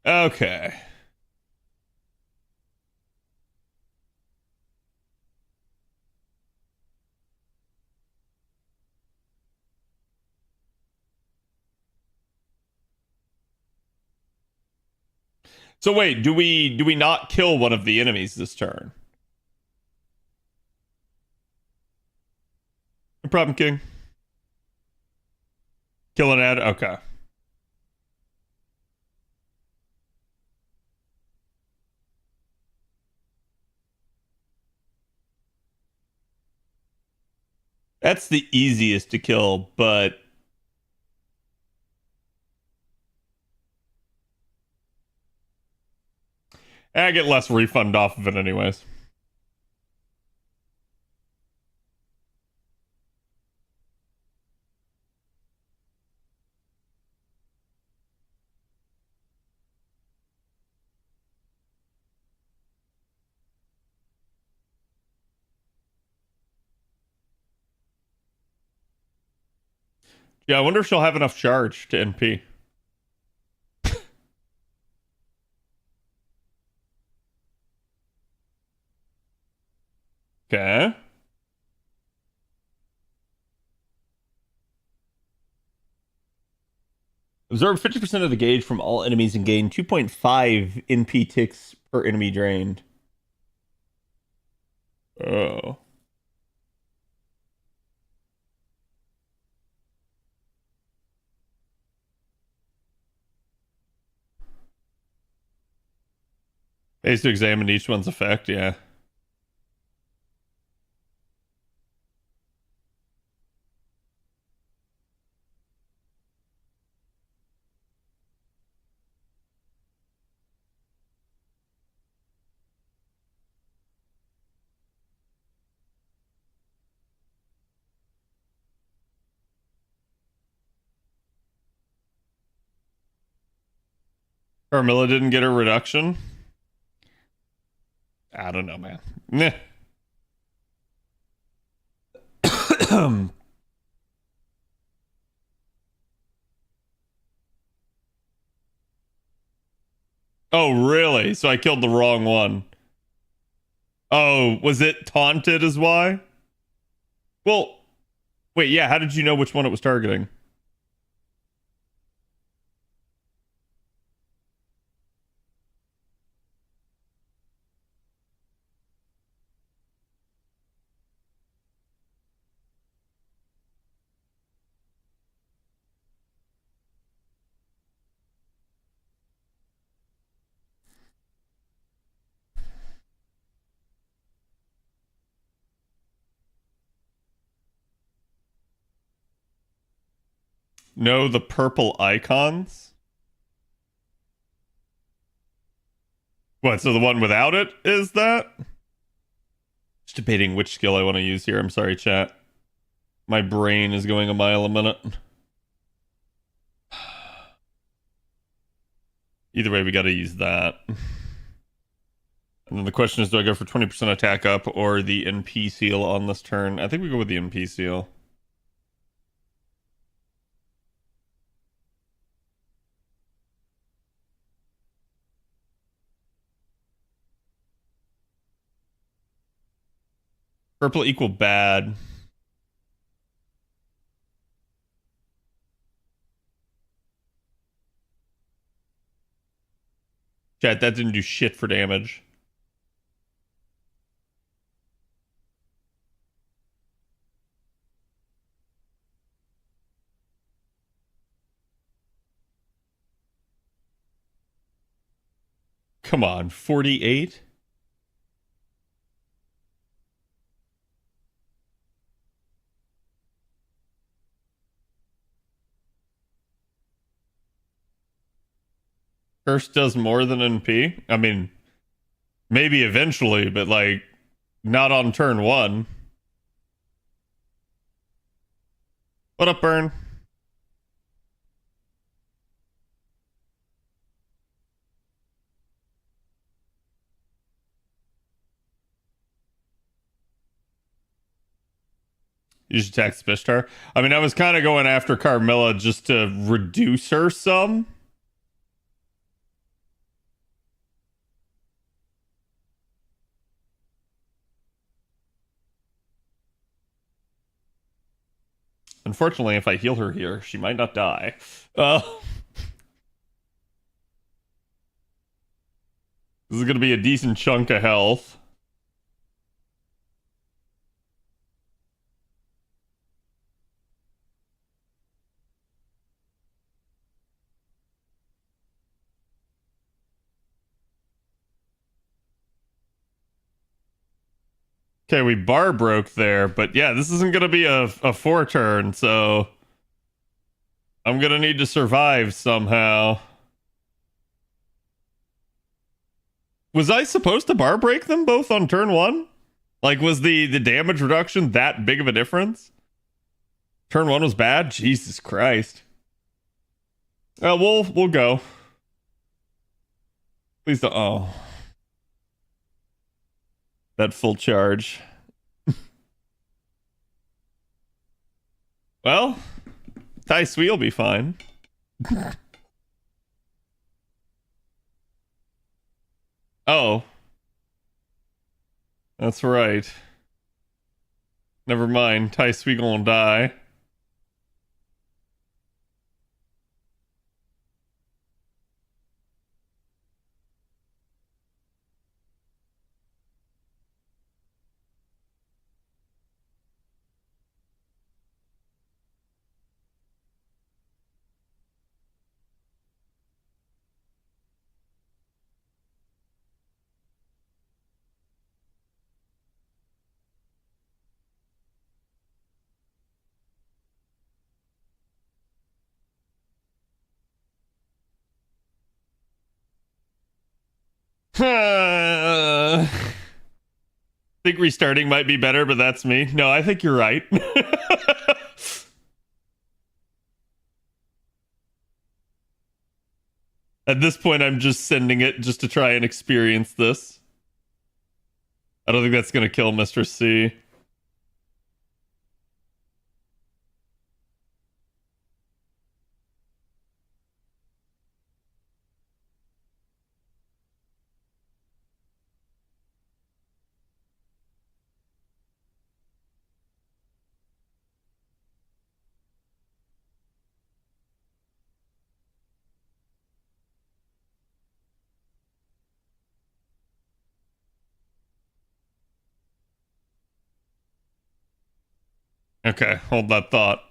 Speaker 5: Okay. So wait, do we not kill one of the enemies this turn? No problem, King. Kill an ad. Okay. That's the easiest to kill, but I get less refund off of it anyways. Yeah, I wonder if she'll have enough charge to NP. Okay. Absorb 50% of the gauge from all enemies and gain 2.5 NP ticks per enemy drained. Oh. Pays to examine each one's effect, yeah. Carmilla didn't get a reduction? I don't know, man. Meh. Oh, really? So I killed the wrong one. Oh, was it taunted as why? Well, wait, yeah, how did you know which one it was targeting? No, the purple icons? What, so the one without it is that? Just debating which skill I want to use here. I'm sorry, chat. My brain is going a mile a minute. Either way, we got to use that. And then the question is, do I go for 20% attack up or the NP seal on this turn? I think we go with the NP seal. Purple equal bad. Chat, that didn't do shit for damage. Come on, 48? Curse does more than NP? I mean, maybe eventually, but like, not on turn one. What up, Burn? You should attack Spishtar. I mean, I was kind of going after Carmilla just to reduce her some. Unfortunately, if I heal her here, she might not die. This is going to be a decent chunk of health. Okay, we bar broke there, but yeah, this isn't going to be a 4-turn, so I'm going to need to survive somehow. Was I supposed to bar break them both on turn 1? Like, was the damage reduction that big of a difference? Turn 1 was bad? Jesus Christ. We'll go. Please don't. Oh. That full charge. Well, Tai Sui will be fine. Oh. That's right. Never mind. Tai Sui gonna die. Think restarting might be better, but that's me. No, I think you're right. At this point, I'm just sending it just to try and experience this. I don't think that's going to kill Mr. C. Okay, hold that thought.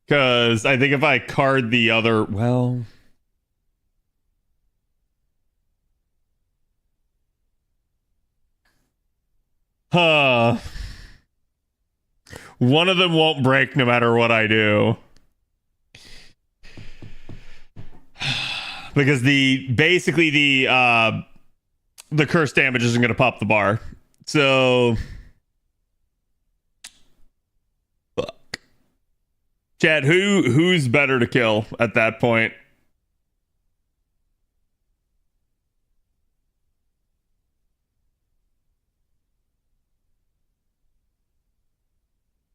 Speaker 5: Because I think if I card the other... Well... Huh. One of them won't break no matter what I do. Because basically the curse damage isn't going to pop the bar. So... Fuck. Chad, who's better to kill at that point?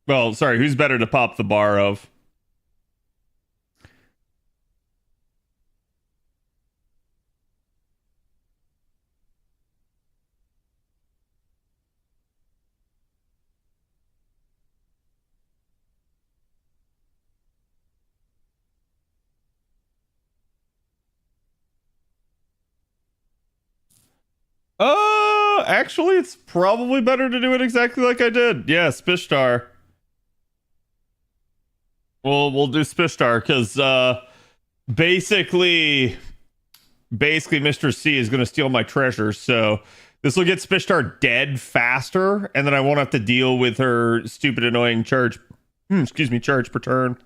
Speaker 5: Well, sorry, who's better to pop the bar of? Actually, it's probably better to do it exactly like I did. Yeah, Spishtar. We'll do Spishtar because basically Mr. C is going to steal my treasure. So this will get Spishtar dead faster, and then I won't have to deal with her stupid, annoying charge. Charge per turn.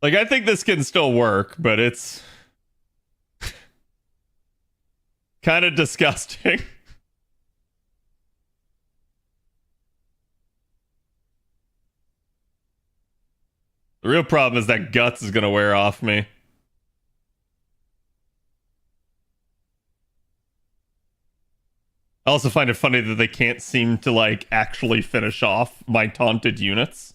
Speaker 5: Like, I think this can still work, but it's kind of disgusting. The real problem is that Guts is going to wear off me. I also find it funny that they can't seem to, like, actually finish off my taunted units.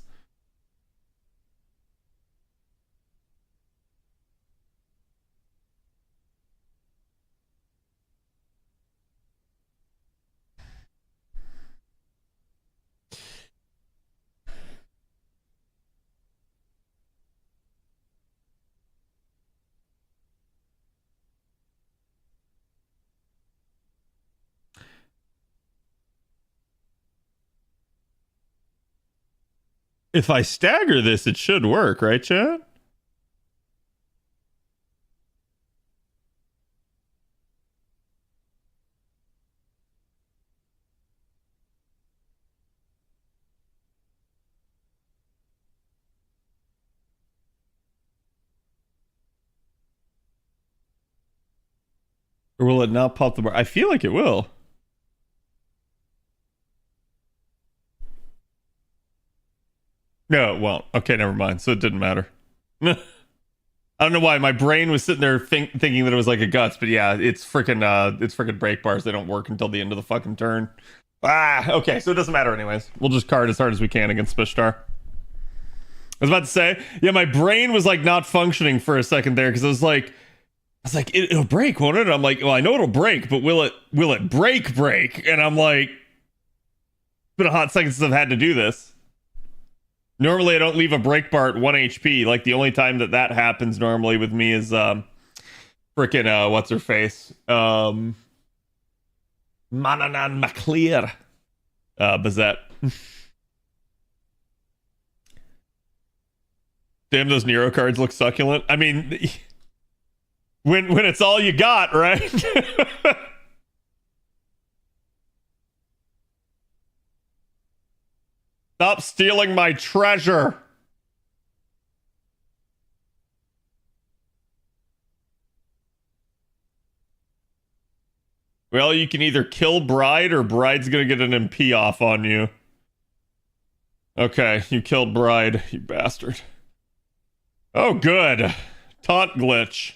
Speaker 5: If I stagger this, it should work, right, chat? Or will it not pop the bar? I feel like it will. No, it won't. Okay, never mind. So it didn't matter. I don't know why my brain was sitting there thinking that it was like a guts, but yeah, it's freaking break bars. They don't work until the end of the fucking turn. Okay, so it doesn't matter anyways. We'll just card as hard as we can against Spishtar. I was about to say, yeah, my brain was like not functioning for a second there because I was like, it'll break, won't it? And I'm like, well, I know it'll break, but will it break? And I'm like, it's been a hot second since I've had to do this. Normally, I don't leave a break bar at 1 HP. Like, the only time that happens normally with me is, frickin', what's her face? Mananan MacLear. Bazette. Damn, those Nero cards look succulent. I mean, when it's all you got, right? Stop stealing my treasure. Well, you can either kill Bride or Bride's gonna get an MP off on you. Okay, you killed Bride, you bastard. Oh, good. Taunt glitch.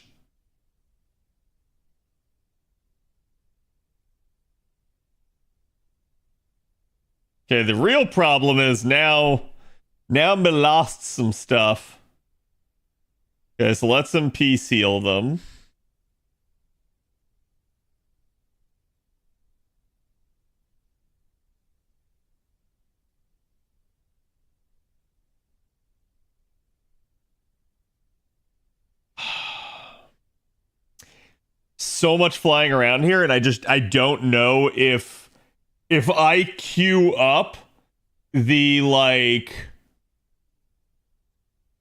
Speaker 5: Okay, the real problem is now we lost some stuff. Okay, so let's MP seal them. So much flying around here, and I don't know if I queue up the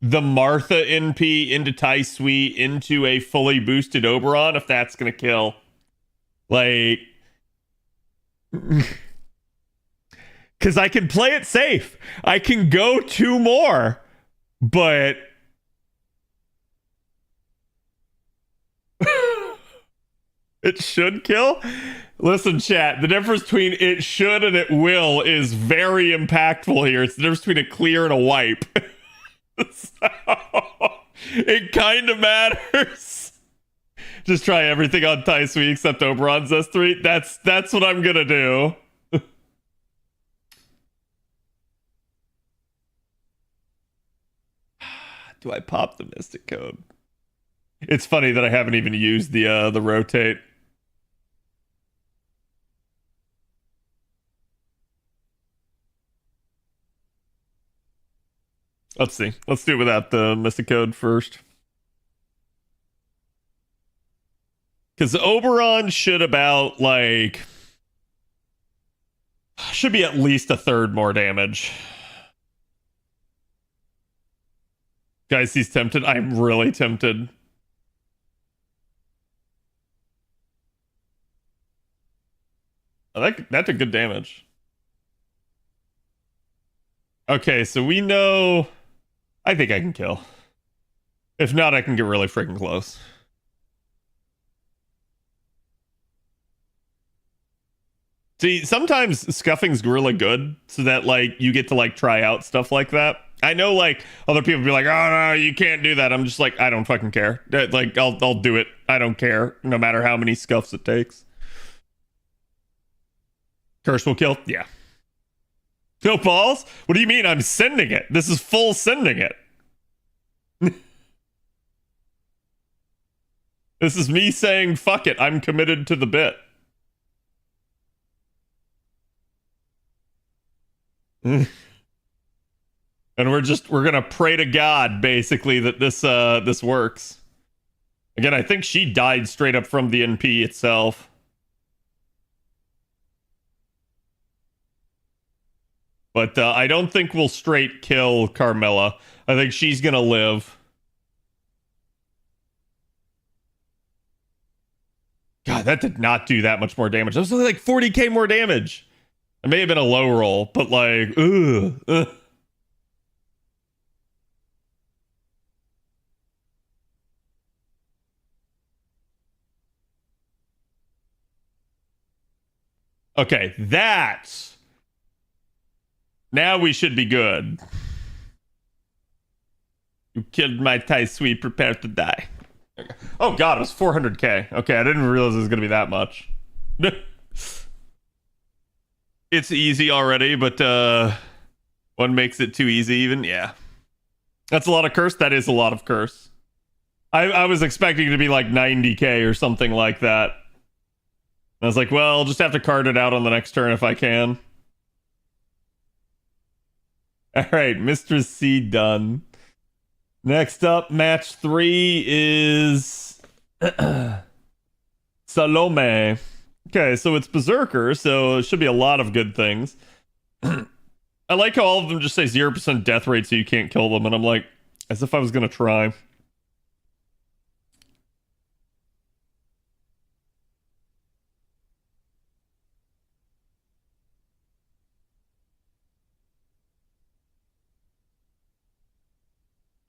Speaker 5: Martha NP into Tai Sui into a fully boosted Oberon, if that's gonna kill. Like, because I can play it safe. I can go 2 more, but it should kill. Listen, chat, the difference between it should and it will is very impactful here. It's the difference between a clear and a wipe. So, it kind of matters. Just try everything on Tai Sui except Oberon's S3. That's what I'm gonna do. Do I pop the Mystic Code? It's funny that I haven't even used the rotate. Let's see. Let's do it without the Mystic Code first. Because Oberon should should be at least 1/3 more damage. Guys, he's tempted. I'm really tempted. That's a good damage. Okay, so we know... I think I can kill. If not, I can get really freaking close. See, sometimes scuffing's really good, so that, you get to, try out stuff like that. I know, other people be like, oh, no, you can't do that. I'm just like, I don't fucking care. I'll do it. I don't care, no matter how many scuffs it takes. Curse will kill? Yeah. No balls? What do you mean I'm sending it? This is full sending it. This is me saying, fuck it, I'm committed to the bit. And we're gonna pray to God, basically, that this works. Again, I think she died straight up from the NP itself. But I don't think we'll straight kill Carmilla. I think she's gonna live. God, that did not do that much more damage. That was only like 40k more damage. It may have been a low roll, but like, ugh. Okay, that's... Now we should be good. You killed my Tai Sui, prepare to die. Okay. Oh god, it was 400k. Okay, I didn't realize it was gonna be that much. It's easy already, but one makes it too easy even. Yeah. That's a lot of curse. That is a lot of curse. I was expecting it to be like 90k or something like that. I was like, well, I'll just have to card it out on the next turn if I can. Alright, Mistress C done. Next up, match 3 is Salome. Okay, so it's Berserker, so it should be a lot of good things. I like how all of them just say 0% death rate so you can't kill them, and I'm like, as if I was gonna try.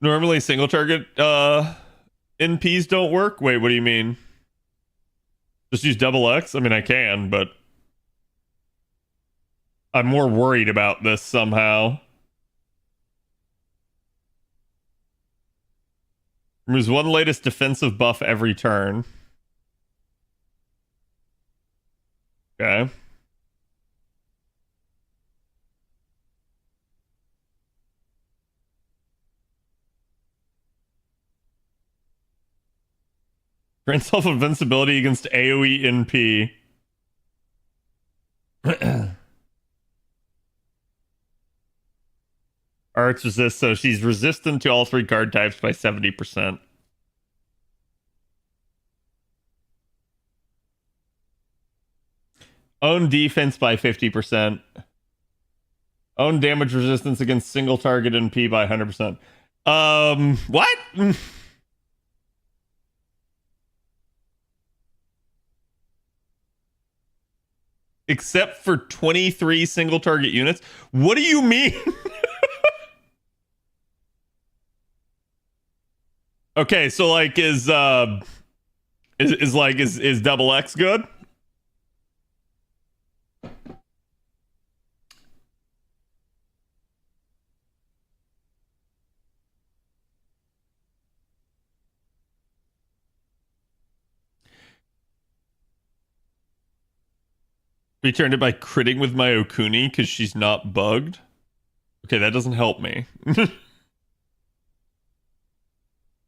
Speaker 5: Normally single target NPs don't work? Wait, what do you mean? Just use double X? I mean, I can, but I'm more worried about this somehow. Removes one latest defensive buff every turn. Okay. Grant self invincibility against AoE NP. Arts resist, so she's resistant to all 3 card types by 70%. Own defense by 50%. Own damage resistance against single target NP by 100%. What? Except for 23 single target units? What do you mean? Okay, so like is double X good? Returned it by critting with my Okuni because she's not bugged. Okay, that doesn't help me. I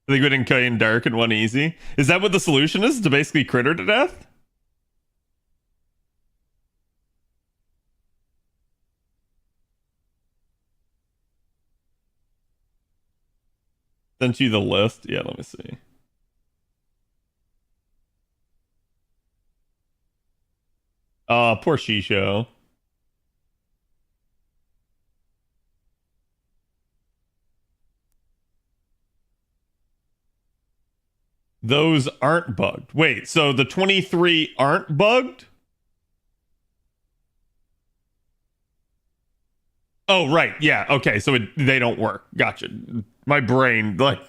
Speaker 5: think we didn't cut in dark and one easy. Is that what the solution is? To basically crit her to death? Sent you the list? Yeah, let me see. Poor Shisho. Those aren't bugged. Wait, so the 23 aren't bugged? Oh, right. Yeah. Okay. So they don't work. Gotcha. My brain, like...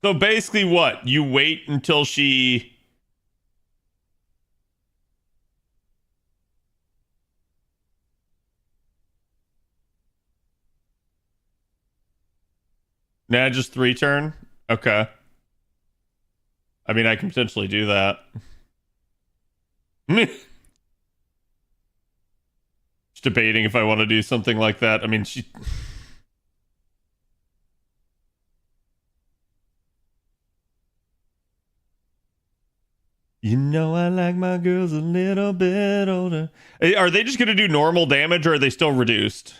Speaker 5: So basically what? You wait until she... Nah, just 3 turn? Okay. I mean, I can potentially do that. Just debating if I want to do something like that. I mean, she... You know I like my girls a little bit older. Are they just going to do normal damage, or are they still reduced?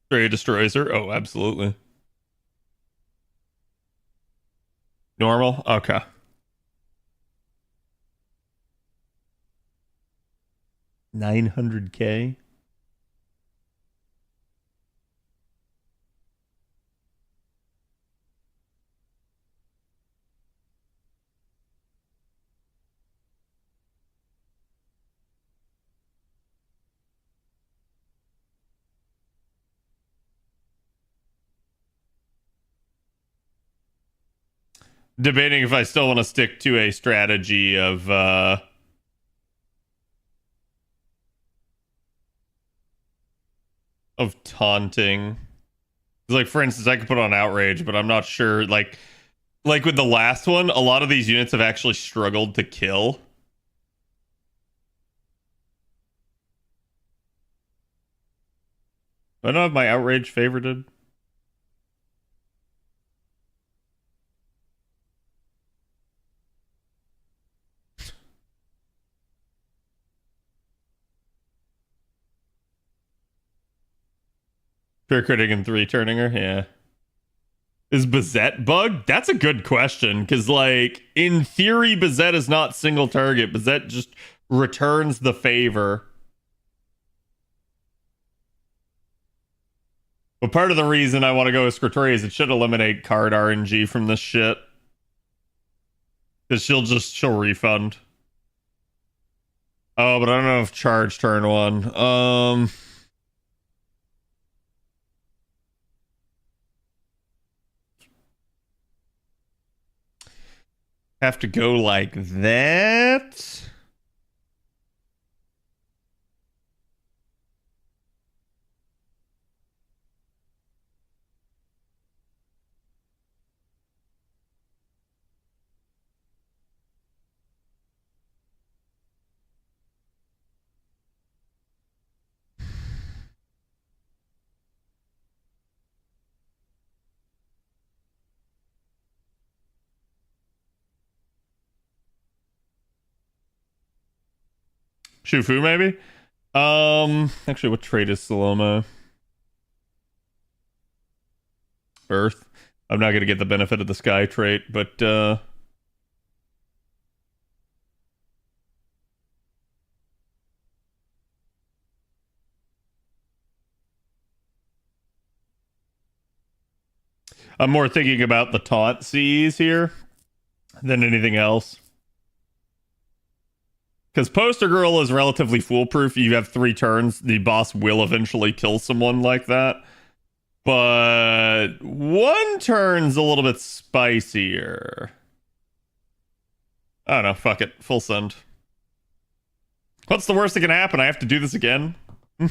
Speaker 5: Stray destroys her? Oh, absolutely. Normal? Okay. $900K? Debating if I still want to stick to a strategy of taunting. Like, for instance, I could put on outrage, but I'm not sure. Like with the last one, a lot of these units have actually struggled to kill. I don't have my outrage favorited. Fair critic and 3 turning her, yeah. Is Bazette bugged? That's a good question, because, like, in theory, Bazette is not single target. Bazette just returns the favor. But part of the reason I want to go with Scritori is it should eliminate card RNG from this shit. Because she'll refund. Oh, but I don't know if charge turn 1. Have to go like that. Shufu, maybe? Actually, what trait is Saloma? Earth. I'm not gonna get the benefit of the sky trait, but I'm more thinking about the taunt Cs here than anything else. Because Poster Girl is relatively foolproof. You have 3 turns. The boss will eventually kill someone like that. But 1 turn's a little bit spicier. I don't know. Fuck it. Full send. What's the worst that can happen? I have to do this again? The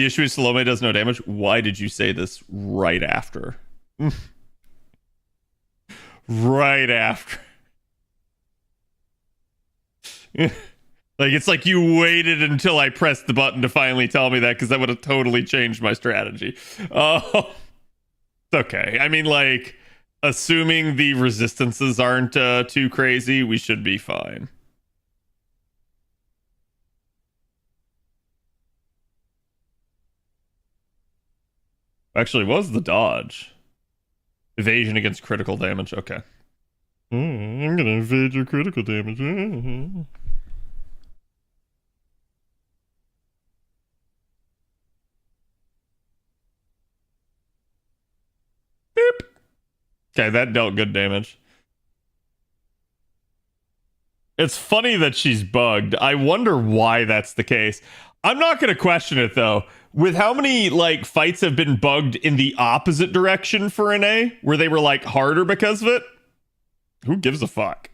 Speaker 5: issue is Salome does no damage. Why did you say this right after? Right after. Like, it's like you waited until I pressed the button to finally tell me that, because that would have totally changed my strategy. Oh, it's okay. I mean, like, assuming the resistances aren't too crazy, we should be fine. Actually, what was the dodge? Evasion against critical damage. Okay. I'm gonna evade your critical damage. Boop. Okay, that dealt good damage. It's funny that she's bugged. I wonder why that's the case. I'm not going to question it, though. With how many, like, fights have been bugged in the opposite direction for an A, where they were, like, harder because of it? Who gives a fuck?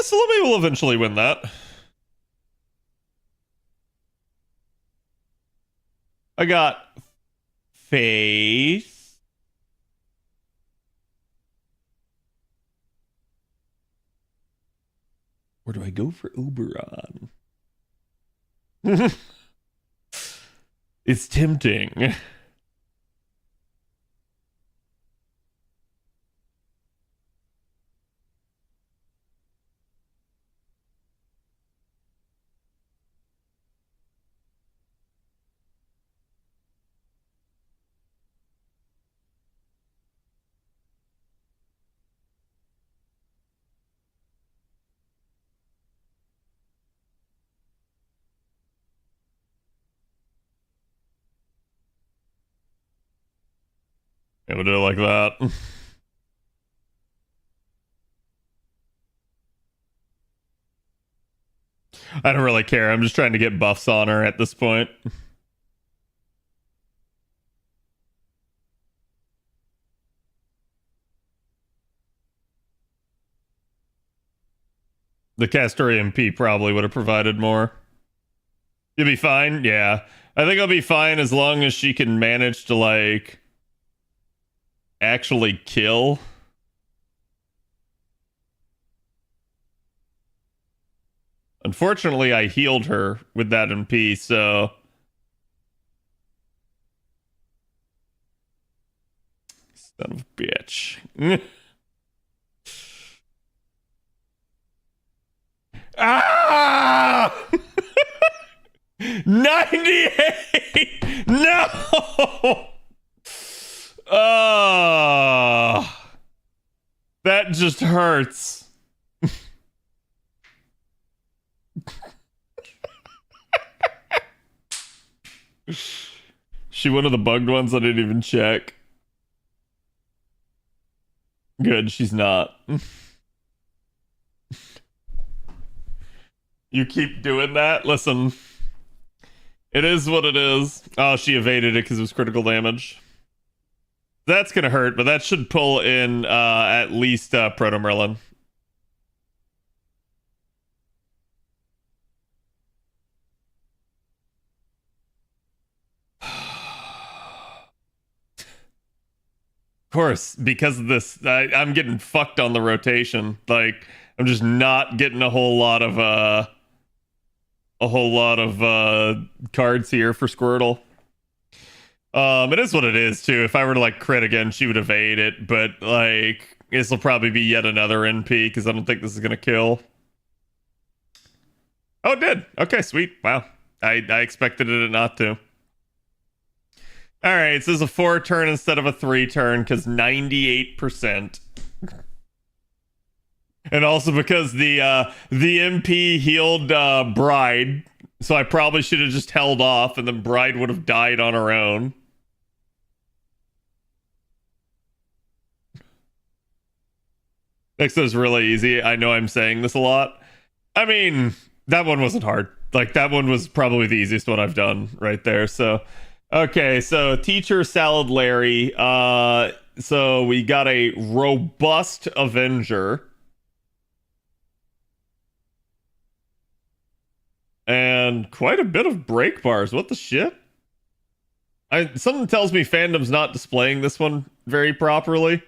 Speaker 5: Salome will eventually win that. I got Faith. Or do I go for Oberon? It's tempting. Yeah, we'll do it like that. I don't really care. I'm just trying to get buffs on her at this point. The Castoria MP probably would have provided more. You'll be fine? Yeah. I think I'll be fine as long as she can manage to, like, actually kill. Unfortunately, I healed her with that MP, so... Son of a bitch. Ah! 98! No! That just hurts. She one of the bugged ones I didn't even check. Good, she's not. You keep doing that? Listen. It is what it is. Oh, she evaded it because it was critical damage. That's gonna hurt, but that should pull in at least Proto Merlin. Of course, because of this, I'm getting fucked on the rotation. Like, I'm just not getting a whole lot of cards here for Squirtle. It is what it is too. If I were to like crit again, she would evade it, but like this will probably be yet another NP because I don't think this is gonna kill. Oh, it did. Okay, sweet. Wow. I expected it not to. All right, so this is a 4-turn instead of a 3-turn because 98%. And also because the MP healed Bride, so I probably should have just held off, and then Bride would have died on her own. Next is really easy. I know I'm saying this a lot. I mean, that one wasn't hard. Like, that one was probably the easiest one I've done right there. So, okay, so Teacher Salad Larry. So we got a robust Avenger. And quite a bit of break bars. What the shit? Something tells me fandom's not displaying this one very properly.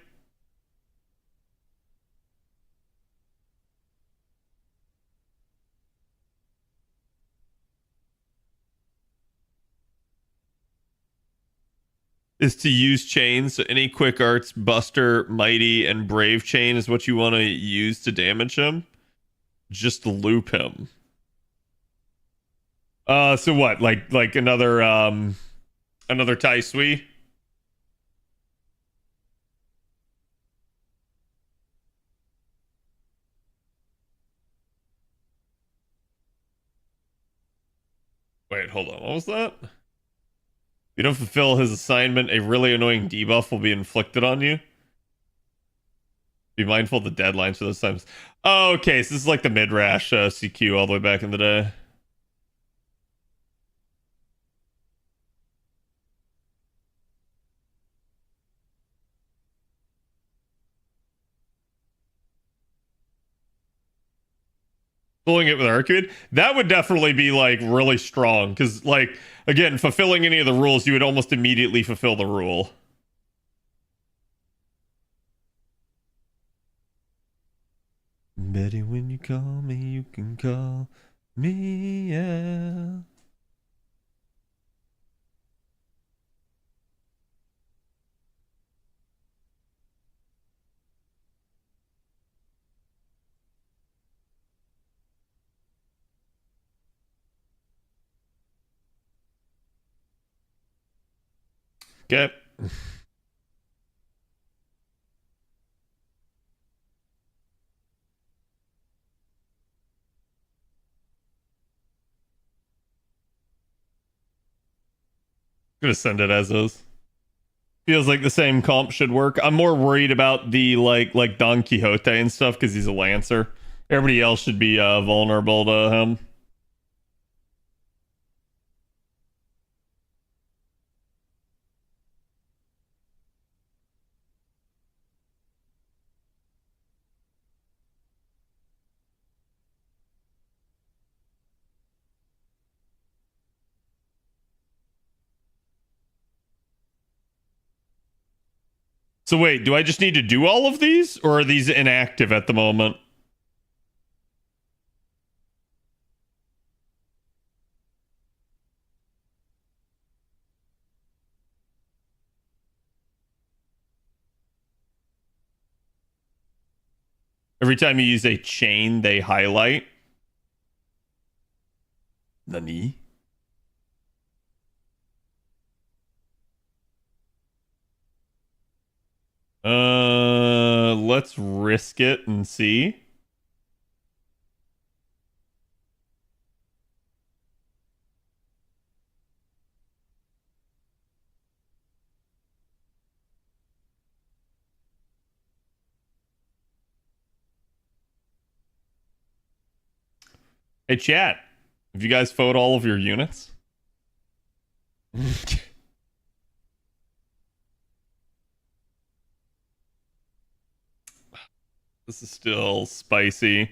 Speaker 5: Is to use chains. So any quick arts, Buster, Mighty, and Brave chain is what you want to use to damage him. Just loop him. So what? Like another Tai Sui? Wait, hold on. What was that? If you don't fulfill his assignment, a really annoying debuff will be inflicted on you. Be mindful of the deadlines for those times. Oh, okay, so this is like the mid-rash CQ all the way back in the day. Fulfilling it with Arcade, that would definitely be like really strong because, like, again, fulfilling any of the rules, you would almost immediately fulfill the rule. Betty, when you call me, you can call me, yeah. Okay. Gonna send it as is. Feels like the same comp should work. I'm more worried about the like Don Quixote and stuff because he's a lancer. Everybody else should be vulnerable to him. So wait, do I just need to do all of these, or are these inactive at the moment? Every time you use a chain, they highlight. Nani? Let's risk it and see. Hey, chat. Have you guys voted all of your units? This is still spicy.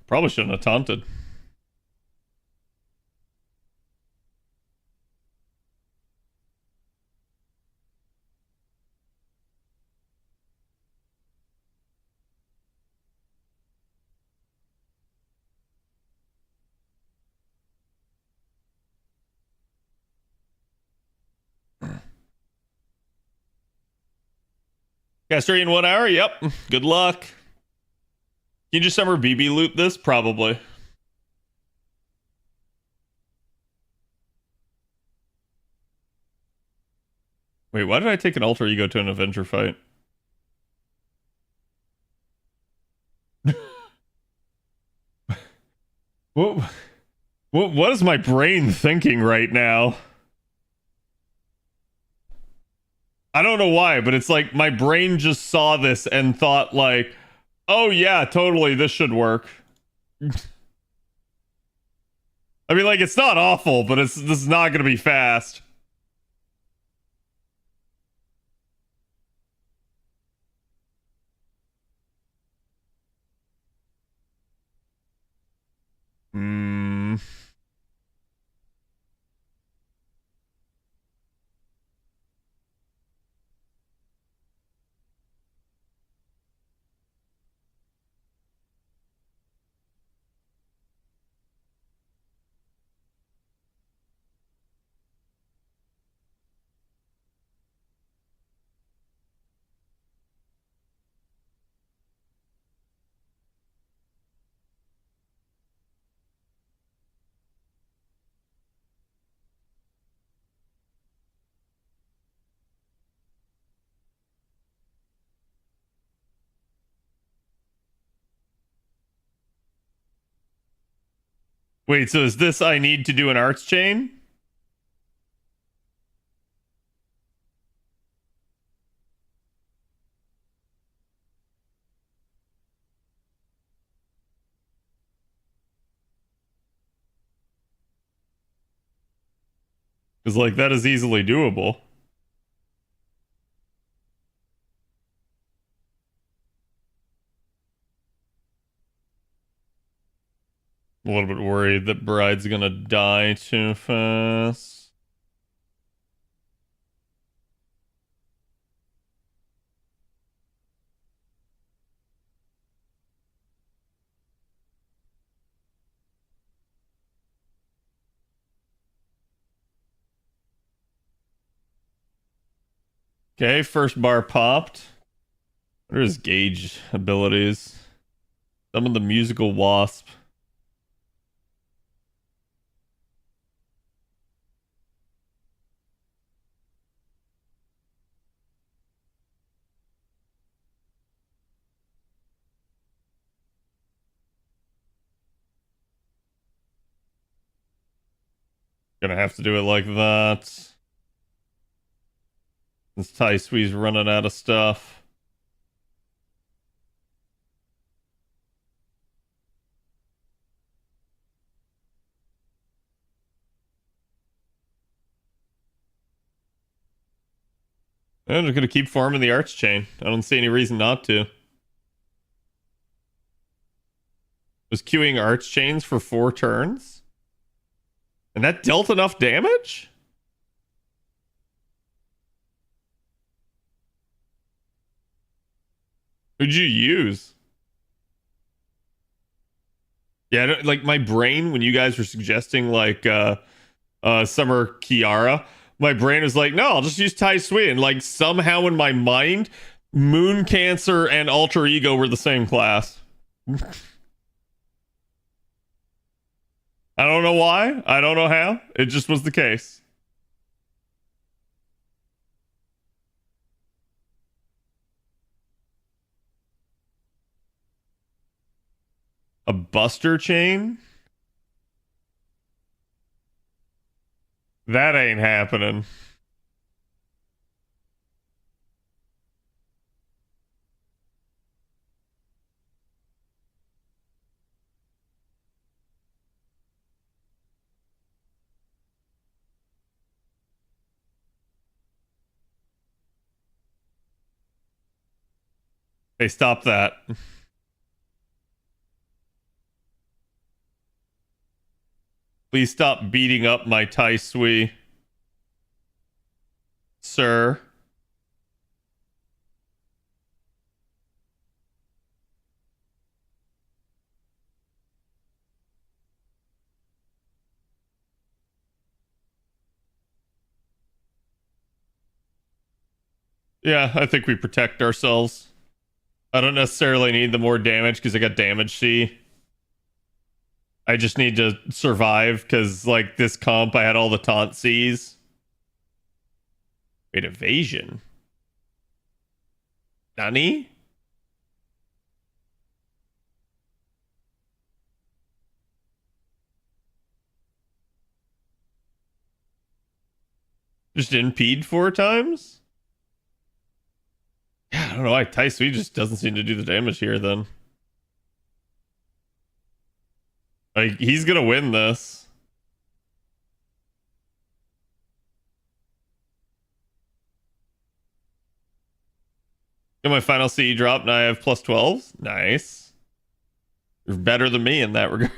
Speaker 5: Probably shouldn't have taunted. Caster in 1 hour? Yep. Good luck. Can you just summer BB loot this? Probably. Wait, why did I take an alter ego to an Avenger fight? what, what is my brain thinking right now? I don't know why, but it's like my brain just saw this and thought like, oh yeah, totally, this should work. I mean, like, it's not awful, but this is not gonna be fast. Hmm. Wait, so is this I need to do an arts chain? Because, like, that is easily doable. A little bit worried that Bride's gonna die too fast. Okay, first bar popped. What are his gauge abilities? Some of the musical wasp. Gonna have to do it like that. Since Tai Sui's running out of stuff. I'm just gonna keep farming the arch chain. I don't see any reason not to. Was queuing arch chains for 4 turns? And that dealt enough damage? Who'd you use? Yeah, like my brain, when you guys were suggesting like Summer Kiara, my brain was like, no, I'll just use Tai Sui. And like somehow in my mind, Moon Cancer and Alter Ego were the same class. I don't know why. I don't know how. It just was the case. A Buster chain? That ain't happening. Hey, stop that. Please stop beating up my Tai Sui, sir. Yeah, I think we protect ourselves. I don't necessarily need the more damage because I got damage C. I just need to survive because, like, this comp, I had all the taunt Cs. Wait, evasion? Nani? Just impede 4 times? Yeah, I don't know why Tai Sui just doesn't seem to do the damage here then. Like, he's gonna win this. Got my final CE drop, now I have plus 12s. Nice. You're better than me in that regard.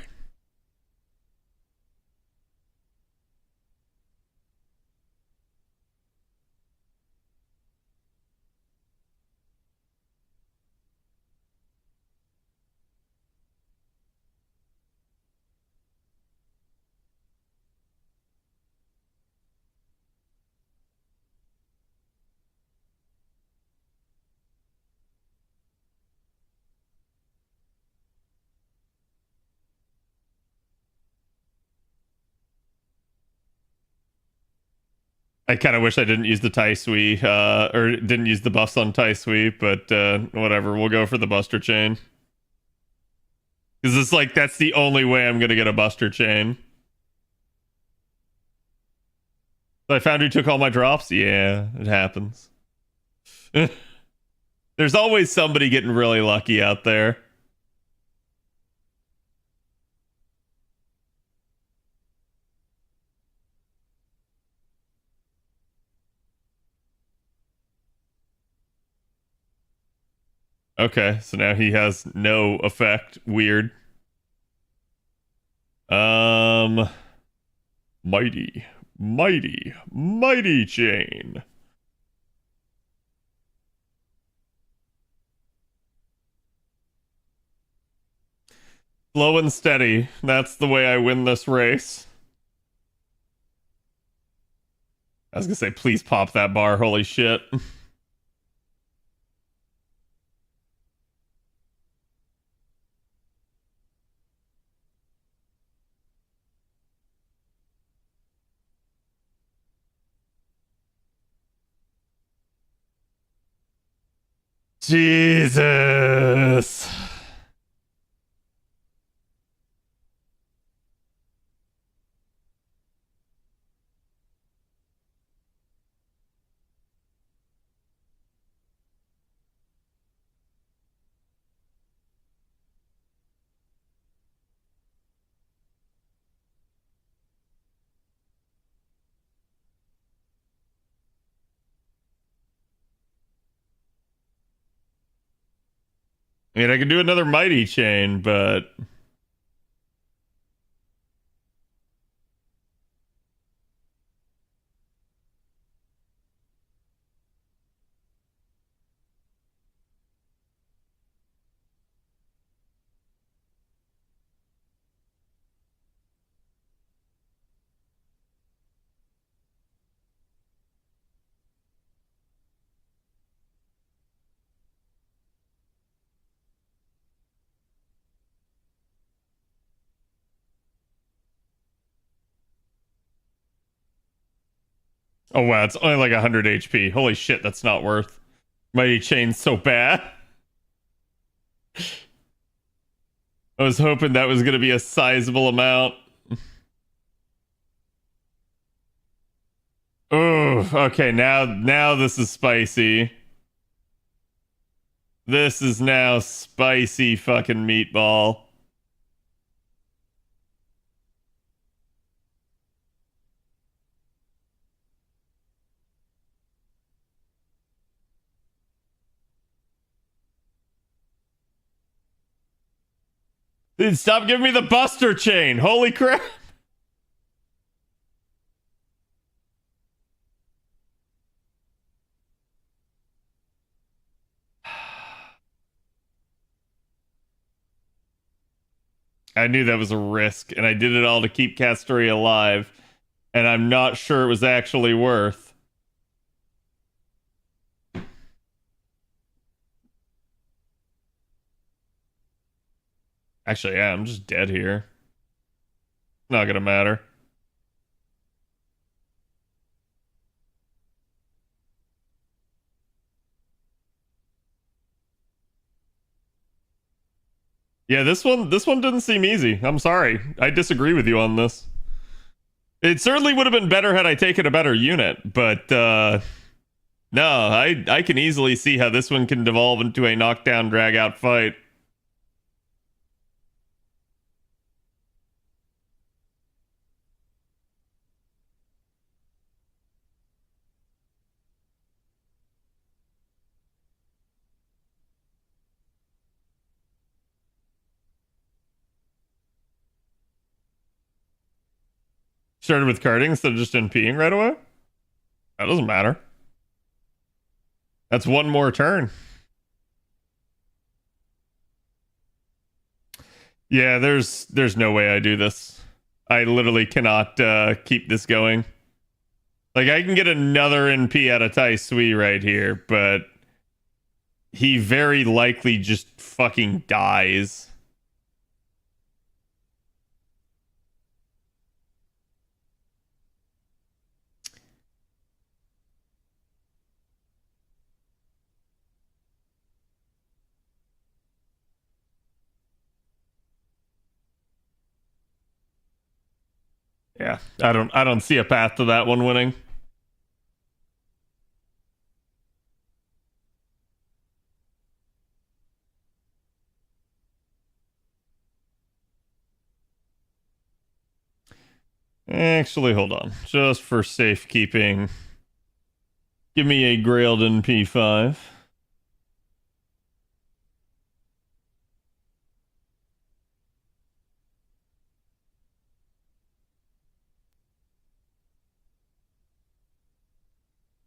Speaker 5: I kind of wish I didn't use the Tai Sui, or didn't use the buffs on Tai Sui, but whatever. We'll go for the Buster Chain. Because it's like, that's the only way I'm going to get a Buster Chain. So I found who took all my drops? Yeah, it happens. There's always somebody getting really lucky out there. Okay, so now he has no effect. Weird. Mighty, mighty, mighty chain. Slow and steady. That's the way I win this race. I was gonna say, please pop that bar. Holy shit. Jesus. I mean, I could do another mighty chain, but oh wow, it's only like 100 HP. Holy shit, that's not worth. Mighty chain's so bad. I was hoping that was gonna be a sizable amount. Oh, okay, now this is spicy. This is now spicy fucking meatball. Dude, stop giving me the buster chain. Holy crap. I knew that was a risk, and I did it all to keep Castoria alive, and I'm not sure it was actually worth. Actually, yeah, I'm just dead here. Not gonna matter. Yeah, this one didn't seem easy. I'm sorry. I disagree with you on this. It certainly would have been better had I taken a better unit, but no, I can easily see how this one can devolve into a knockdown drag out fight. Started with carding instead of just NPing right away? That doesn't matter. That's one more turn. Yeah, there's no way I do this. I literally cannot keep this going. Like, I can get another NP out of Tai Sui right here, but he very likely just fucking dies. Yeah, I don't see a path to that one winning. Actually, hold on. Just for safekeeping, give me a Grailed P5.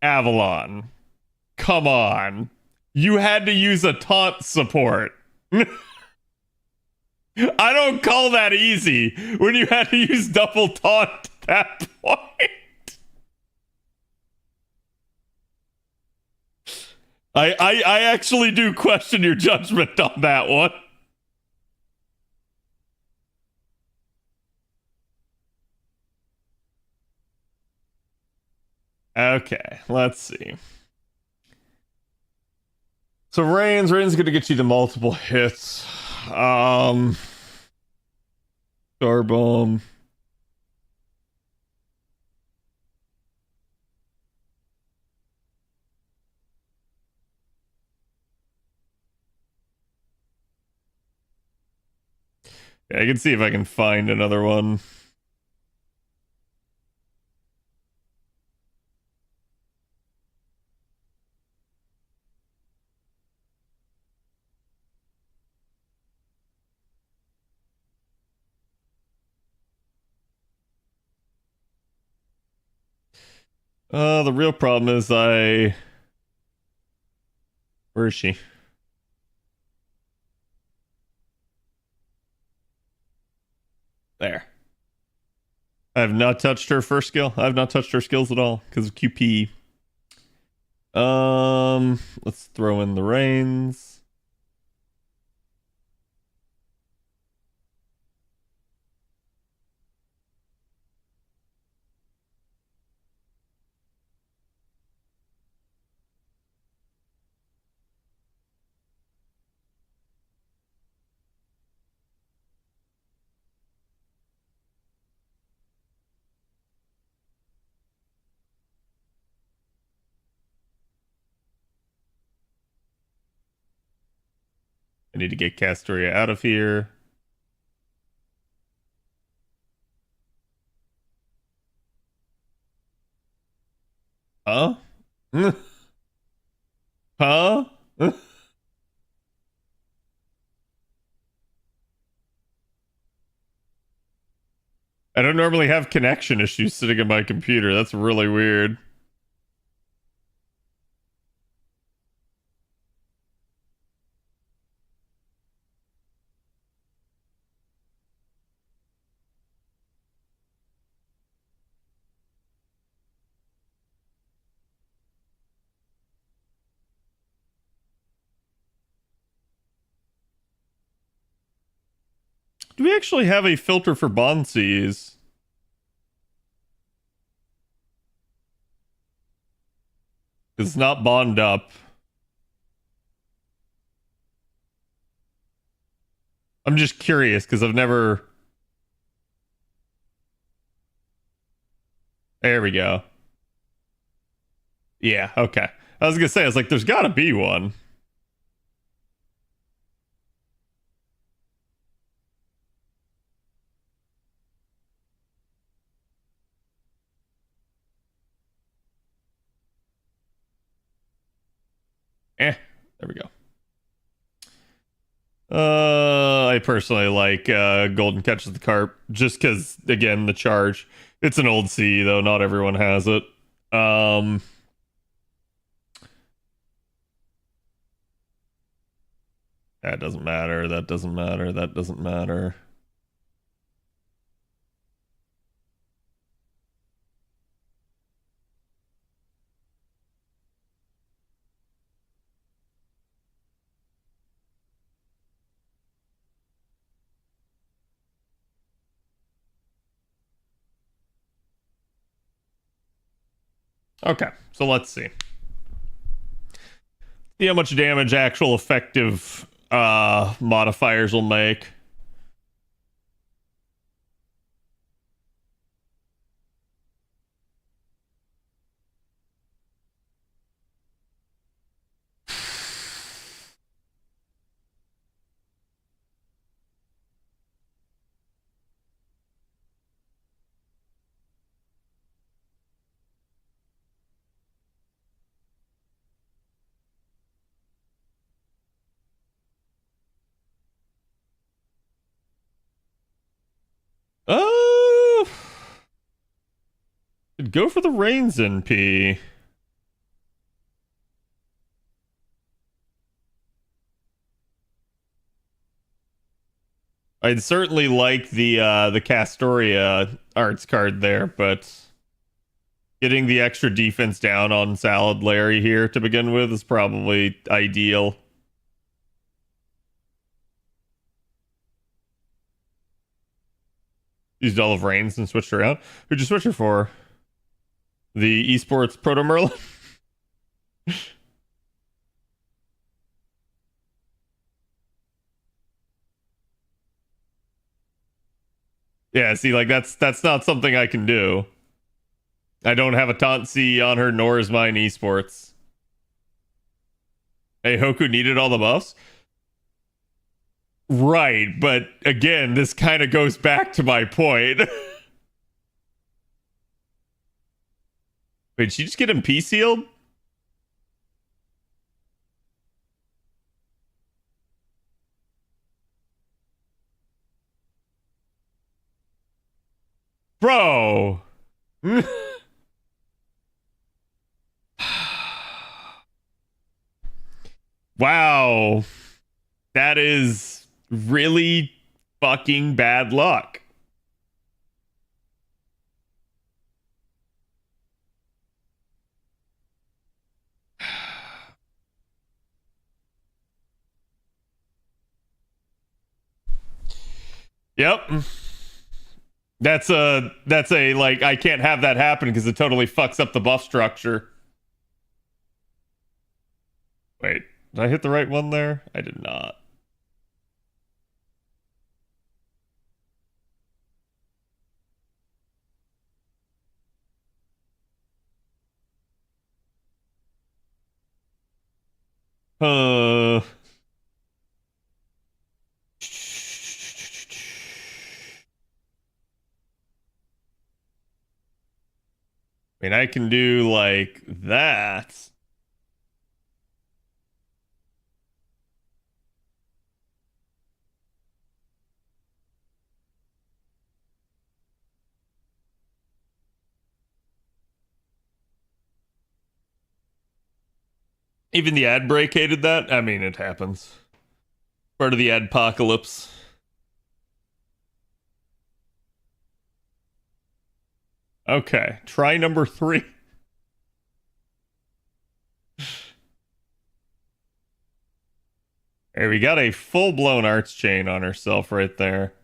Speaker 5: Avalon. Come on. You had to use a taunt support. I don't call that easy when you had to use double taunt at that point. I actually do question your judgment on that one. Okay, let's see. So Rain's gonna get you to multiple hits. Star Bomb. Yeah, I can see if I can find another one. The real problem is where is she? There. I have not touched her first skill. I have not touched her skills at all because of QP. Let's throw in the reins. I need to get Castoria out of here. Huh? Huh? I don't normally have connection issues sitting in my computer. That's really weird. Do we actually have a filter for Bonsees? It's not bond up. I'm just curious because I've never. There we go. Yeah, okay. I was gonna say, I was like, there's gotta be one. There we go. I personally like Golden Catches the Carp just because, again, the charge. It's an old C, though. Not everyone has it. That doesn't matter. That doesn't matter. That doesn't matter. Okay, so let's see. See how much damage actual effective modifiers will make. Oh, go for the Reigns NP. I'd certainly like the Castoria arts card there, but getting the extra defense down on Salad Larry here to begin with is probably ideal. Used all of Reigns and switched around. Who'd you switch her for? The esports Proto Merlin? Yeah, see, like that's not something I can do. I don't have a Tauntzi on her, nor is mine esports. Hey, Hoku needed all the buffs? Right, but again, this kind of goes back to my point. Wait, did she just get him P-sealed? Bro! Wow. That is really fucking bad luck. Yep. That's a like I can't have that happen because it totally fucks up the buff structure. Wait, did I hit the right one there? I did not. Uh I mean, I can do like that. Even the ad break hated that. I mean, it happens. Part of the adpocalypse. Okay, try number 3. There, we got a full-blown arts chain on herself right there.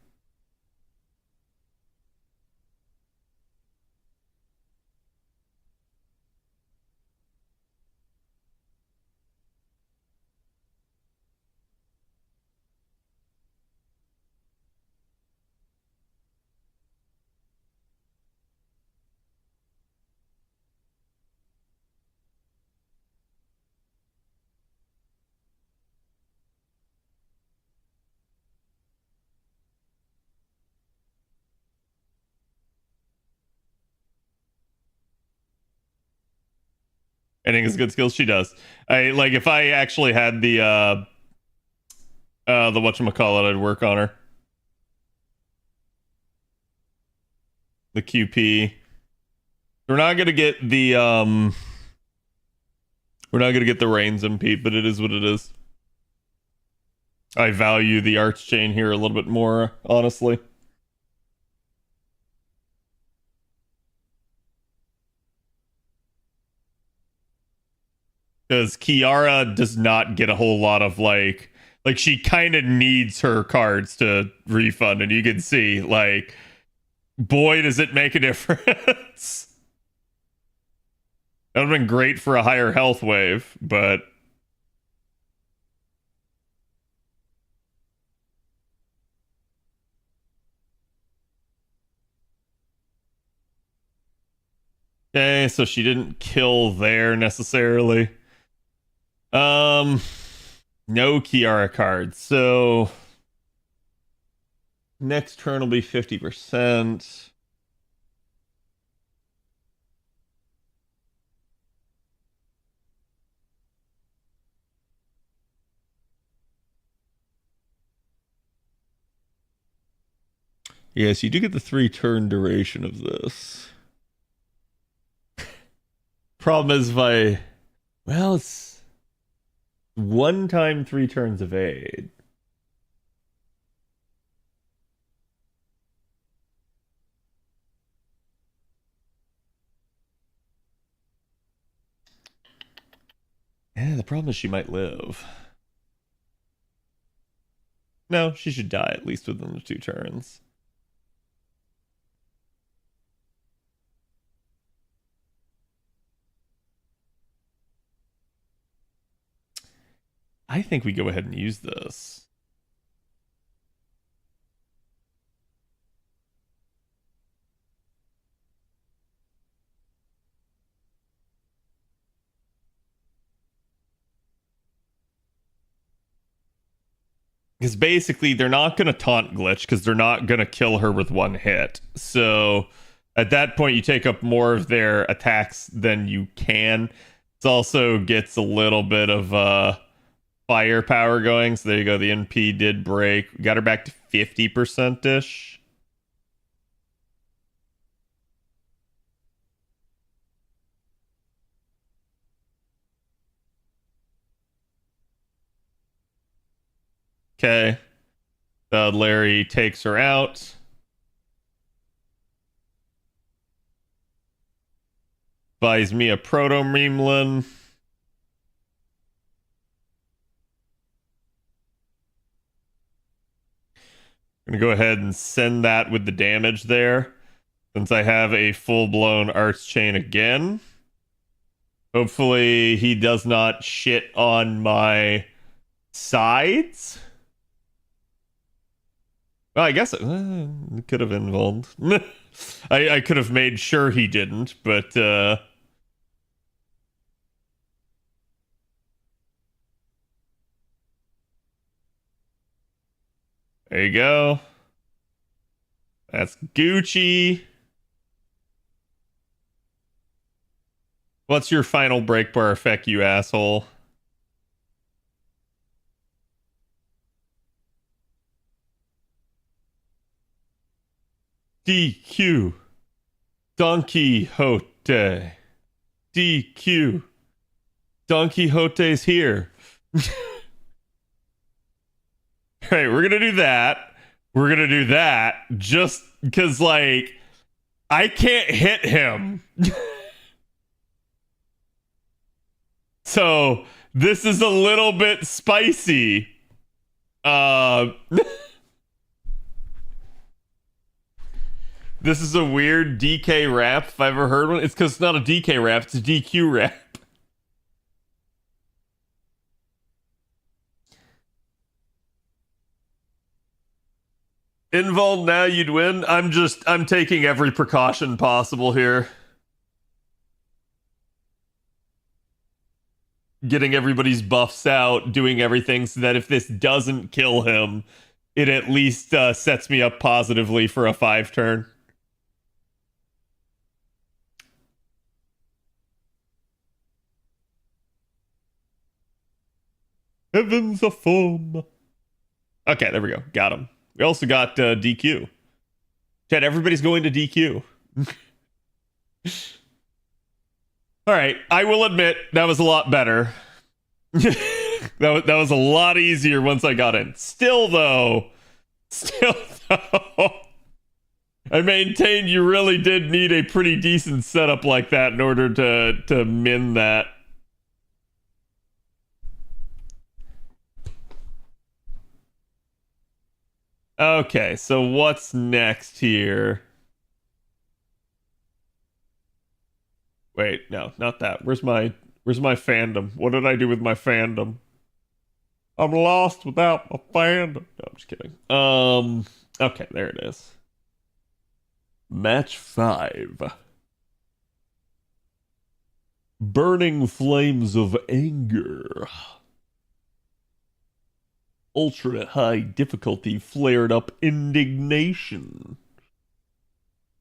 Speaker 5: I think it's good skills. She does. I like if I actually had the whatchamacallit, I'd work on her. The QP. We're not gonna get the we're not gonna get the Reigns MP, but it is what it is. I value the arch chain here a little bit more, honestly. Because Kiara does not get a whole lot of like she kind of needs her cards to refund, and you can see like, boy, does it make a difference. That would have been great for a higher health wave, but okay, so she didn't kill there necessarily. No Kiara cards. So next turn will be 50%. Yes, you do get the 3-turn duration of this. Problem is well, it's 1 time 3 turns of aid. Yeah, the problem is she might live. No, she should die at least within the 2 turns. I think we go ahead and use this. Because basically, they're not going to taunt glitch because they're not going to kill her with 1 hit. So at that point, you take up more of their attacks than you can. It also gets a little bit of firepower going. So there you go. The NP did break. We got her back to 50%-ish. Okay. Larry takes her out. Buys me a Proto Memlin. I'm going to go ahead and send that with the damage there. Since I have a full-blown Arts Chain again. Hopefully he does not shit on my sides. Well, I guess it could have involved. I could have made sure he didn't, but there you go. That's Gucci. What's your final break bar effect, you asshole? DQ. Don Quixote. DQ. Don Quixote's here. Alright, we're gonna do that. We're gonna do that just because, like, I can't hit him. So, this is a little bit spicy. This is a weird DK rap if I've ever heard one. It's because it's not a DK rap, it's a DQ rap. Involved now, you'd win. I'm taking every precaution possible here. Getting everybody's buffs out, doing everything so that if this doesn't kill him, it at least sets me up positively for a 5 turn. Heavens of foam. Okay, there we go. Got him. We also got DQ. Chad, everybody's going to DQ. All right, I will admit that was a lot better. that was a lot easier once I got in. Still though, I maintain you really did need a pretty decent setup like that in order to min that. Okay, so what's next here? Wait, no, not that. Where's my fandom? What did I do with my fandom? I'm lost without my fandom. No, I'm just kidding. Okay, there it is. Match 5. Burning flames of anger. Ultra high difficulty flared up indignation.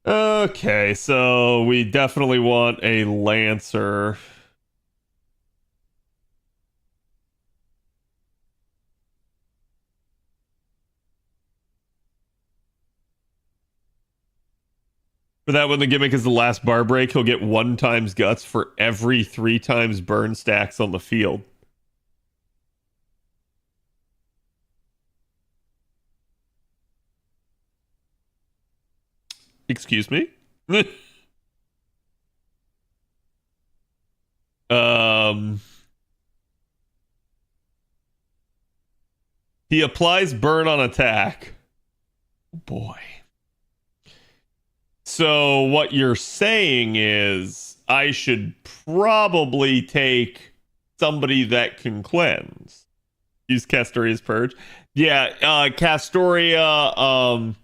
Speaker 5: Okay, so we definitely want a Lancer. For that one, the gimmick is the last bar break. He'll get 1 times guts for every 3 times burn stacks on the field. Excuse me? He applies burn on attack. Oh boy. So what you're saying is I should probably take somebody that can cleanse. Use Castoria's Purge. Yeah, Castoria,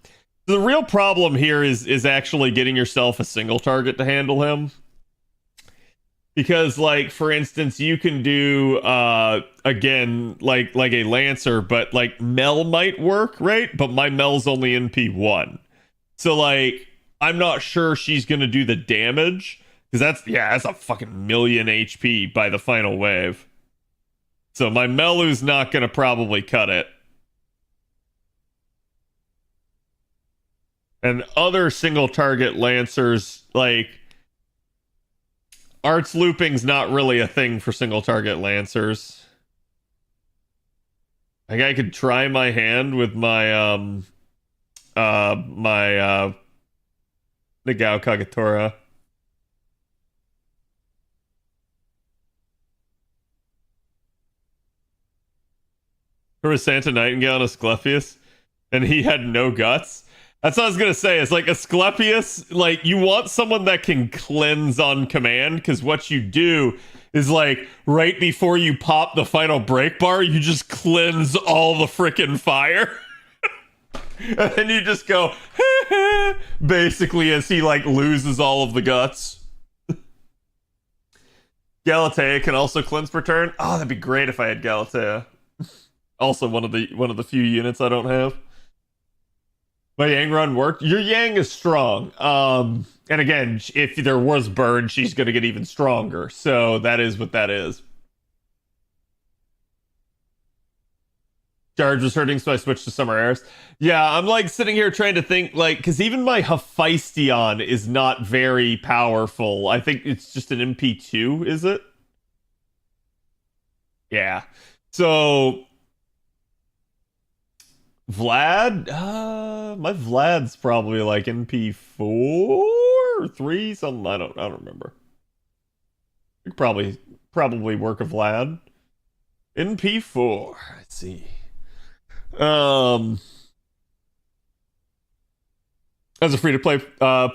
Speaker 5: the real problem here is actually getting yourself a single target to handle him. Because, like, for instance, you can do again like a Lancer, but like Mel might work, right? But my Mel's only NP1. So like I'm not sure she's gonna do the damage. Because that's a fucking million HP by the final wave. So my Melu's not gonna probably cut it. And other single target Lancers, like Arts looping's not really a thing for single target Lancers. Like I could try my hand with my Nagao Kagetora. There was Santa Nightingale and Asclepius, and he had no guts. That's what I was gonna say. It's like Asclepius, like you want someone that can cleanse on command, because what you do is like right before you pop the final break bar, you just cleanse all the freaking fire. And then you just go basically as he like loses all of the guts. Galatea can also cleanse per turn. Oh, that'd be great if I had Galatea. Also one of the few units I don't have. My Yang run worked. Your Yang is strong. And again, if there was burn, she's going to get even stronger. So that is what that is. Charge was hurting, so I switched to Summer Heiress. Yeah, I'm like sitting here trying to think, like, because even my Hephaestion is not very powerful. I think it's just an MP2, is it? Yeah. So Vlad, my Vlad's probably like NP4 or 3, something. I don't remember. We could probably work a Vlad. NP4. Let's see. As a free-to-play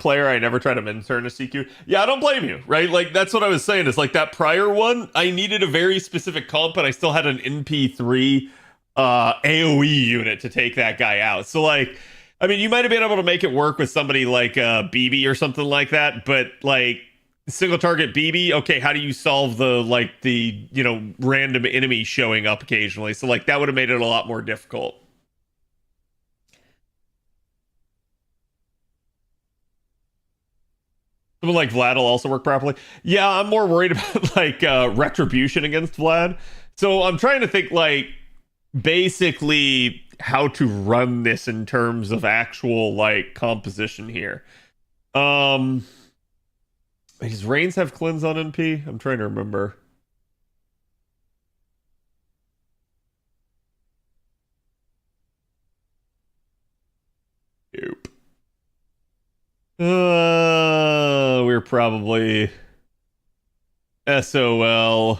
Speaker 5: player, I never try to min-turn a CQ. Yeah, I don't blame you, right? Like, that's what I was saying. Is like that prior one, I needed a very specific comp, and I still had an NP3 AoE unit to take that guy out. So like, I mean, you might have been able to make it work with somebody like BB or something like that, but like single target BB, okay, how do you solve the random enemy showing up occasionally? So like that would have made it a lot more difficult. Someone like Vlad will also work properly. Yeah, I'm more worried about like retribution against Vlad. So I'm trying to think like basically how to run this in terms of actual like composition here. Does Reigns have cleanse on NP? I'm trying to remember. Nope. We're probably SOL.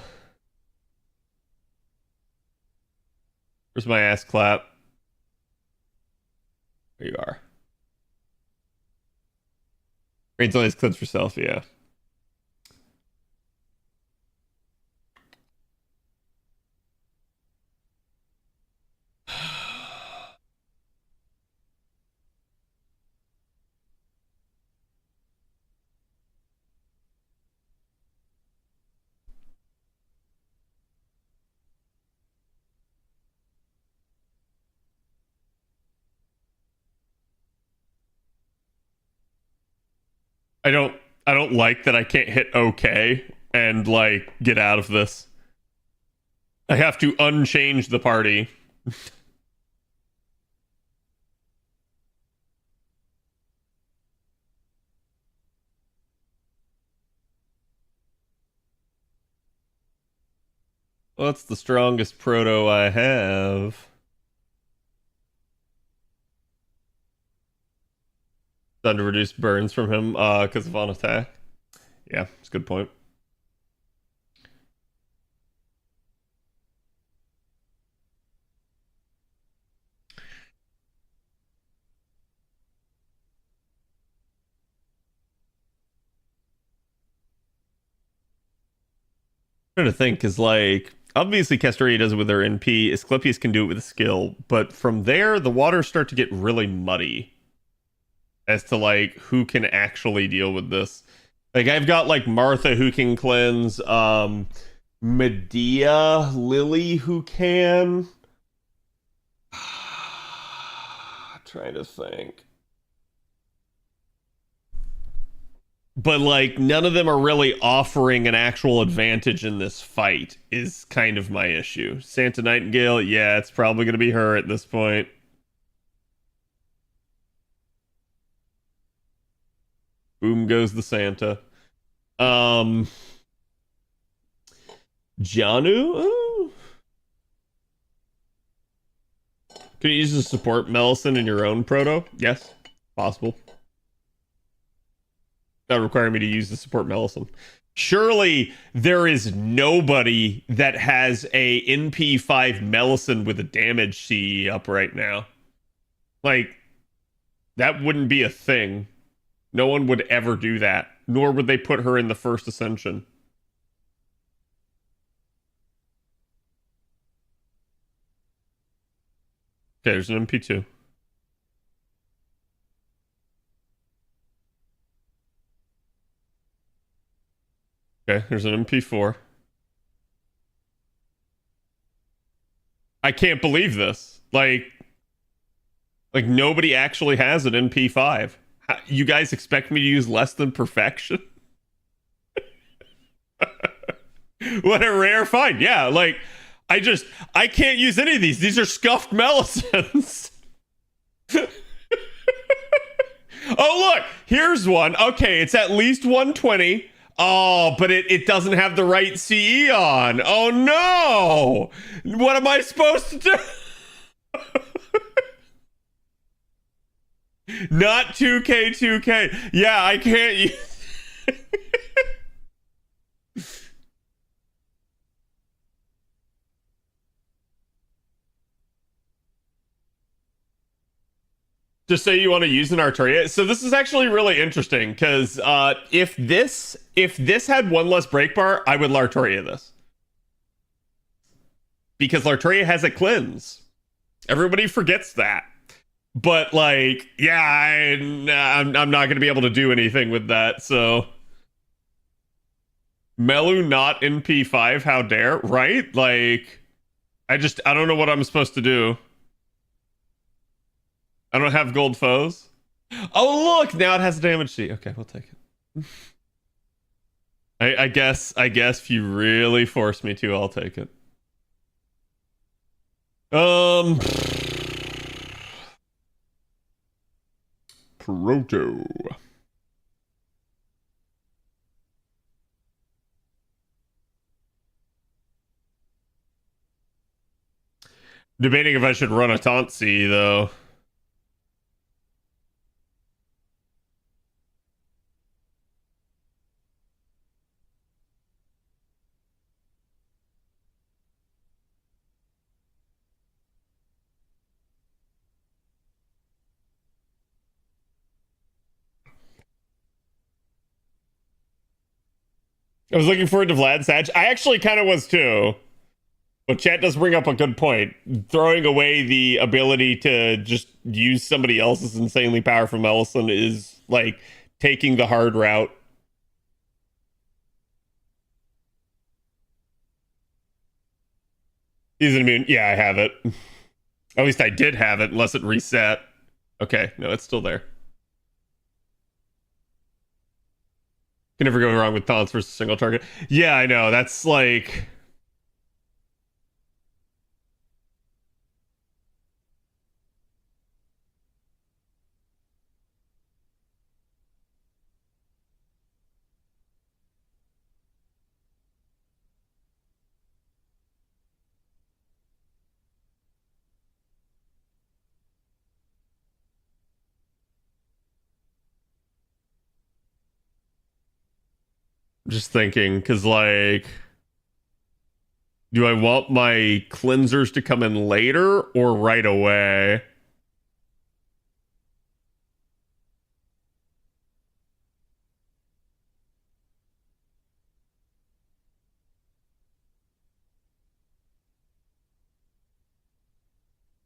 Speaker 5: Where's my ass clap? There you are. Reigns only has cleanse for self, yeah. I don't like that I can't hit OK and like get out of this. I have to unchange the party. What's the strongest proto I have? Done to reduce burns from him because of on attack. Yeah, it's a good point. trying to think, because, like, obviously Castoria does it with their NP, Asclepius can do it with a skill, but from there, the waters start to get really muddy as to, like, who can actually deal with this. Like, I've got, like, Martha who can cleanse, Medea, Lily who can. Trying to think. But, like, none of them are really offering an actual advantage in this fight, is kind of my issue. Santa Nightingale, yeah, it's probably going to be her at this point. Boom goes the Santa. Janu? Can you use the support Melisande in your own proto? Yes, possible. That require me to use the support Melisande. Surely there is nobody that has a NP5 Melisande with a damage CE up right now. Like, that wouldn't be a thing. No one would ever do that. Nor would they put her in the first Ascension. Okay, there's an MP2. Okay, there's an MP4. I can't believe this. Like nobody actually has an MP5. You guys expect me to use less than perfection? What a rare find. Yeah, like, I can't use any of these. These are scuffed Melisons. Oh, look, here's one. Okay, it's at least 120. Oh, but it doesn't have the right CE on. Oh, no. What am I supposed to do? Not 2K. Yeah, I can't use... Just say you want to use an Arturia. So this is actually really interesting, because if this had one less break bar, I would Lartoria this. Because Lartoria has a cleanse. Everybody forgets that. But, like, yeah, I'm not going to be able to do anything with that, so... Melu not in P5, how dare, right? Like, I don't know what I'm supposed to do. I don't have gold foes. Oh, look, now it has a damage sheet. Okay, we'll take it. I guess if you really force me to, I'll take it. Proto. Debating if I should run a taunt C, though. I was looking forward to Vlad's Hatch. I actually kind of was too. But chat does bring up a good point. Throwing away the ability to just use somebody else's insanely powerful Melisande is like taking the hard route. He's immune. Yeah, I have it. At least I did have it, unless it reset. Okay, no, it's still there. Can never go wrong with taunts versus single target. Yeah, I know. That's like... Just thinking, because, like... Do I want my cleansers to come in later or right away?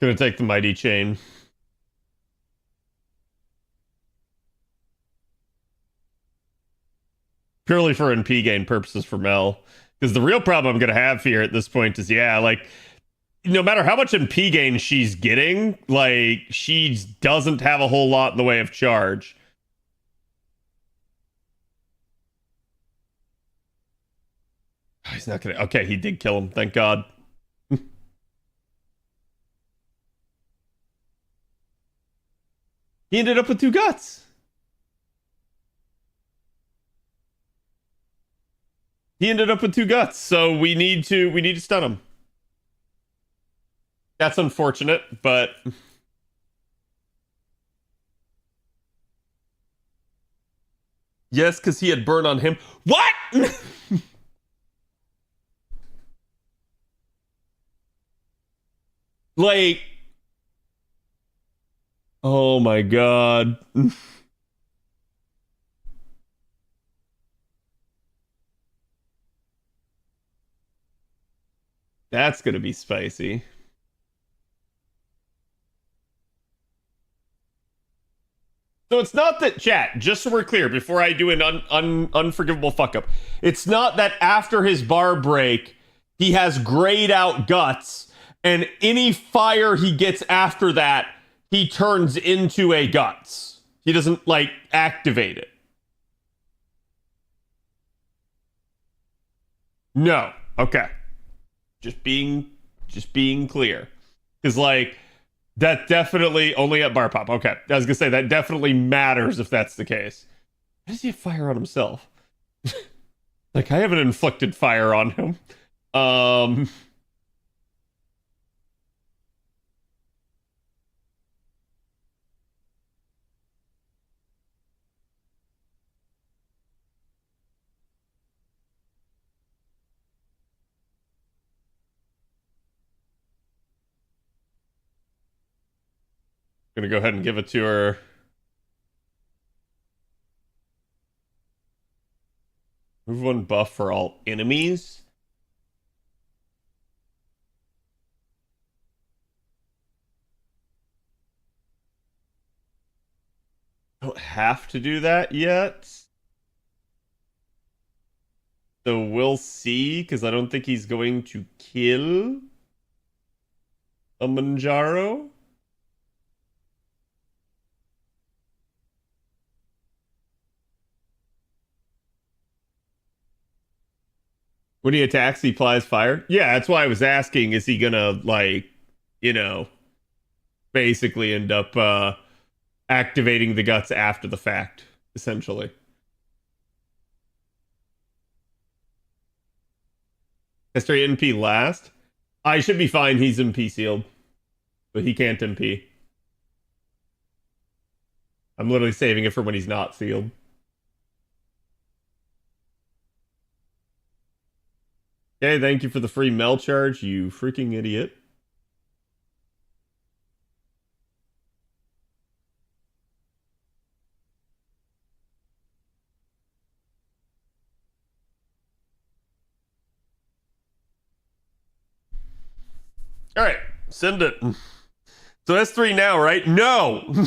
Speaker 5: Gonna take the Mighty Chain. Purely for NP gain purposes for Mel. Because the real problem I'm gonna have here at this point is, yeah, like, no matter how much NP gain she's getting, like, she doesn't have a whole lot in the way of charge. He's not gonna. Okay, he did kill him. Thank God. He ended up with 2 guts. He ended up with 2 guts, so we need to stun him. That's unfortunate, but yes, because he had burn on him. What? Like, oh my God. That's gonna be spicy. So it's not that, chat, just so we're clear, before I do an unforgivable fuck up, it's not that after his bar break, he has grayed out guts, and any fire he gets after that, he turns into a guts. He doesn't, like, activate it. No. Okay. Just being clear. Because, like, that definitely only at bar pop. Okay. I was gonna say that definitely matters if that's the case. Why does he have fire on himself? Like, I haven't inflicted fire on him. Gonna go ahead and give it to her. Move 1 buff for all enemies. Don't have to do that yet. So we'll see, because I don't think he's going to kill a Manjaro. When he attacks, he applies fire. Yeah, that's why I was asking, is he gonna, like, you know, basically end up activating the guts after the fact, essentially. History NP last. I should be fine, he's MP sealed. But he can't MP. I'm literally saving it for when he's not sealed. Okay, thank you for the free Mel charge, you freaking idiot. All right, send it. So that's 3 now, right? No!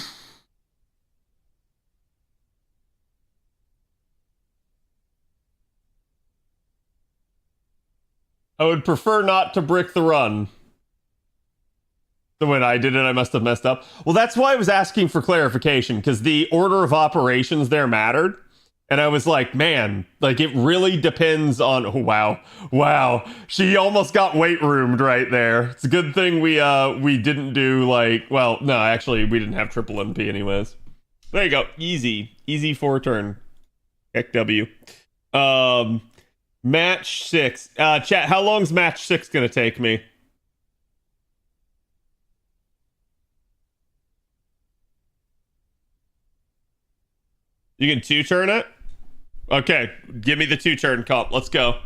Speaker 5: I would prefer not to brick the run. So when I did it, I must have messed up. Well, that's why I was asking for clarification, because the order of operations there mattered. And I was like, man, like, it really depends on... Oh, wow. Wow. She almost got weight roomed right there. It's a good thing we didn't do, like... Well, no, actually, we didn't have triple MP anyways. There you go. Easy. Easy 4 turn. Heck W. Match 6. Chat, how long's match 6 gonna take me? You can 2-turn it? Okay, give me the 2-turn comp. Let's go.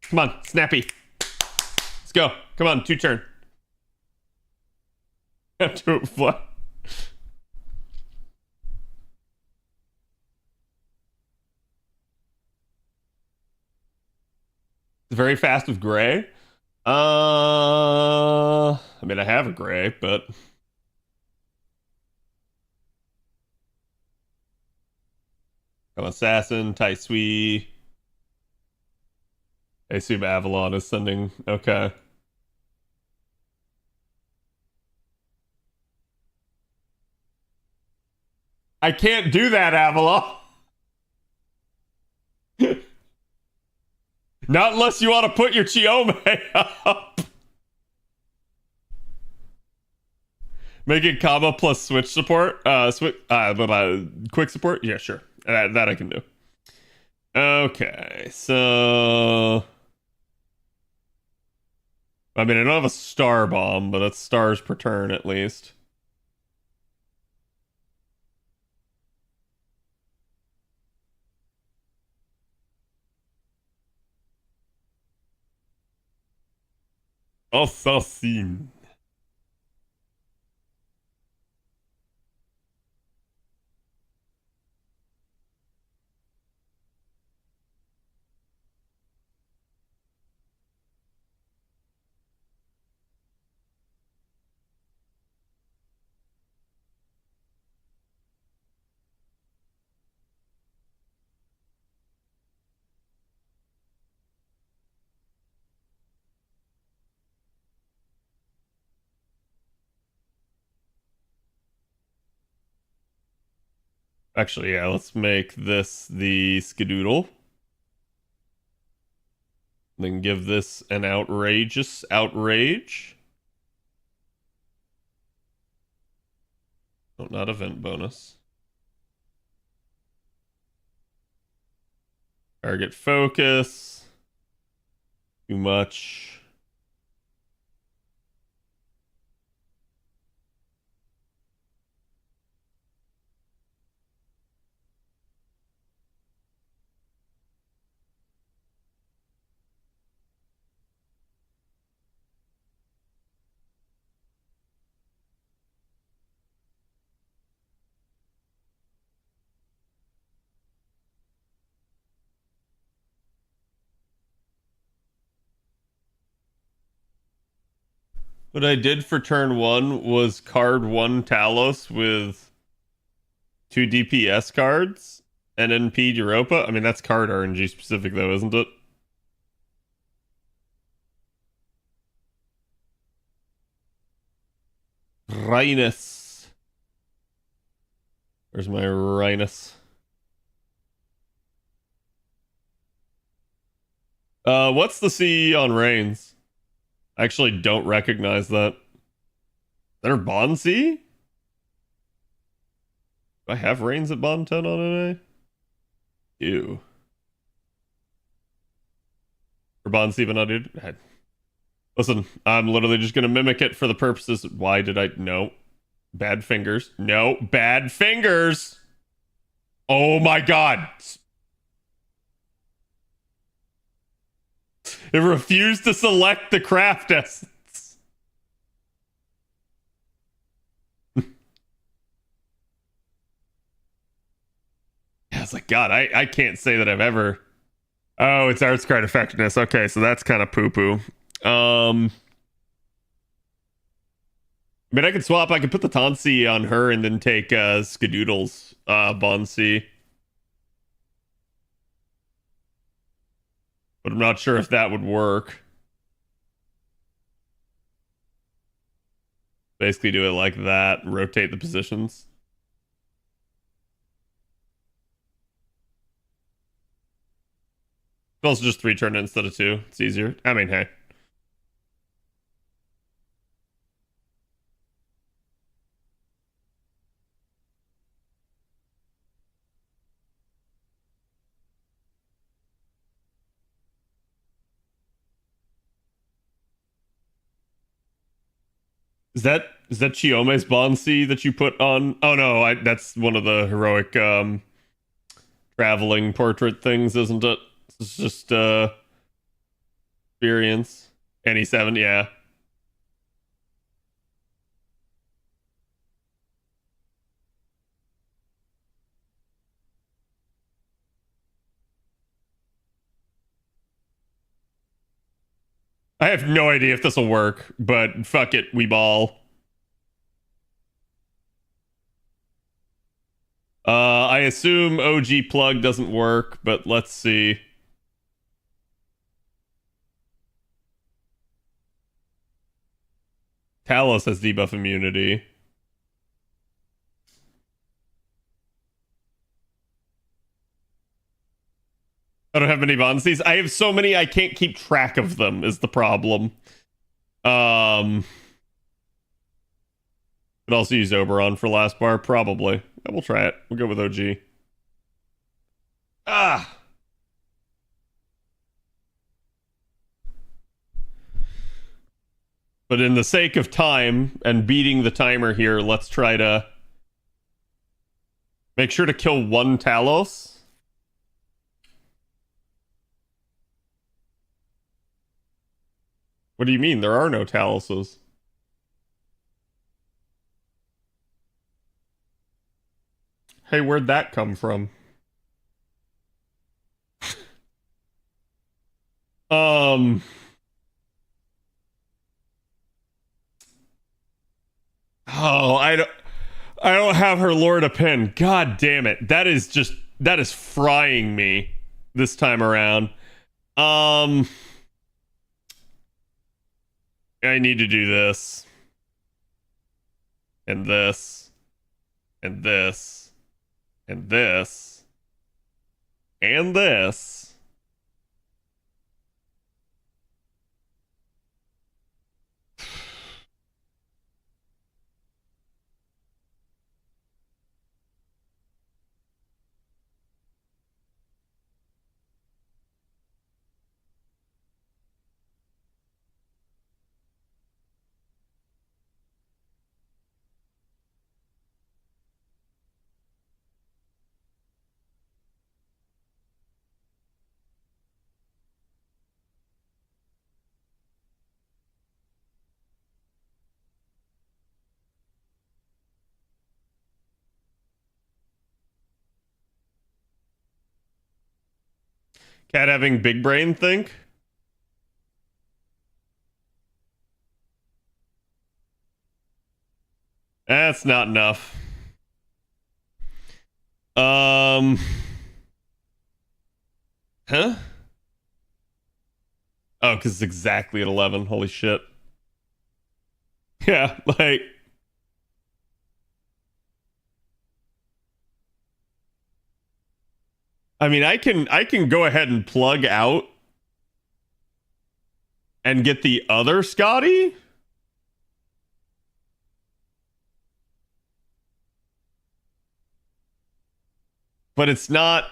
Speaker 5: Come on, snappy. Let's go. Come on, 2-turn. Do it flat. Very fast with gray. I mean, I have a gray, but I'm assassin, Tai Sui. I assume Avalon is sending. Okay. I can't do that, Avalon. Not unless you want to put your Chiome up. Make it comma plus switch support. Quick support. Yeah, sure. That I can do. Okay, so I mean, I don't have a star bomb, but that's stars per turn at least. Assassin. Actually, yeah, let's make this the Skadoodle. Then give this an outrageous outrage. Oh, not event bonus. Target focus. Too much. What I did for turn one was card one Talos with two DPS cards and NP Europa. I mean, that's card RNG specific, though, isn't it? Rhinus. Where's my Rhinus? What's the CE on Reigns? I actually don't recognize that. Is there Bond C? Do I have Reigns at Bond 10 on NA? Ew. Or Bond C, but not dude. Listen, I'm literally just gonna mimic it for the purposes. Why did I? No. Bad fingers. No. Bad fingers! Oh my god! It refused to select the craft essence. I was like, God, I can't say that I've ever. Oh, it's arts card effectiveness. Okay, so that's kind of poo poo. I mean, I could swap. I could put the Tansi on her and then take Skadoodle's Bonsi. But I'm not sure if that would work. Basically do it like that, rotate the positions. It's also just 3 turn instead of 2. It's easier. I mean, hey. Is that Chiome's Bonsi that you put on? Oh no, that's one of the heroic traveling portrait things, isn't it? It's just experience. NE7, yeah. I have no idea if this will work, but fuck it, we ball. I assume OG plug doesn't work, but let's see. Talos has debuff immunity. I don't have many Vonsies. I have so many I can't keep track of them is the problem. Could also use Oberon for last bar, probably. Yeah, we'll try it. We'll go with OG. Ah! But in the sake of time and beating the timer here, let's try to make sure to kill one Talos. What do you mean? There are no Taloses. Hey, where'd that come from? Oh, I don't have her Lord of Pin. God damn it. That is frying me this time around. I need to do this. And this. And this. And this. And this. Cat having big brain think? That's not enough. Huh? Oh, because it's exactly at 11. Holy shit. Yeah, like... I mean, I can go ahead and plug out and get the other Scotty. But it's not...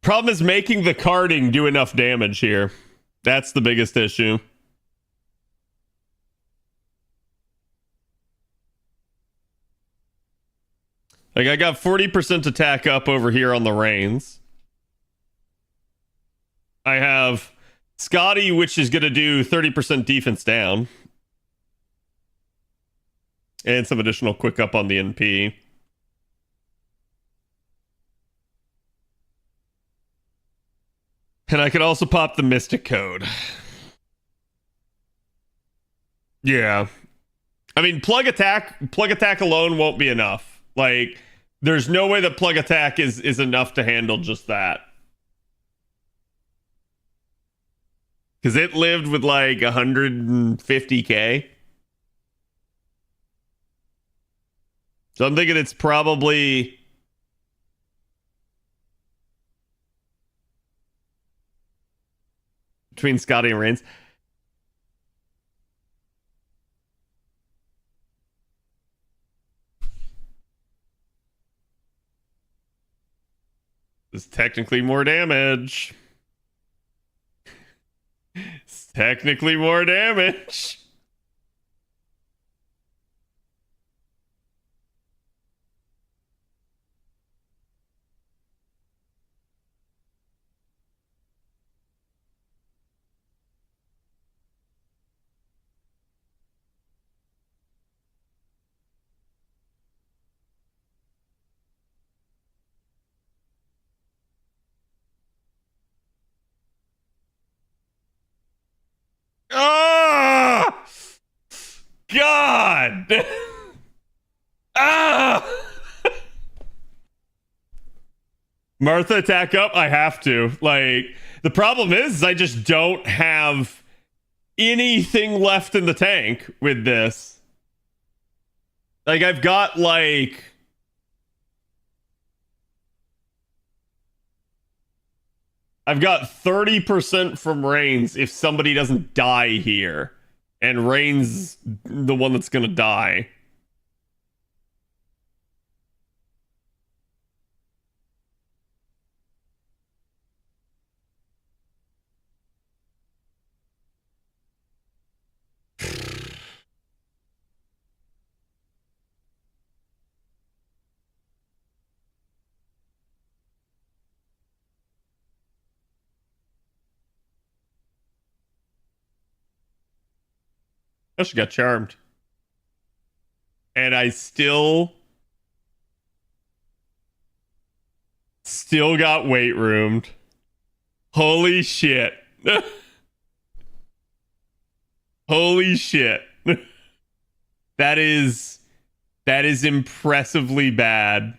Speaker 5: Problem is making the carding do enough damage here. That's the biggest issue. Like, I got 40% attack up over here on the reins. I have Scotty, which is going to do 30% defense down. And some additional quick up on the NP. And I could also pop the Mystic Code. Yeah. I mean, plug attack alone won't be enough. Like, there's no way that plug attack is enough to handle just that. Because it lived with like 150k. So I'm thinking it's probably... between Scotty and Reigns. It's technically more damage. It's technically more damage. God! Ah! Martha, attack up? I have to. Like, the problem is I just don't have anything left in the tank with this. Like, I've got, like... I've got 30% from Reigns if somebody doesn't die here. And Reigns the one that's gonna die. I should got charmed. And I still got weight roomed. Holy shit. Holy shit. That is impressively bad.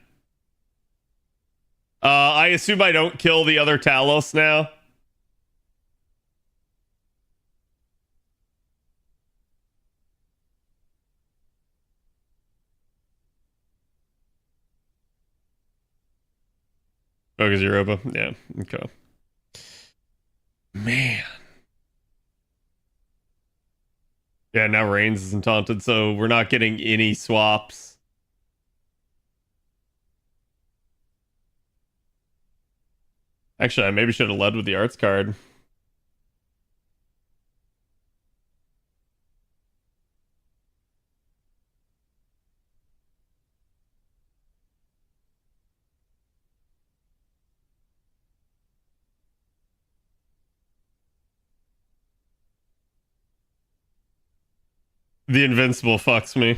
Speaker 5: I assume I don't kill the other Talos now. Focus Europa. Yeah, okay. Man. Yeah, now Reigns isn't taunted, so we're not getting any swaps. Actually, I maybe should have led with the arts card. The Invincible fucks me.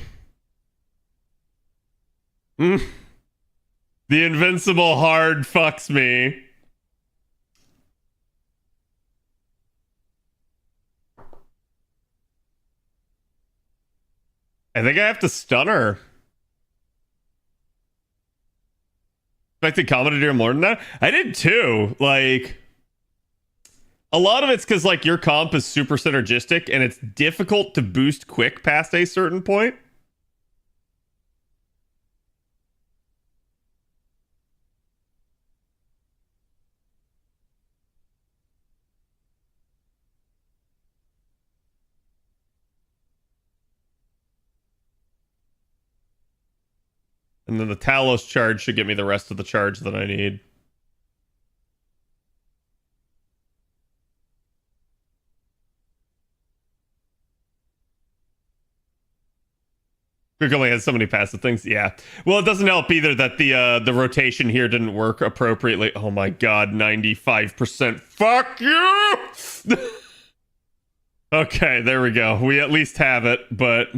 Speaker 5: The Invincible hard fucks me. I think I have to stun her. Expected comedy to do more than that? I did too. Like, a lot of it's because, like, your comp is super synergistic and it's difficult to boost quick past a certain point. And then the Talos charge should get me the rest of the charge that I need. Quick only has so many passive things. Yeah. Well, it doesn't help either that the rotation here didn't work appropriately. Oh my god, 95%. Fuck you! Okay, there we go. We at least have it, but...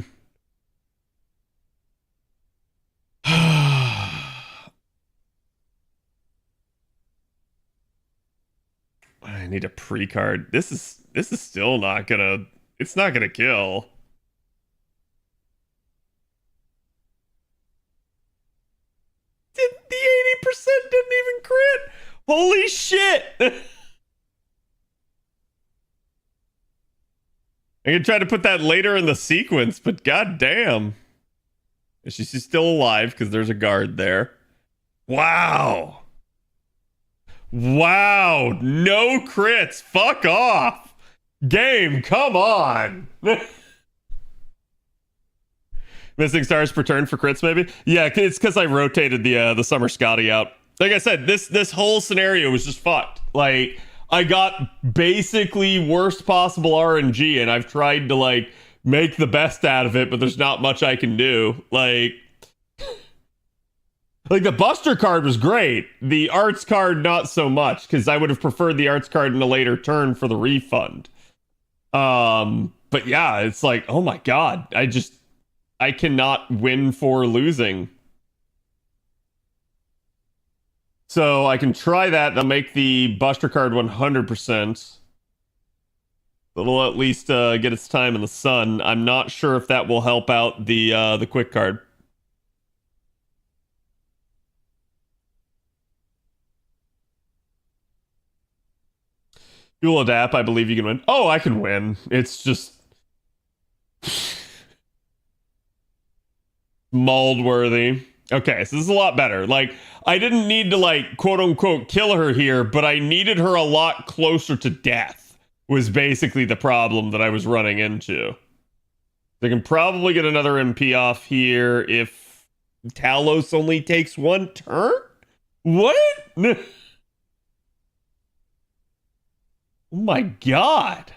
Speaker 5: I need a pre-card. This is still not gonna... It's not gonna kill. The 80% didn't even crit. Holy shit. I could try to put that later in the sequence, but goddamn. She's still alive because there's a guard there. Wow. Wow. No crits. Fuck off. Game, come on. Missing stars per turn for crits, maybe? Yeah, it's because I rotated the Summer Scotty out. Like I said, this whole scenario was just fucked. Like, I got basically worst possible RNG, and I've tried to, like, make the best out of it, but there's not much I can do. Like, the Buster card was great. The Arts card, not so much, because I would have preferred the Arts card in a later turn for the refund. But yeah, it's like, oh my god, I cannot win for losing. So I can try that. I'll make the Buster card 100%. It'll at least get its time in the sun. I'm not sure if that will help out the quick card. You'll adapt. I believe you can win. Oh, I can win. It's just mold worthy. Okay, so this is a lot better. Like, I didn't need to, like, quote unquote kill her here, but I needed her a lot closer to death, was basically the problem that I was running into. They can probably get another MP off here if Talos only takes one turn? What? Oh my god.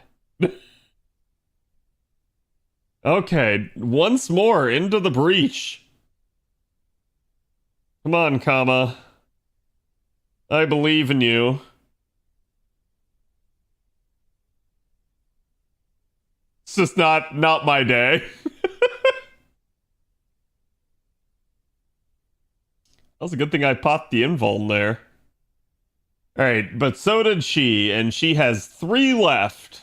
Speaker 5: Okay, once more into the breach. Come on, Kama. I believe in you. It's just not my day. That was a good thing I popped the invuln there. Alright, but so did she, and she has 3 left.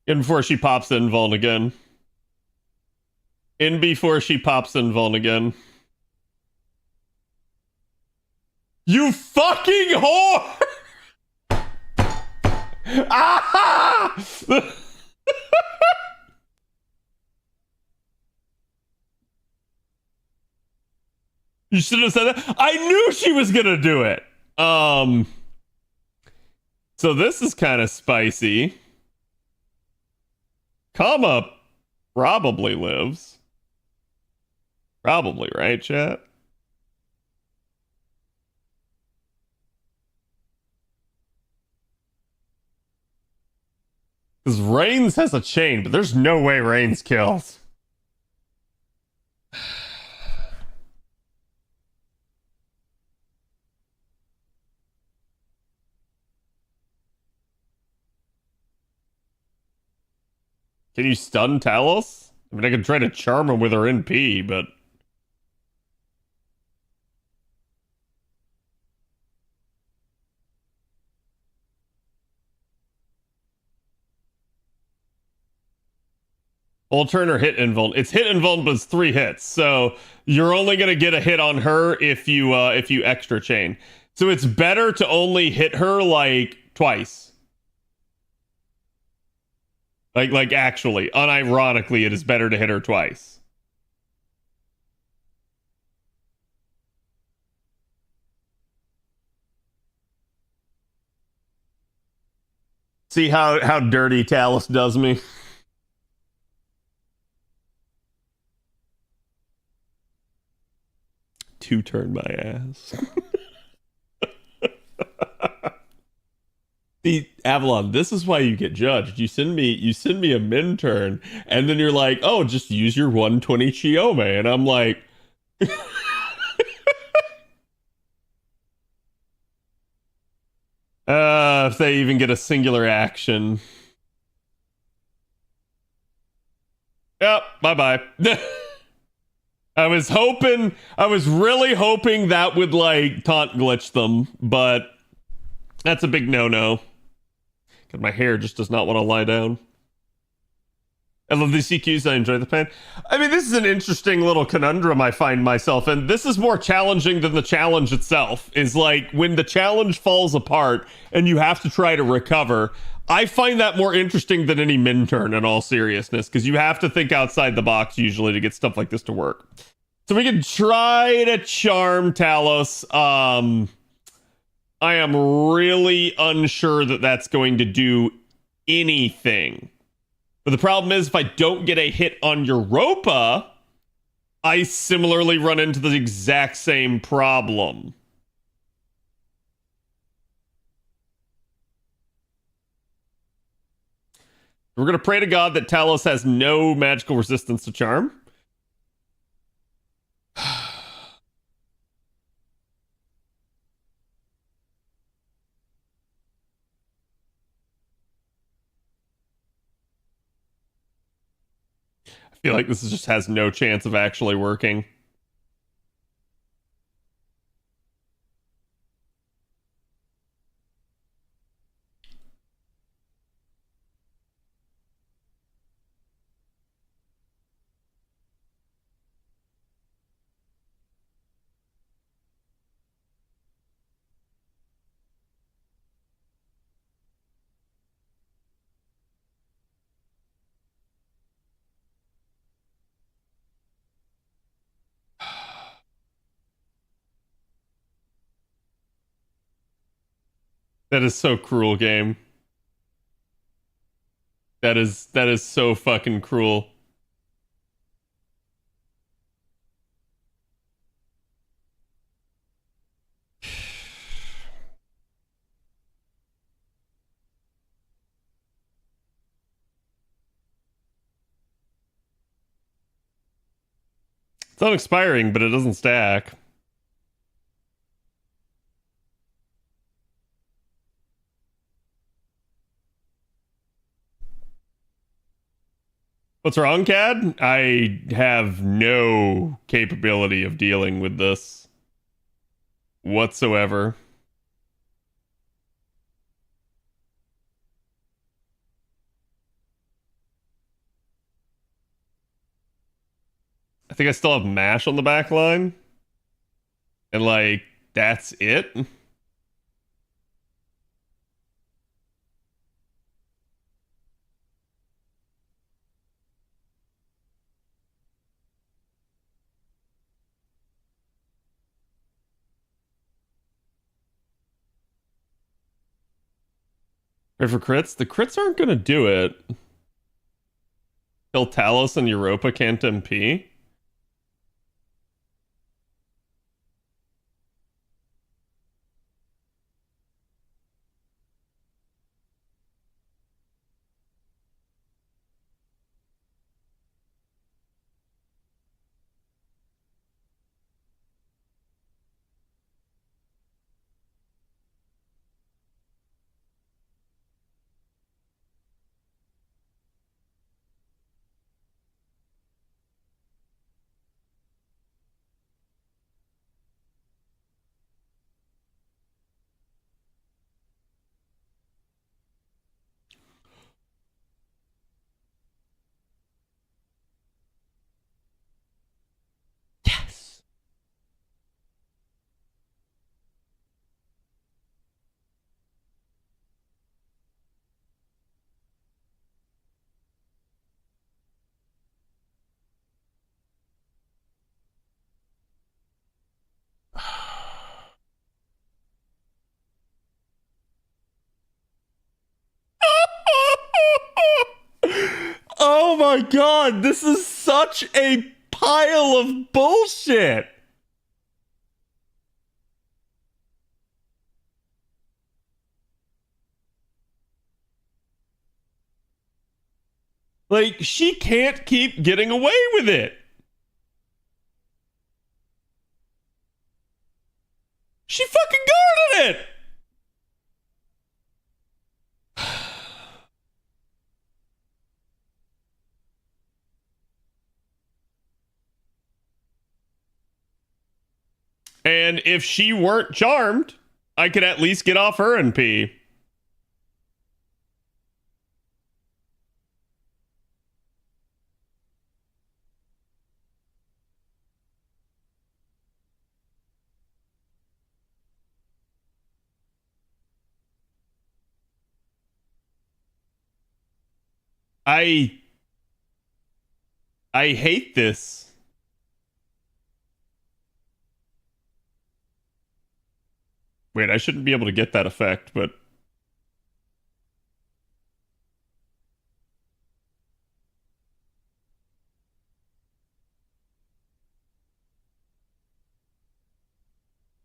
Speaker 5: In before she pops invuln again. In before she pops invuln again. You fucking whore! Ah! You should have said that. I knew she was gonna do it. So this is kind of spicy. Kama probably lives. Probably, right, chat? Because Reigns has a chain, but there's no way Reigns kills. Can you stun Talos? I mean, I can try to charm him with her NP, but... We'll turn her hit invuln. It's hit invuln, but it's 3 hits. So you're only going to get a hit on her if you extra chain. So it's better to only hit her, like, twice. Like actually, unironically, it is better to hit her twice. See how dirty Talos does me? Two turn my ass. See, Avalon, this is why you get judged. You send me a min turn, and then you're like, oh, just use your 120 Chiome, and I'm like, if they even get a singular action. Yep, bye-bye. I was really hoping that would, like, taunt glitch them, but that's a big no-no. Because my hair just does not want to lie down. I love these EQs. I enjoy the pain. I mean, this is an interesting little conundrum I find myself in. This is more challenging than the challenge itself. Is like when the challenge falls apart and you have to try to recover. I find that more interesting than any min turn, in all seriousness, because you have to think outside the box usually to get stuff like this to work. So we can try to charm Talos. I am really unsure that that's going to do anything. But the problem is, if I don't get a hit on Europa, I similarly run into the exact same problem. We're going to pray to God that Talos has no magical resistance to charm. I feel like this just has no chance of actually working. That is so cruel, game. That is so fucking cruel. It's not expiring, but it doesn't stack. What's wrong, Cad? I have no capability of dealing with this whatsoever. I think I still have MASH on the back line. And, like, that's it? Pray for crits? The crits aren't going to do it. Till Talos and Europa can't MP? Yes! Oh my god, this is such a pile of bullshit! Like, she can't keep getting away with it! She fucking guarded it! And if she weren't charmed, I could at least get off her NP. I hate this. Wait, I shouldn't be able to get that effect, but...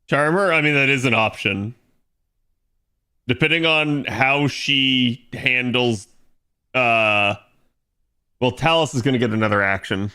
Speaker 5: Charmer? I mean, that is an option. Depending on how she handles Well, Talus is going to get another action.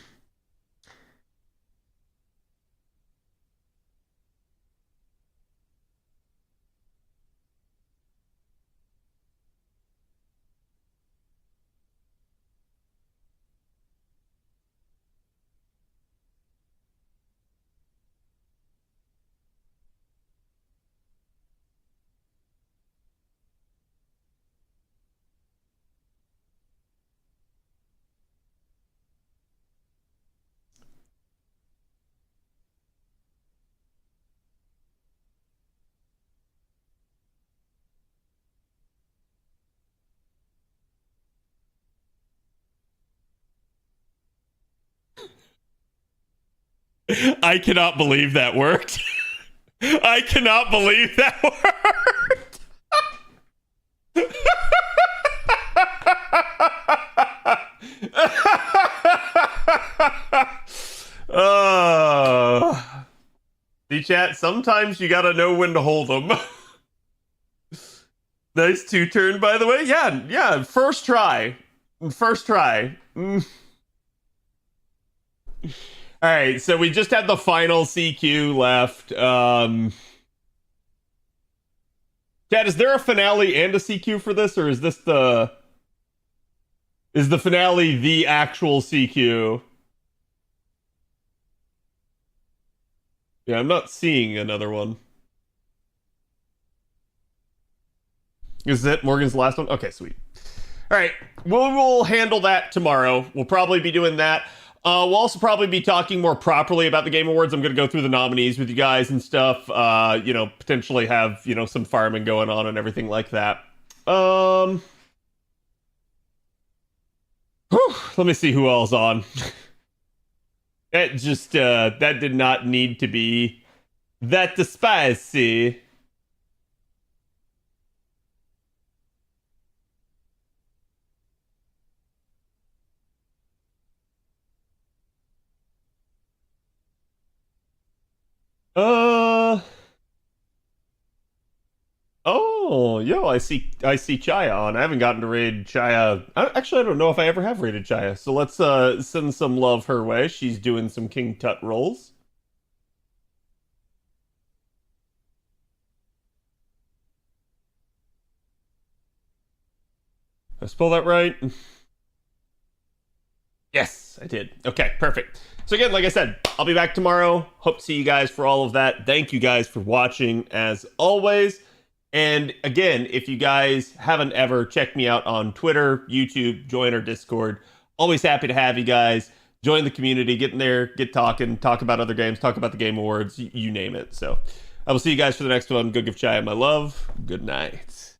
Speaker 5: I cannot believe that worked. I cannot believe that worked. See, chat, sometimes you gotta know when to hold them. Nice 2-turn, by the way. Yeah, first try. First try. Alright, so we just had the final CQ left. Chat, is there a finale and a CQ for this, or is this the... Is the finale the actual CQ? Yeah, I'm not seeing another one. Is it Morgan's last one? Okay, sweet. Alright, we'll handle that tomorrow. We'll probably be doing that. We'll also probably be talking more properly about the Game Awards. I'm going to go through the nominees with you guys and stuff. Potentially have, some farming going on and everything like that. Let me see who else on. It just, that did not need to be that spicy. Oh, yo, I see Chaya on. I haven't gotten to raid Chaya. Actually, I don't know if I ever have raided Chaya. So let's send some love her way. She's doing some King Tut rolls. Did I spell that right? Yes, I did. Okay, perfect. So again, like I said, I'll be back tomorrow. Hope to see you guys for all of that. Thank you guys for watching as always. And again, if you guys haven't ever checked me out on Twitter, YouTube, join our Discord. Always happy to have you guys. Join the community, get in there, get talking, talk about other games, talk about the Game Awards, you name it. So I will see you guys for the next one. Go give Chai my love. Good night.